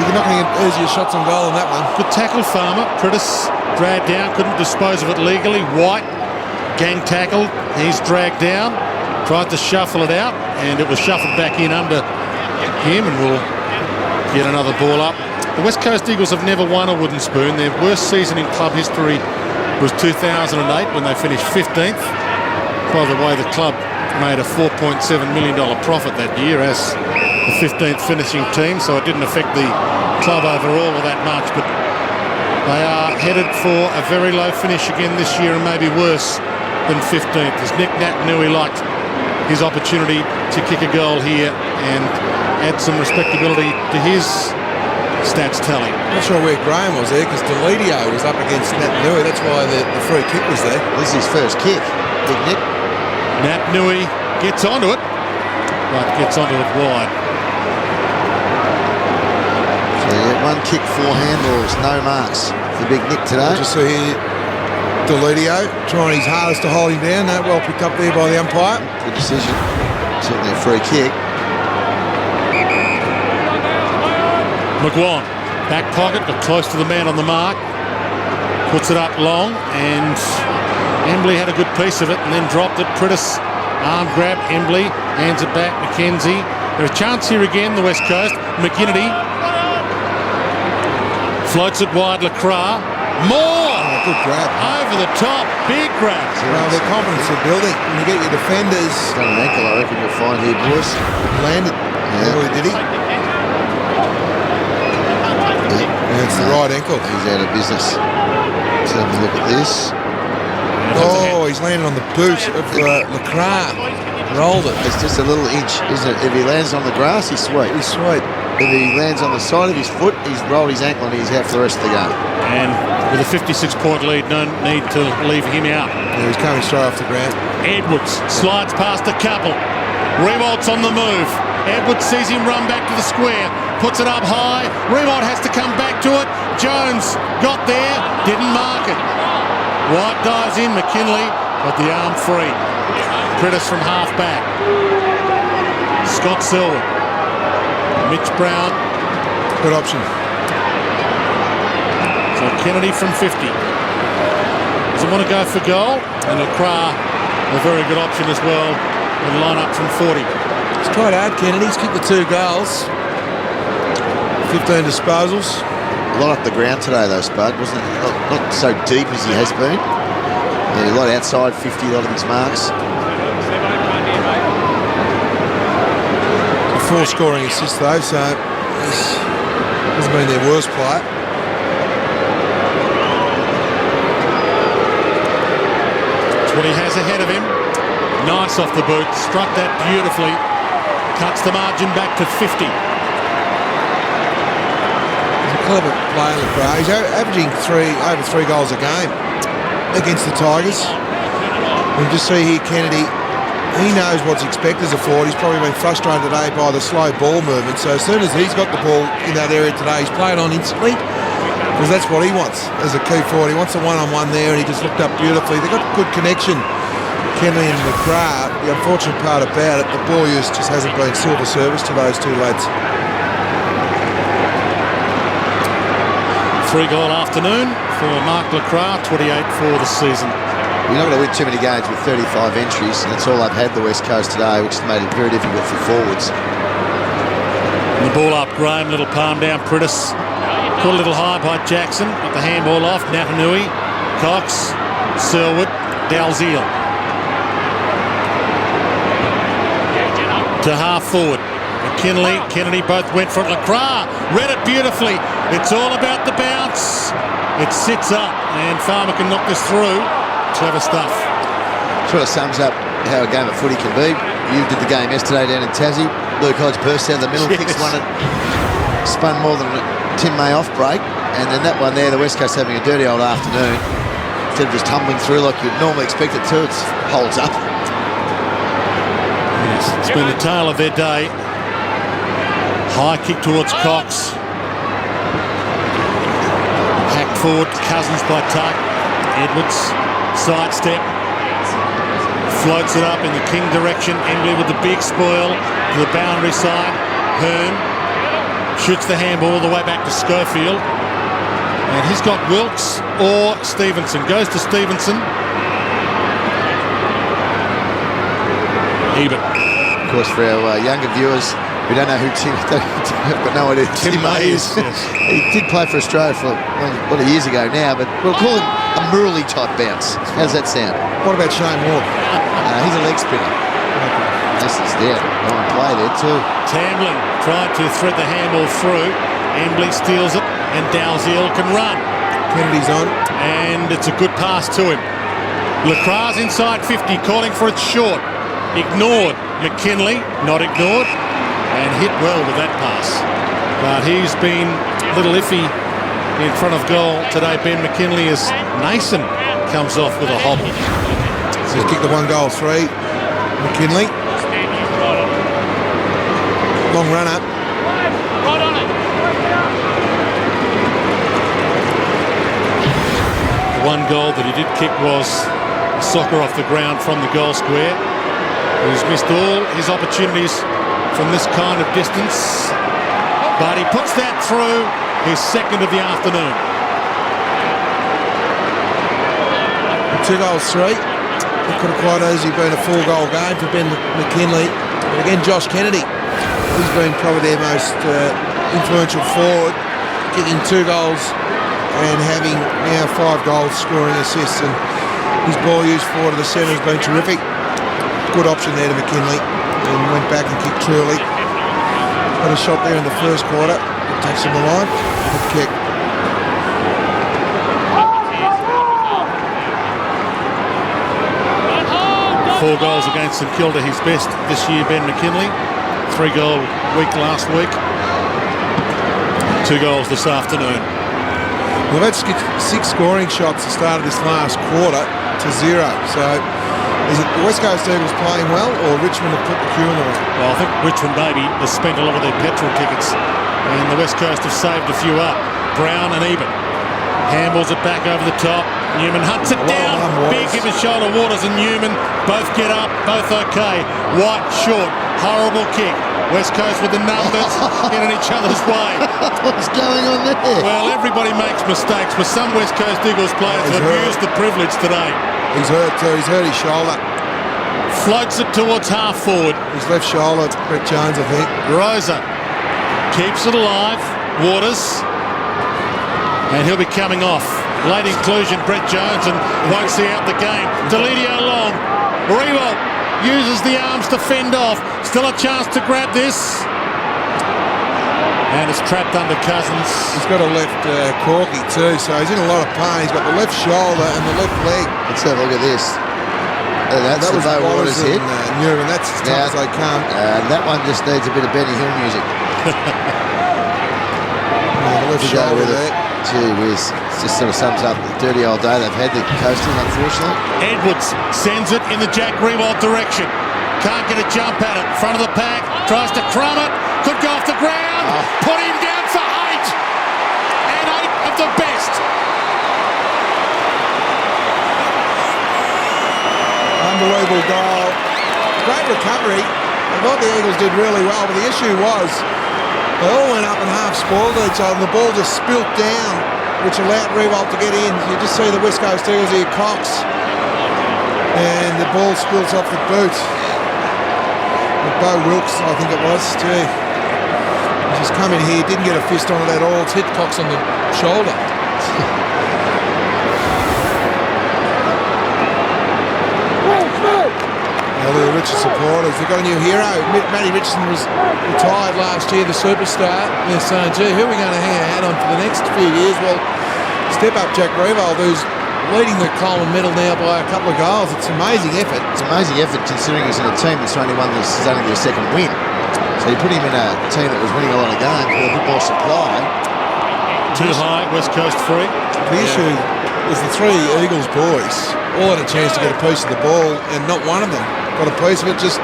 You're not going to get easier shots on goal on that one. Good tackle, Farmer. Prentice dragged down, couldn't dispose of it legally. White, gang tackled. He's dragged down, tried to shuffle it out, and it was shuffled back in under him, and we'll get another ball up. The West Coast Eagles have never won a wooden spoon. Their worst season in club history was 2008 when they finished 15th. By the way, the club made a $4.7 million profit that year as the 15th finishing team, so it didn't affect the club overall all that much, but they are headed for a very low finish again this year, and maybe worse than 15th, as Nick Natanui liked his opportunity to kick a goal here and add some respectability to his stats tally. Not sure where Graham was there because Deledio was up against Natanui. That's why the free kick was there. This is his first kick, big Nick. Natanui gets onto it, but gets onto it wide. So yeah, 1 kick, 4 handballs, no marks for big Nick today. Just see here, Deludio trying his hardest to hold him down. That well picked up there by the umpire. Good decision. Certainly a free kick. McGuan, back pocket, got close to the man on the mark. Puts it up long, and Embley had a good piece of it and then dropped it. Prittis, arm grab, Embley, hands it back, McKenzie. There's a chance here again, the West Coast. McGinnity floats it wide, Lacroix. More! Oh, good grab. Over the top, big grab. Well, their confidence are building. When you get your defenders... Done an ankle, I reckon you'll find here, boys. Landed. Really, did he? Yeah, it's the right ankle. He's out of business. Let's have a look at this. Oh, he's landed on the boot of Lacroix. Rolled it. It's just a little inch, isn't it? If he lands on the grass, he's sweet. He's sweet. If he lands on the side of his foot, he's rolled his ankle and he's out for the rest of the game. And with a 56-point lead, no need to leave him out. Yeah, he's coming straight off the ground. Edwards slides past a couple. Riewoldt's on the move. Edwards sees him run back to the square. Puts it up high. Riewoldt has to come back to it. Jones got there. Didn't mark it. White dives in. McKinley got the arm free. Prittis from half back. Scott Selwood. Mitch Brown. Good option. So Kennedy from 50. Doesn't want to go for goal. And Lacroix, a very good option as well. And line up from 40. He's tried hard, Kennedy. He's kicked the 2 goals. 15 disposals. A lot up the ground today, though, Spud, wasn't it? Not so deep as he has been. Yeah, a lot outside 50, a lot of his marks. 4 scoring assists, though, so hasn't been their worst player. That's what he has ahead of him. Nice off the boot. Struck that beautifully. Cuts the margin back to 50. Clever player, Lacroix. He's averaging over 3 goals a game against the Tigers. You just see here Kennedy, he knows what's expected as a forward. He's probably been frustrated today by the slow ball movement. So as soon as he's got the ball in that area today, he's played on instantly because that's what he wants as a key forward. He wants a one-on-one there, and he just looked up beautifully. They've got good connection, Kennedy and Lacroix. The unfortunate part about it, the ball use just hasn't been silver service to those 2 lads. 3-goal afternoon for Mark Lacroix, 28 for the season. You're not going to win too many games with 35 entries, and that's all they've had the West Coast today, which has made it very difficult for forwards. And the ball up, Graham, little palm down, Prittis. Put a little high by Jackson, got the handball off, Natanui, Cox, Selwood, Dalziel. To half forward. McKinley, Kennedy both went for it. Lacroix read it beautifully. It's all about the bounce. It sits up, and Farmer can knock this through. Clever stuff. Sort of sums up how a game of footy can be. You did the game yesterday down in Tassie. Luke Hodge burst out of the middle, kicks one and spun more than Tim May off break. And then that one there, the West Coast having a dirty old afternoon. Instead of just tumbling through like you'd normally expect it to, it holds up. Yes, it's been the tale of their day. High kick towards Cox. Hacked forward, Cousins by Tuck. Edwards, sidestep. Floats it up in the King direction. Embley with the big spoil to the boundary side. Hearn shoots the handball all the way back to Schofield. And he's got Wilkes or Stevenson. Goes to Stevenson. Eben. Of course, for our younger viewers, we don't know who Tim, but no idea who Tim May is. Yes. He did play for Australia for a lot of years ago now, but we'll call him a Murley type bounce. How's that sound? What about Shane Moore? He's a leg spinner. Nelson's there. No one play there too. Tamblin tried to thread the handball through. Embley steals it, and Dalziel can run. Kennedy's on. And it's a good pass to him. Lacroix's inside 50, calling for it short. Ignored. McKinley, not ignored. And hit well with that pass. But he's been a little iffy in front of goal today. Ben McKinley, as Nason comes off with a hobble. So he's kicked the 1-goal-3. McKinley. Long run up. The one goal that he did kick was a soccer off the ground from the goal square. He's missed all his opportunities from this kind of distance, but he puts that through, his second of the afternoon. 2 goals, 3. It could have quite easily been a 4-goal game for Ben McKinley. But again, Josh Kennedy, he's been probably their most influential forward, kicking 2 goals and having now 5 goals, scoring assists, and his ball used forward to the centre has been terrific. Good option there to McKinley, and went back and kicked truly. Had a shot there in the first quarter, it takes him alive. Good kick. Four goals against St Kilda, his best this year, Ben McKinley. 3-goal week last week. 2 goals this afternoon. We've had 6 scoring shots at the start of this last quarter to 0. So is it the West Coast Eagles playing well, or Richmond have put the cue in the ring? Well, I think Richmond maybe has spent a lot of their petrol tickets, and the West Coast have saved a few up. Brown and Eben. Handballs it back over the top. Newman hunts it down. Big hip and shoulder. Waters and Newman both get up, both okay. White short, horrible kick. West Coast with the numbers getting each other's way. What's going on there? Well, everybody makes mistakes, but some West Coast Eagles players have abused the privilege today. He's hurt too. He's hurt his shoulder. Floats it towards half forward. His left shoulder, Brett Jones, I think. Rosa keeps it alive. Waters. And he'll be coming off. Late inclusion, Brett Jones, and won't see out the game. Deledio long. Riewoldt uses the arms to fend off. Still a chance to grab this. And it's trapped under Cousins. He's got a left corky too, so he's in a lot of pain. He's got the left shoulder and the left leg. Let's have a look at this. That's that the was Bo Waters hit. Newman, that's as tough as they come. That one just needs a bit of Benny Hill music. The left shoulder there. Gee whiz. It just sort of sums up the dirty old day they've had, the Coastal, unfortunately. Edwards sends it in the Jack Riewoldt direction. Can't get a jump at it. Front of the pack. Tries to crumb it. Could go off the ground. Put him down for 8. And 8 of the best. Unbelievable goal. Great recovery. I thought the Eagles did really well, but the issue was they all went up and half spoiled each other, and the ball just spilt down, which allowed Riewoldt to get in. You just see the West Coast Eagles here, Cox, and the ball spills off the boot. And Bo Wilkes, I think it was, too. He just come in here, didn't get a fist on it at all. It's hit Cox on the shoulder. The Richard supporters, they've got a new hero. Matty Richardson was retired last year, the superstar. They're saying, gee, who are we going to hang our hat on for the next few years? Well, step up Jack Riewoldt, who's leading the Coleman medal now by a couple of goals. It's amazing effort. It's amazing effort considering he's in a team that's only won this, is only their second win. So you put him in a team that was winning a lot of games with a bit more supply. Too high, West Coast free. The issue was the 3 Eagles boys all had a chance to get a piece of the ball, and not one of them got a piece of it, just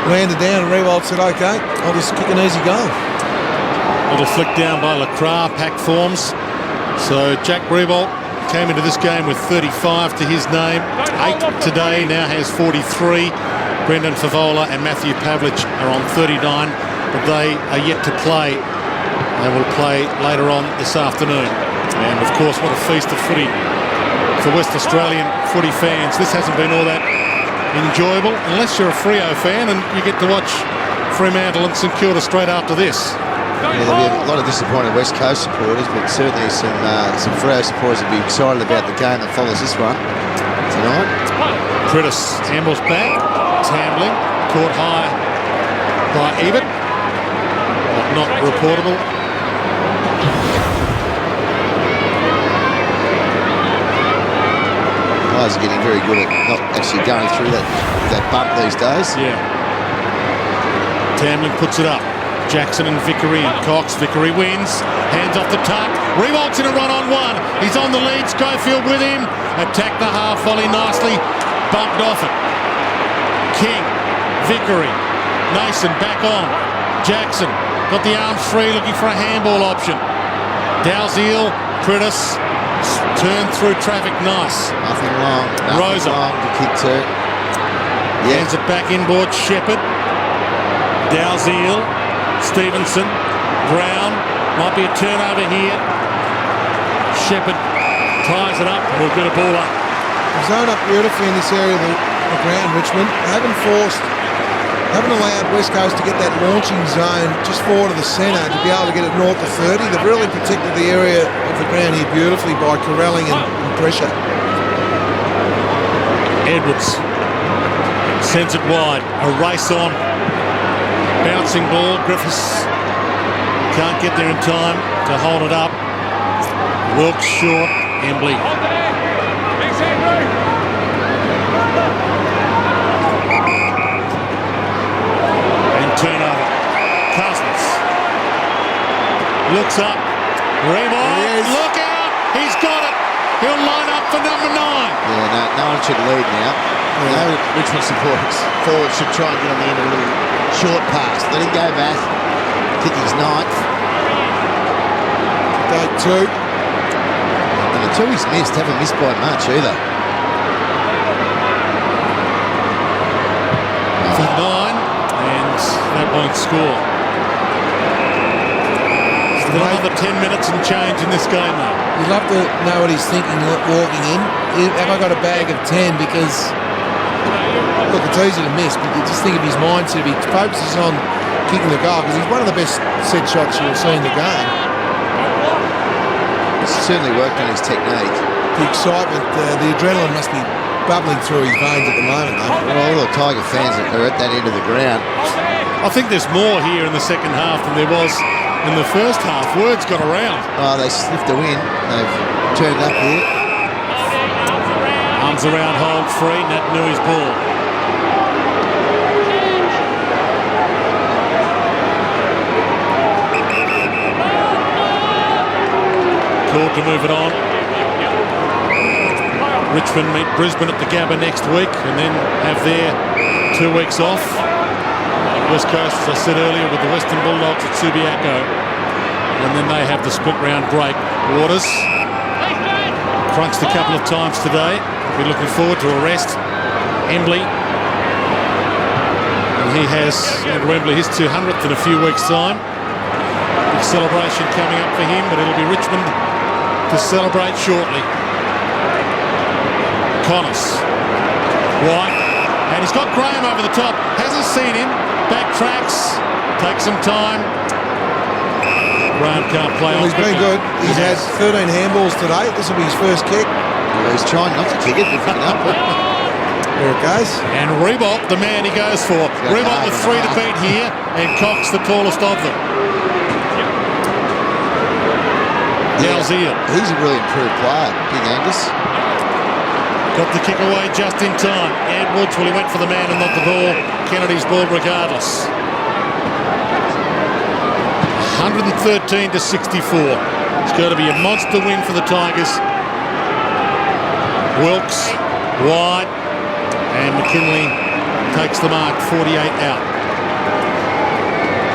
landed down, and Riewoldt said, okay, I'll just kick an easy goal. Little flick down by Lacroix, pack forms. So Jack Riewoldt came into this game with 35 to his name. 8 today, now has 43. Brendan Favola and Matthew Pavlich are on 39, but they are yet to play. They will play later on this afternoon. And of course, what a feast of footy for West Australian footy fans. This hasn't been all that enjoyable unless you're a Freo fan and you get to watch Fremantle and St Kilda straight after this. Yeah, there'll be a lot of disappointed West Coast supporters, but certainly some Freo supporters will be excited about the game that follows this one tonight. Prittis handles back. It's handling. Caught high by Eben. But not reportable. Players are getting very good at not actually going through that bump these days. Yeah. Tamlin puts it up. Jackson and Vickery and Cox. Vickery wins. Hands off the tuck. Riewoldt's in a run-on-1. He's on the lead. Schofield with him. Attacked the half volley nicely. Bumped off it. King. Vickery. Nason back on. Jackson got the arms free, looking for a handball option. Dalziel. Prittis. Turn through traffic, nice. Nothing long. Nothing Rosa. long to kick to. Yeah. Hands it back inboard, Shepherd. Dalziel. Stevenson. Brown. Might be a turnover here. Shepherd ties it up. We'll get a baller. Zone up beautifully in this area of the ground, Richmond. Haven't allowed West Coast to get that launching zone just forward of the centre to be able to get it north of 30. They've really protected the area of the ground here beautifully by corralling and pressure. Edwards sends it wide. A race on. Bouncing ball. Griffiths can't get there in time to hold it up. Wilkes short. Embley. Turnover. Cousins looks up. Riewoldt, look out! He's got it. He'll line up for number 9. Yeah, no one should lead now. No Richmond supporters forward should try and get on the end of a little short pass. Let him go back. Kick his 9th. Day 2. And the 2 he's missed haven't missed by much either. For 9. That won't score. Still another 10 minutes and change in this game, though. You'd love to know what he's thinking walking in. Have I got a bag of 10? Because, look, it's easy to miss, but you just think of his mindset. If he focuses on kicking the goal, because he's one of the best set shots you'll see in the game. He's certainly worked on his technique. The excitement, the adrenaline must be bubbling through his veins at the moment, though. Well, all the Tiger fans are at that end of the ground. I think there's more here in the second half than there was in the first half. Words got around. Oh, they sniffed the win. They've turned up here. Arms around, hold free. Nat Nui's ball. Called to move it on. Richmond meet Brisbane at the Gabba next week and then have their 2 weeks off. West Coast, as I said earlier, with the Western Bulldogs at Subiaco. And then they have the split round break. Waters crunched a couple of times today. We're looking forward to a rest. Embley. And he has, Andrew Embley, his 200th in a few weeks' time. Big celebration coming up for him, but it'll be Richmond to celebrate shortly. Connors. White. And he's got Graham over the top. Hasn't seen him. Backtracks. Takes some time. Graham can't play on. He's been good. He's had 13 handballs today. This will be his first kick. Well, he's trying not to kick it, but picking up. There it goes. And Riewoldt, the man he goes for. Riewoldt with 3 to beat here, and Cox the tallest of them. Dalziel. He's a really improved player, Big Angus. Got the kick away just in time. Edwards, well, he went for the man and not the ball. Kennedy's ball regardless. 113 to 64. It's going to be a monster win for the Tigers. Wilkes, wide, and McKinley takes the mark, 48 out.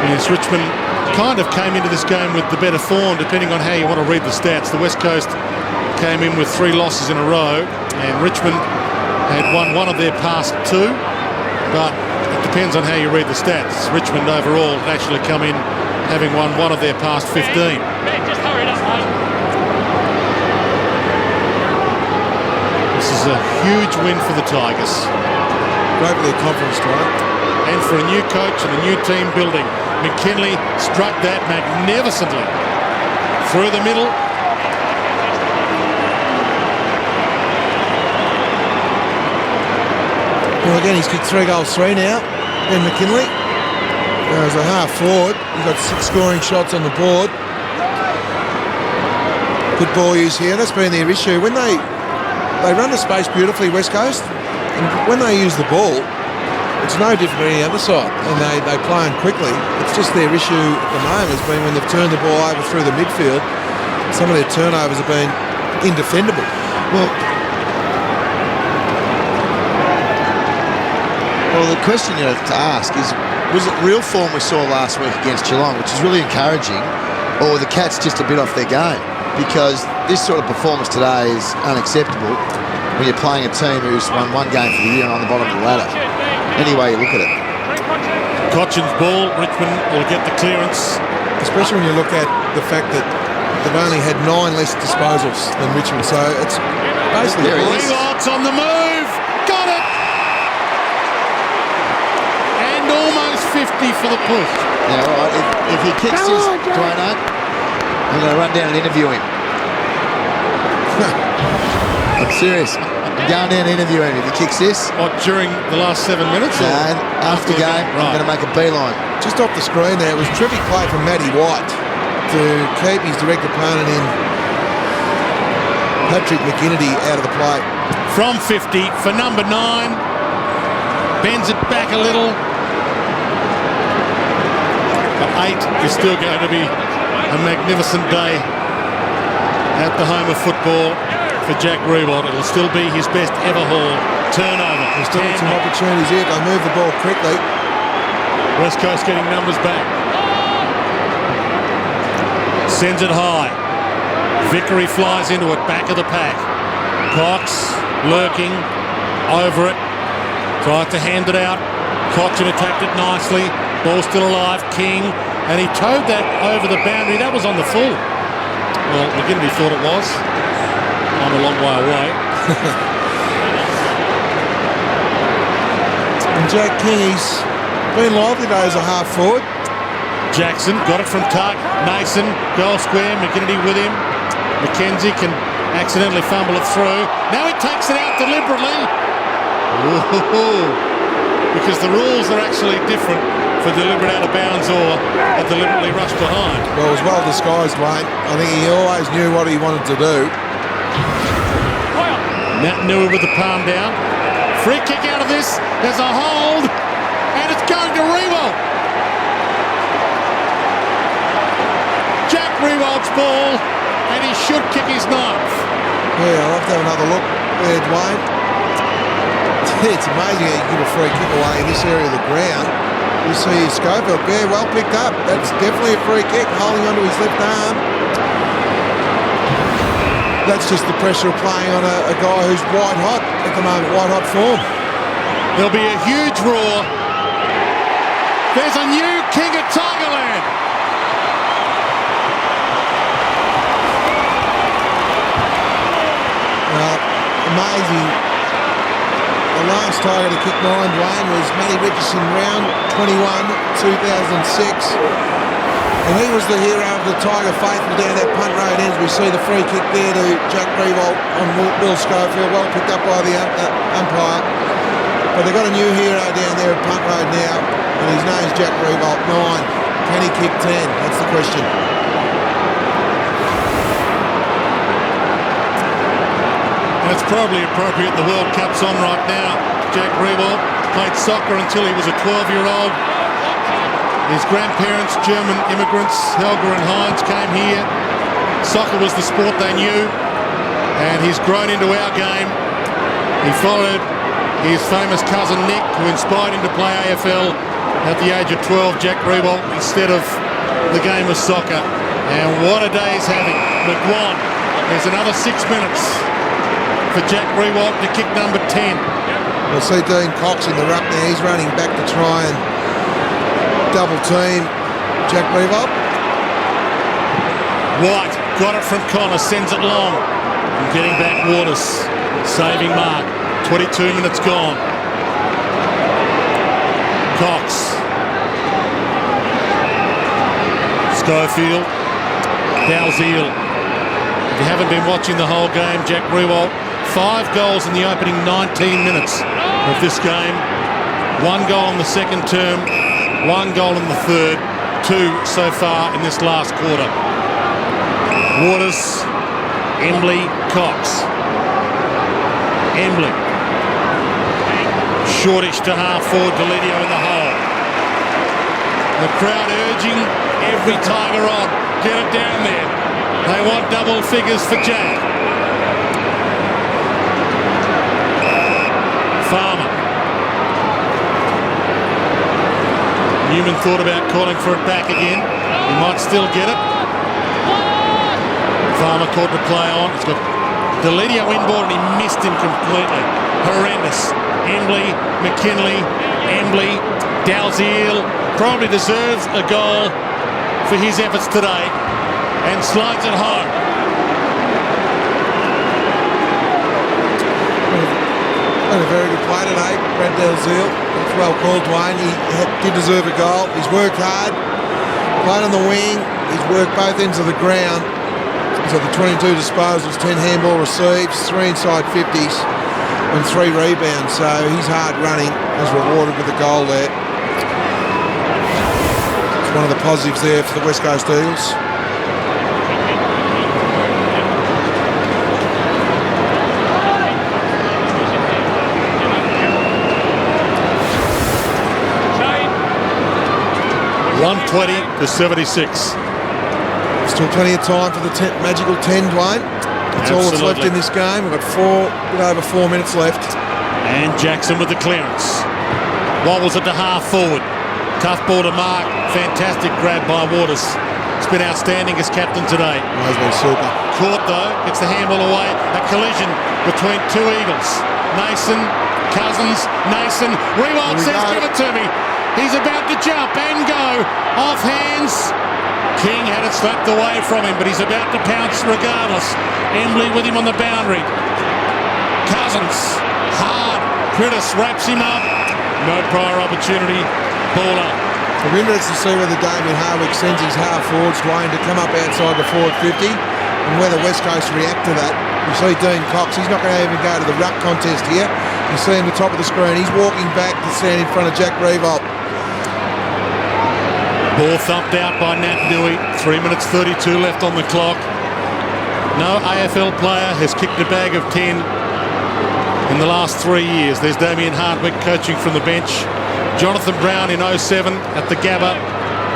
Yes, Richmond kind of came into this game with the better form, depending on how you want to read the stats. The West Coast came in with 3 losses in a row, and Richmond had won 1 of their past 2, but it depends on how you read the stats. Richmond overall had actually come in having won 1 of their past 15. Just hurry it up, mate. This is a huge win for the Tigers. Great for their confidence, right? And for a new coach and a new team building. McKinley struck that magnificently. Through the middle. Well, again, he's kicked 3 goals, 3 now. Ben McKinley. As a half forward, he's got 6 scoring shots on the board. Good ball use here. That's been their issue. When they run the space beautifully, West Coast, and when they use the ball, it's no different than any other side, and they play on quickly. It's just their issue at the moment has been when they've turned the ball over through the midfield, some of their turnovers have been indefendable. Well, the question you have to ask is, was it real form we saw last week against Geelong, which is really encouraging, or were the Cats just a bit off their game? because this sort of performance today is unacceptable when you're playing a team who's won one game for the year and on the bottom of the ladder. Any way you look at it. Cochin's ball. Richmond will get the clearance. Especially when you look at the fact that they've only had 9 less disposals than Richmond. So it's basically... There he is. Riewoldt's on the move. Got it. And almost 50 for the push. Now, all right, if he kicks this, Dwayne, I'm going to run down and interview him. I'm serious. I'm going down and interview him if he kicks this. What, during the last 7 minutes? No, after the game, I'm going to make a beeline. Just off the screen there, it was terrific play from Matty White to keep his direct opponent in Patrick McInerney out of the play. From 50 for number 9. Bends it back a little. But 8 is still going to be a magnificent day at the home of football for Jack Riewoldt. It'll still be his best ever haul. Turnover. There's still some opportunities here. They move the ball quickly. West Coast getting numbers back. Sends it high. Vickery flies into it, back of the pack. Cox lurking over it. Tried to hand it out. Cochin attacked it nicely. Ball still alive. King. And he towed that over the boundary. That was on the full. Well, McInerney thought it was. I'm a long way away. And Jack King, he's been lively today as a half forward. Jackson got it from Tuck. Mason, goal square. McInerney with him. McKenzie can accidentally fumble it through. Now he takes it out deliberately. Ooh. Because the rules are actually different for deliberate out of bounds or a deliberately rushed behind. Well, it was well disguised, Wayne. I think he always knew what he wanted to do. Matt Newey with the palm down. Free kick out of this. There's a hold. And it's going to Riewoldt. Jack Riewoldt's ball. And he should kick his ninth. Yeah, I'll have to have another look there, Dwayne. It's amazing how you give a free kick away in this area of the ground. You see Schofield, yeah, well picked up. That's definitely a free kick, holding onto his left arm. That's just the pressure of playing on a guy who's white hot at the moment, white hot form. There'll be a huge roar. There's a new king of Tigerland. Amazing. The last Tiger to kick 9, Dwayne, was Matty Richardson, round 21, 2006. And he was the hero of the Tiger faithful down that punt road ends. We see the free kick there to Jack Riewoldt on Will Schofield, well picked up by the umpire. But they've got a new hero down there at punt road now, and his name's Jack Riewoldt, 9. Can he kick 10? That's the question. And it's probably appropriate the World Cup's on right now. Jack Riewoldt played soccer until he was a 12-year-old. His grandparents, German immigrants, Helga and Heinz, came here. Soccer was the sport they knew, and he's grown into our game. He followed his famous cousin Nick, who inspired him to play AFL at the age of 12, Jack Riewoldt, instead of the game of soccer. And what a day he's having. McGuan, there's another 6 minutes for Jack Riewoldt to kick number 10. We'll see Dean Cox in the ruck now. He's running back to try and double team Jack Riewoldt. White got it from Connor, sends it long. And getting back Waters, saving mark. 22 minutes gone. Cox. Schofield. Dalziel. If you haven't been watching the whole game, Jack Riewoldt, 5 goals in the opening 19 minutes of this game. 1 goal in the second term, 1 goal in the third, 2 so far in this last quarter. Waters, Embley, Cox. Embley. Shortish to half forward, Delidio in the hole. The crowd urging every Tiger on. Get it down there. They want double figures for Jack. Farmer. Newman thought about calling for it back again. He might still get it. Farmer caught the play on. He's got Delidio inboard and he missed him completely. Horrendous. Embley, McKinley, Embley, Dalziel probably deserves a goal for his efforts today and slides it home. Had a very good play today, Brad Dalziel. That's well called, Dwayne. He did deserve a goal. He's worked hard, played on the wing. He's worked both ends of the ground. He's got the 22 disposals, 10 handball receives, 3 inside 50s and 3 rebounds. So he's hard running, was rewarded with the goal there. It's one of the positives there for the West Coast Eagles. $120-76. Still plenty of time for the magical 10, Dwayne. That's all that's left in this game. We've got a bit over 4 minutes left. And Jackson with the clearance. Wobbles it to half forward. Tough ball to mark. Fantastic grab by Waters. It's been outstanding as captain today. Has been super. Caught though, gets the handball away. A collision between two Eagles. Nason, Cousins, Nason. Riewoldt says, give it to me. He's about to jump and go. Off hands. King had it slapped away from him, but he's about to pounce regardless. Embley with him on the boundary. Cousins, hard. Critis wraps him up. No prior opportunity. Ball up. It'll be interesting to see whether Damien Harwick sends his half forwards, Dwayne, to come up outside the forward 50 and whether West Coast react to that. You see Dean Cox, he's not going to even go to the ruck contest here. You see him at the top of the screen. He's walking back to stand in front of Jack Riewoldt. Ball thumped out by Nat Nui. 3 minutes 32 left on the clock. No AFL player has kicked a bag of 10 in the last 3 years. There's Damien Hardwick coaching from the bench. Jonathan Brown in 07 at the Gabba,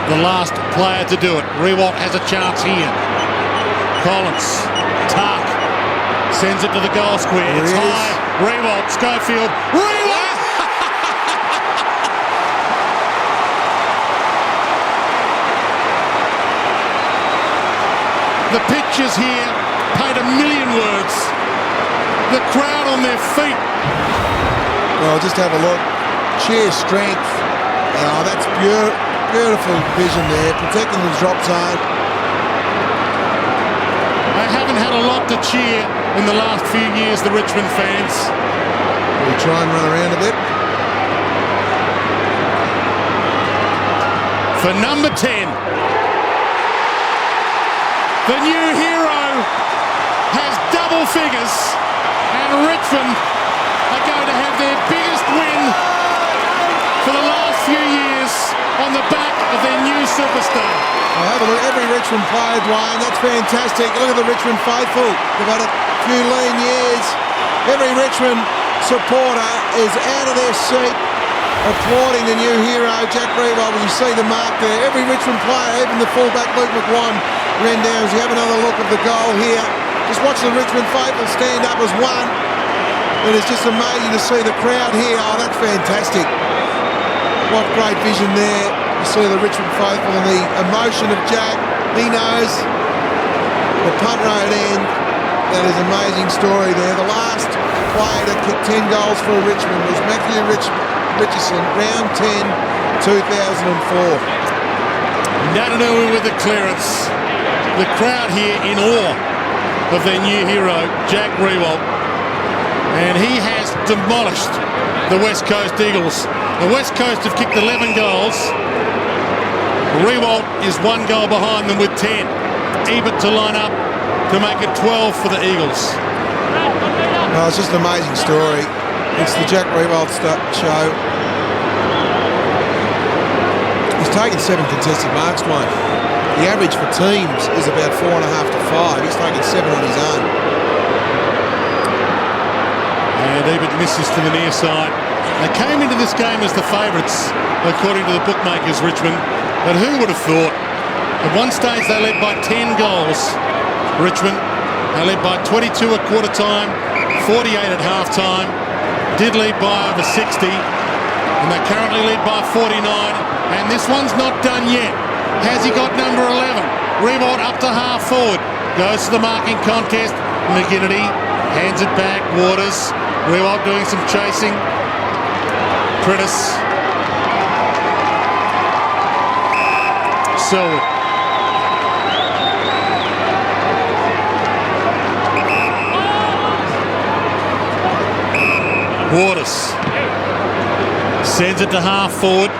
the last player to do it. Riewoldt has a chance here. Collins, Tark, sends it to the goal square. It's high. Riewoldt, Schofield. Riewoldt! The pictures here paint a million words. The crowd on their feet. Well, just have a look. Sheer strength. That's beautiful vision there. Protecting the drop zone. They haven't had a lot to cheer in the last few years, the Richmond fans. We try and run around a bit. For number 10. The new hero has double figures, and Richmond are going to have their biggest win for the last few years on the back of their new superstar. Have a look, every Richmond player, Dwayne, that's fantastic. Look at the Richmond faithful. They've had a few lean years. Every Richmond supporter is out of their seat applauding the new hero, Jack Riewoldt. You see the mark there. Every Richmond player, even the fullback Luke McWan, ran down. As you have another look at the goal here, just watch the Richmond faithful stand up as one. It is just amazing to see the crowd here. Oh, that's fantastic. What great vision there. You see the Richmond faithful and the emotion of Jack. He knows the punt road end. That is an amazing story there. The last player to kick 10 goals for Richmond was Matthew Richardson, round 10, 2004. Natanui with the clearance. The crowd here in awe of their new hero, Jack Riewoldt. And he has demolished the West Coast Eagles. The West Coast have kicked 11 goals. Riewoldt is 1 goal behind them with 10. Ebert to line up to make it 12 for the Eagles. Oh, it's just an amazing story. It's the Jack Riewoldt show. He's taken 7 contested marks, mate. The average for teams is about 4.5 to 5. He's taken 7 on his own. And Ebert misses to the near side. They came into this game as the favourites, according to the bookmakers, Richmond. But who would have thought? At one stage they led by 10 goals. Richmond, they led by 22 at quarter time, 48 at half time. Did lead by over 60. And they currently lead by 49. And this one's not done yet. Has he got number 11? Riewoldt up to half forward. goes to the marking contest. McGinnity hands it back. Waters. Riewoldt doing some chasing. Prentice. Selwood. Waters sends it to half forward.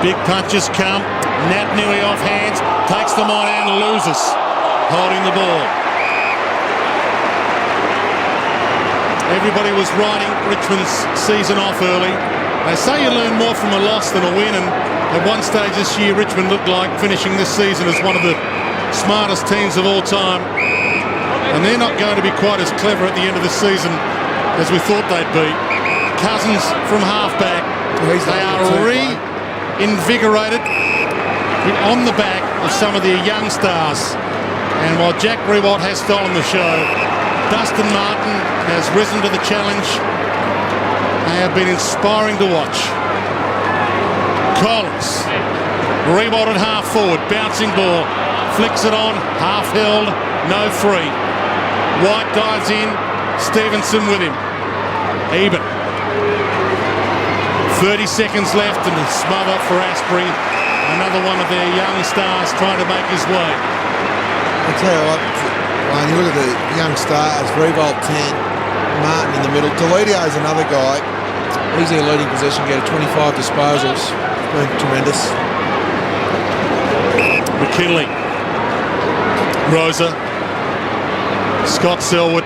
Big punches come. Nat Nui off hands, takes them on and loses, holding the ball. Everybody was writing Richmond's season off early. They say you learn more from a loss than a win, and at one stage this year Richmond looked like finishing this season as one of the smartest teams of all time. And they're not going to be quite as clever at the end of the season as we thought they'd be. Cousins from halfback. They are reinvigorated on the back of some of their young stars. And while Jack Riewoldt has stolen the show, Dustin Martin has risen to the challenge. They have been inspiring to watch. Collins, Riewoldt at half forward, bouncing ball, flicks it on, half held, no free. White dives in, Stevenson with him. Eben. 30 seconds left and a smother for Asprey. Another one of their young stars trying to make his way. I tell you what, when you look at the young stars, Riewoldt 10, Martin in the middle. Deledio is another guy. He's their leading possession getter, 25 disposals. It's been tremendous. McKinley. Rosa. Scott Selwood.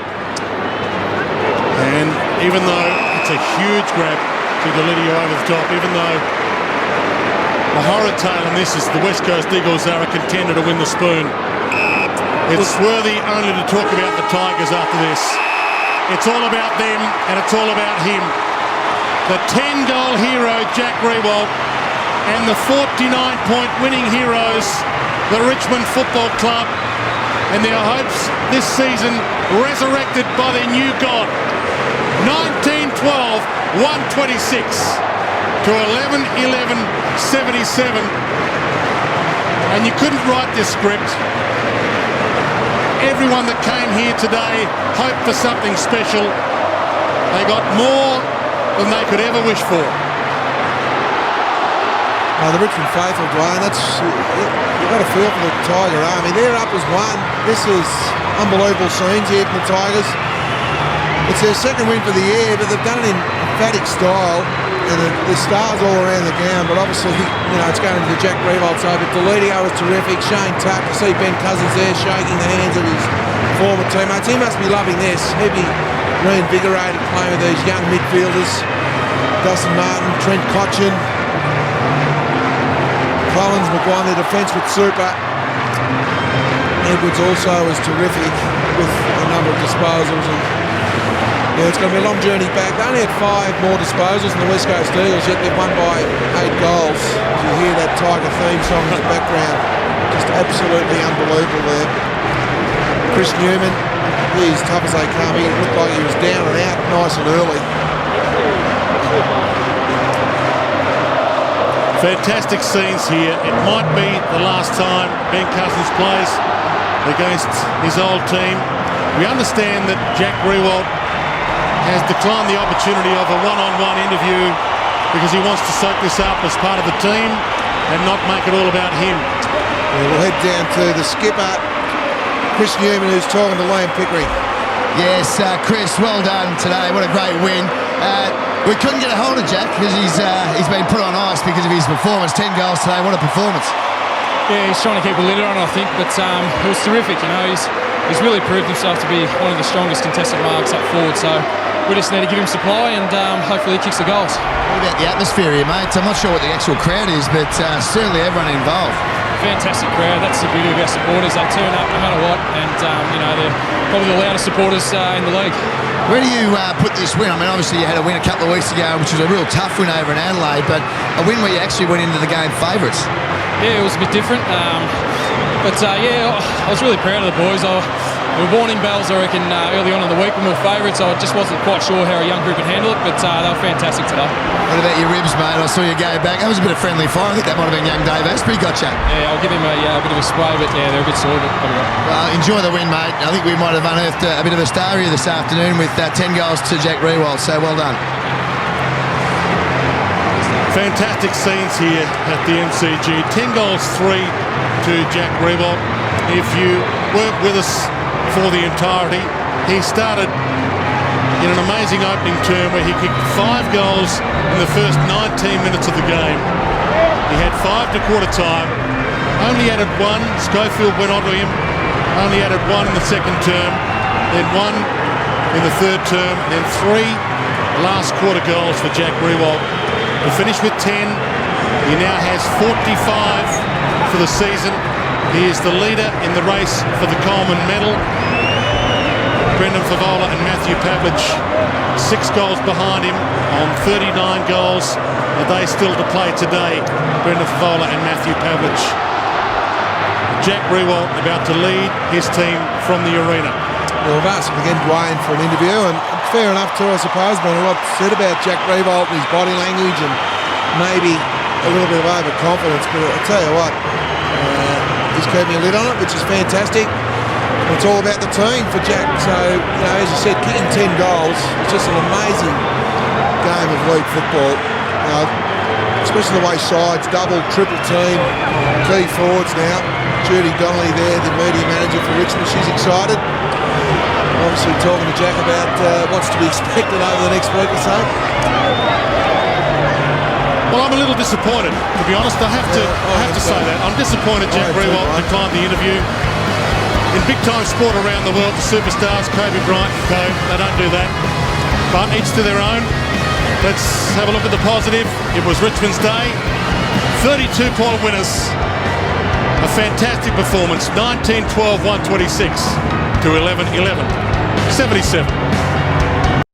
And even though it's a huge grab to Deledio over the top, even though the horror tale in this is the West Coast Eagles are a contender to win the Spoon, it's worthy only to talk about the Tigers after this. It's all about them and it's all about him. The 10-goal hero, Jack Riewoldt, and the 49-point winning heroes, the Richmond Football Club, and their hopes this season resurrected by their new god. 1912, 126 to 11-11-77. And you couldn't write this script. Everyone that came here today hoped for something special. They got more than they could ever wish for. The Richmond faithful, Dwayne, you've got a feel for the Tiger Army. They're up as one. This is unbelievable scenes here from the Tigers. It's their second win for the year, but they've done it in emphatic style, and the stars all around the ground. But obviously, it's going to the Jack Riewoldt side. But Deledio was terrific. Shane Tuck, you see Ben Cousins there shaking the hands of his former teammates. He must be loving this. He'd be reinvigorated playing with these young midfielders. Dustin Martin, Trent Cotchin, Collins, McGuire, their defence with super. Edwards also was terrific with a number of disposals. And it's going to be a long journey back. They only had 5 more disposals than the West Coast Eagles, yet they've won by 8 goals. You hear that Tiger theme song in the background. Just absolutely unbelievable there. Chris Newman, he's tough as they come. He looked like he was down and out nice and early. Fantastic scenes here. It might be the last time Ben Cousins plays against his old team. We understand that Jack Riewoldt has declined the opportunity of a one-on-one interview because he wants to soak this up as part of the team and not make it all about him. We'll head down to the skipper, Chris Newman, who's talking to Liam Pickering. Yes, Chris, well done today. What a great win. We couldn't get a hold of Jack because he's been put on ice because of his performance. 10 goals today. What a performance. Yeah, he's trying to keep a lid on, I think, but it was terrific. He's really proved himself to be one of the strongest contested marks up forward. So we just need to give him supply and hopefully he kicks the goals. What about the atmosphere here, mate? I'm not sure what the actual crowd is, but certainly everyone involved. Fantastic crowd. That's the beauty of our supporters. They turn up no matter what, and they're probably the loudest supporters in the league. Where do you put this win? I mean, obviously you had a win a couple of weeks ago, which was a real tough win over in Adelaide, but a win where you actually went into the game favourites. Yeah, it was a bit different. I was really proud of the boys. there were warning bells, I reckon, early on in the week when we were favourites. I just wasn't quite sure how a young group could handle it, but they were fantastic today. What about your ribs, mate? I saw you go back. That was a bit of friendly fire. I think that might have been young Dave Asprey. Gotcha. Yeah, I'll give him a bit of a spray, but yeah, they're a bit sore. But well, enjoy the win, mate. I think we might have unearthed a bit of a star here this afternoon with 10 goals to Jack Riewoldt, so well done. Fantastic scenes here at the MCG. 10 goals, 3 to Jack Riewoldt. If you weren't with us for the entirety, he started in an amazing opening term where he kicked 5 goals in the first 19 minutes of the game. He had 5 to quarter time, only added 1. Schofield went on to him, only added 1 in the second term, then 1 in the third term, then 3 last quarter goals for Jack Riewoldt. To finish with 10, he now has 45 for the season. He is the leader in the race for the Coleman medal. Brendan Favola and Matthew Pavlich 6 goals behind him on 39 goals. Are they still to play today? Brendan Favola and Matthew Pavlich. Jack Riewoldt about to lead his team from the arena. Well, we've asked him again, Dwayne, for an interview, and fair enough too, I suppose, but a lot said about Jack Riewoldt and his body language and maybe a little bit of overconfidence, but I'll tell you what, he's keeping a lid on it, which is fantastic. It's all about the team for Jack, so, as you said, kicking 10 goals, it's just an amazing game of league football, especially the way sides, double, triple team, key forwards now. Judy Donnelly there, the media manager for Richmond, she's excited. Obviously talking to Jack about what's to be expected over the next week or so. Well, I'm a little disappointed, to be honest. I have to say that. I'm disappointed Jack Riewoldt declined the interview. In big-time sport around the world, the superstars, Kobe Bryant and co, they don't do that. But each to their own. Let's have a look at the positive. It was Richmond's day. 32-point winners. A fantastic performance. 19-12, 126 to 11-11. 77.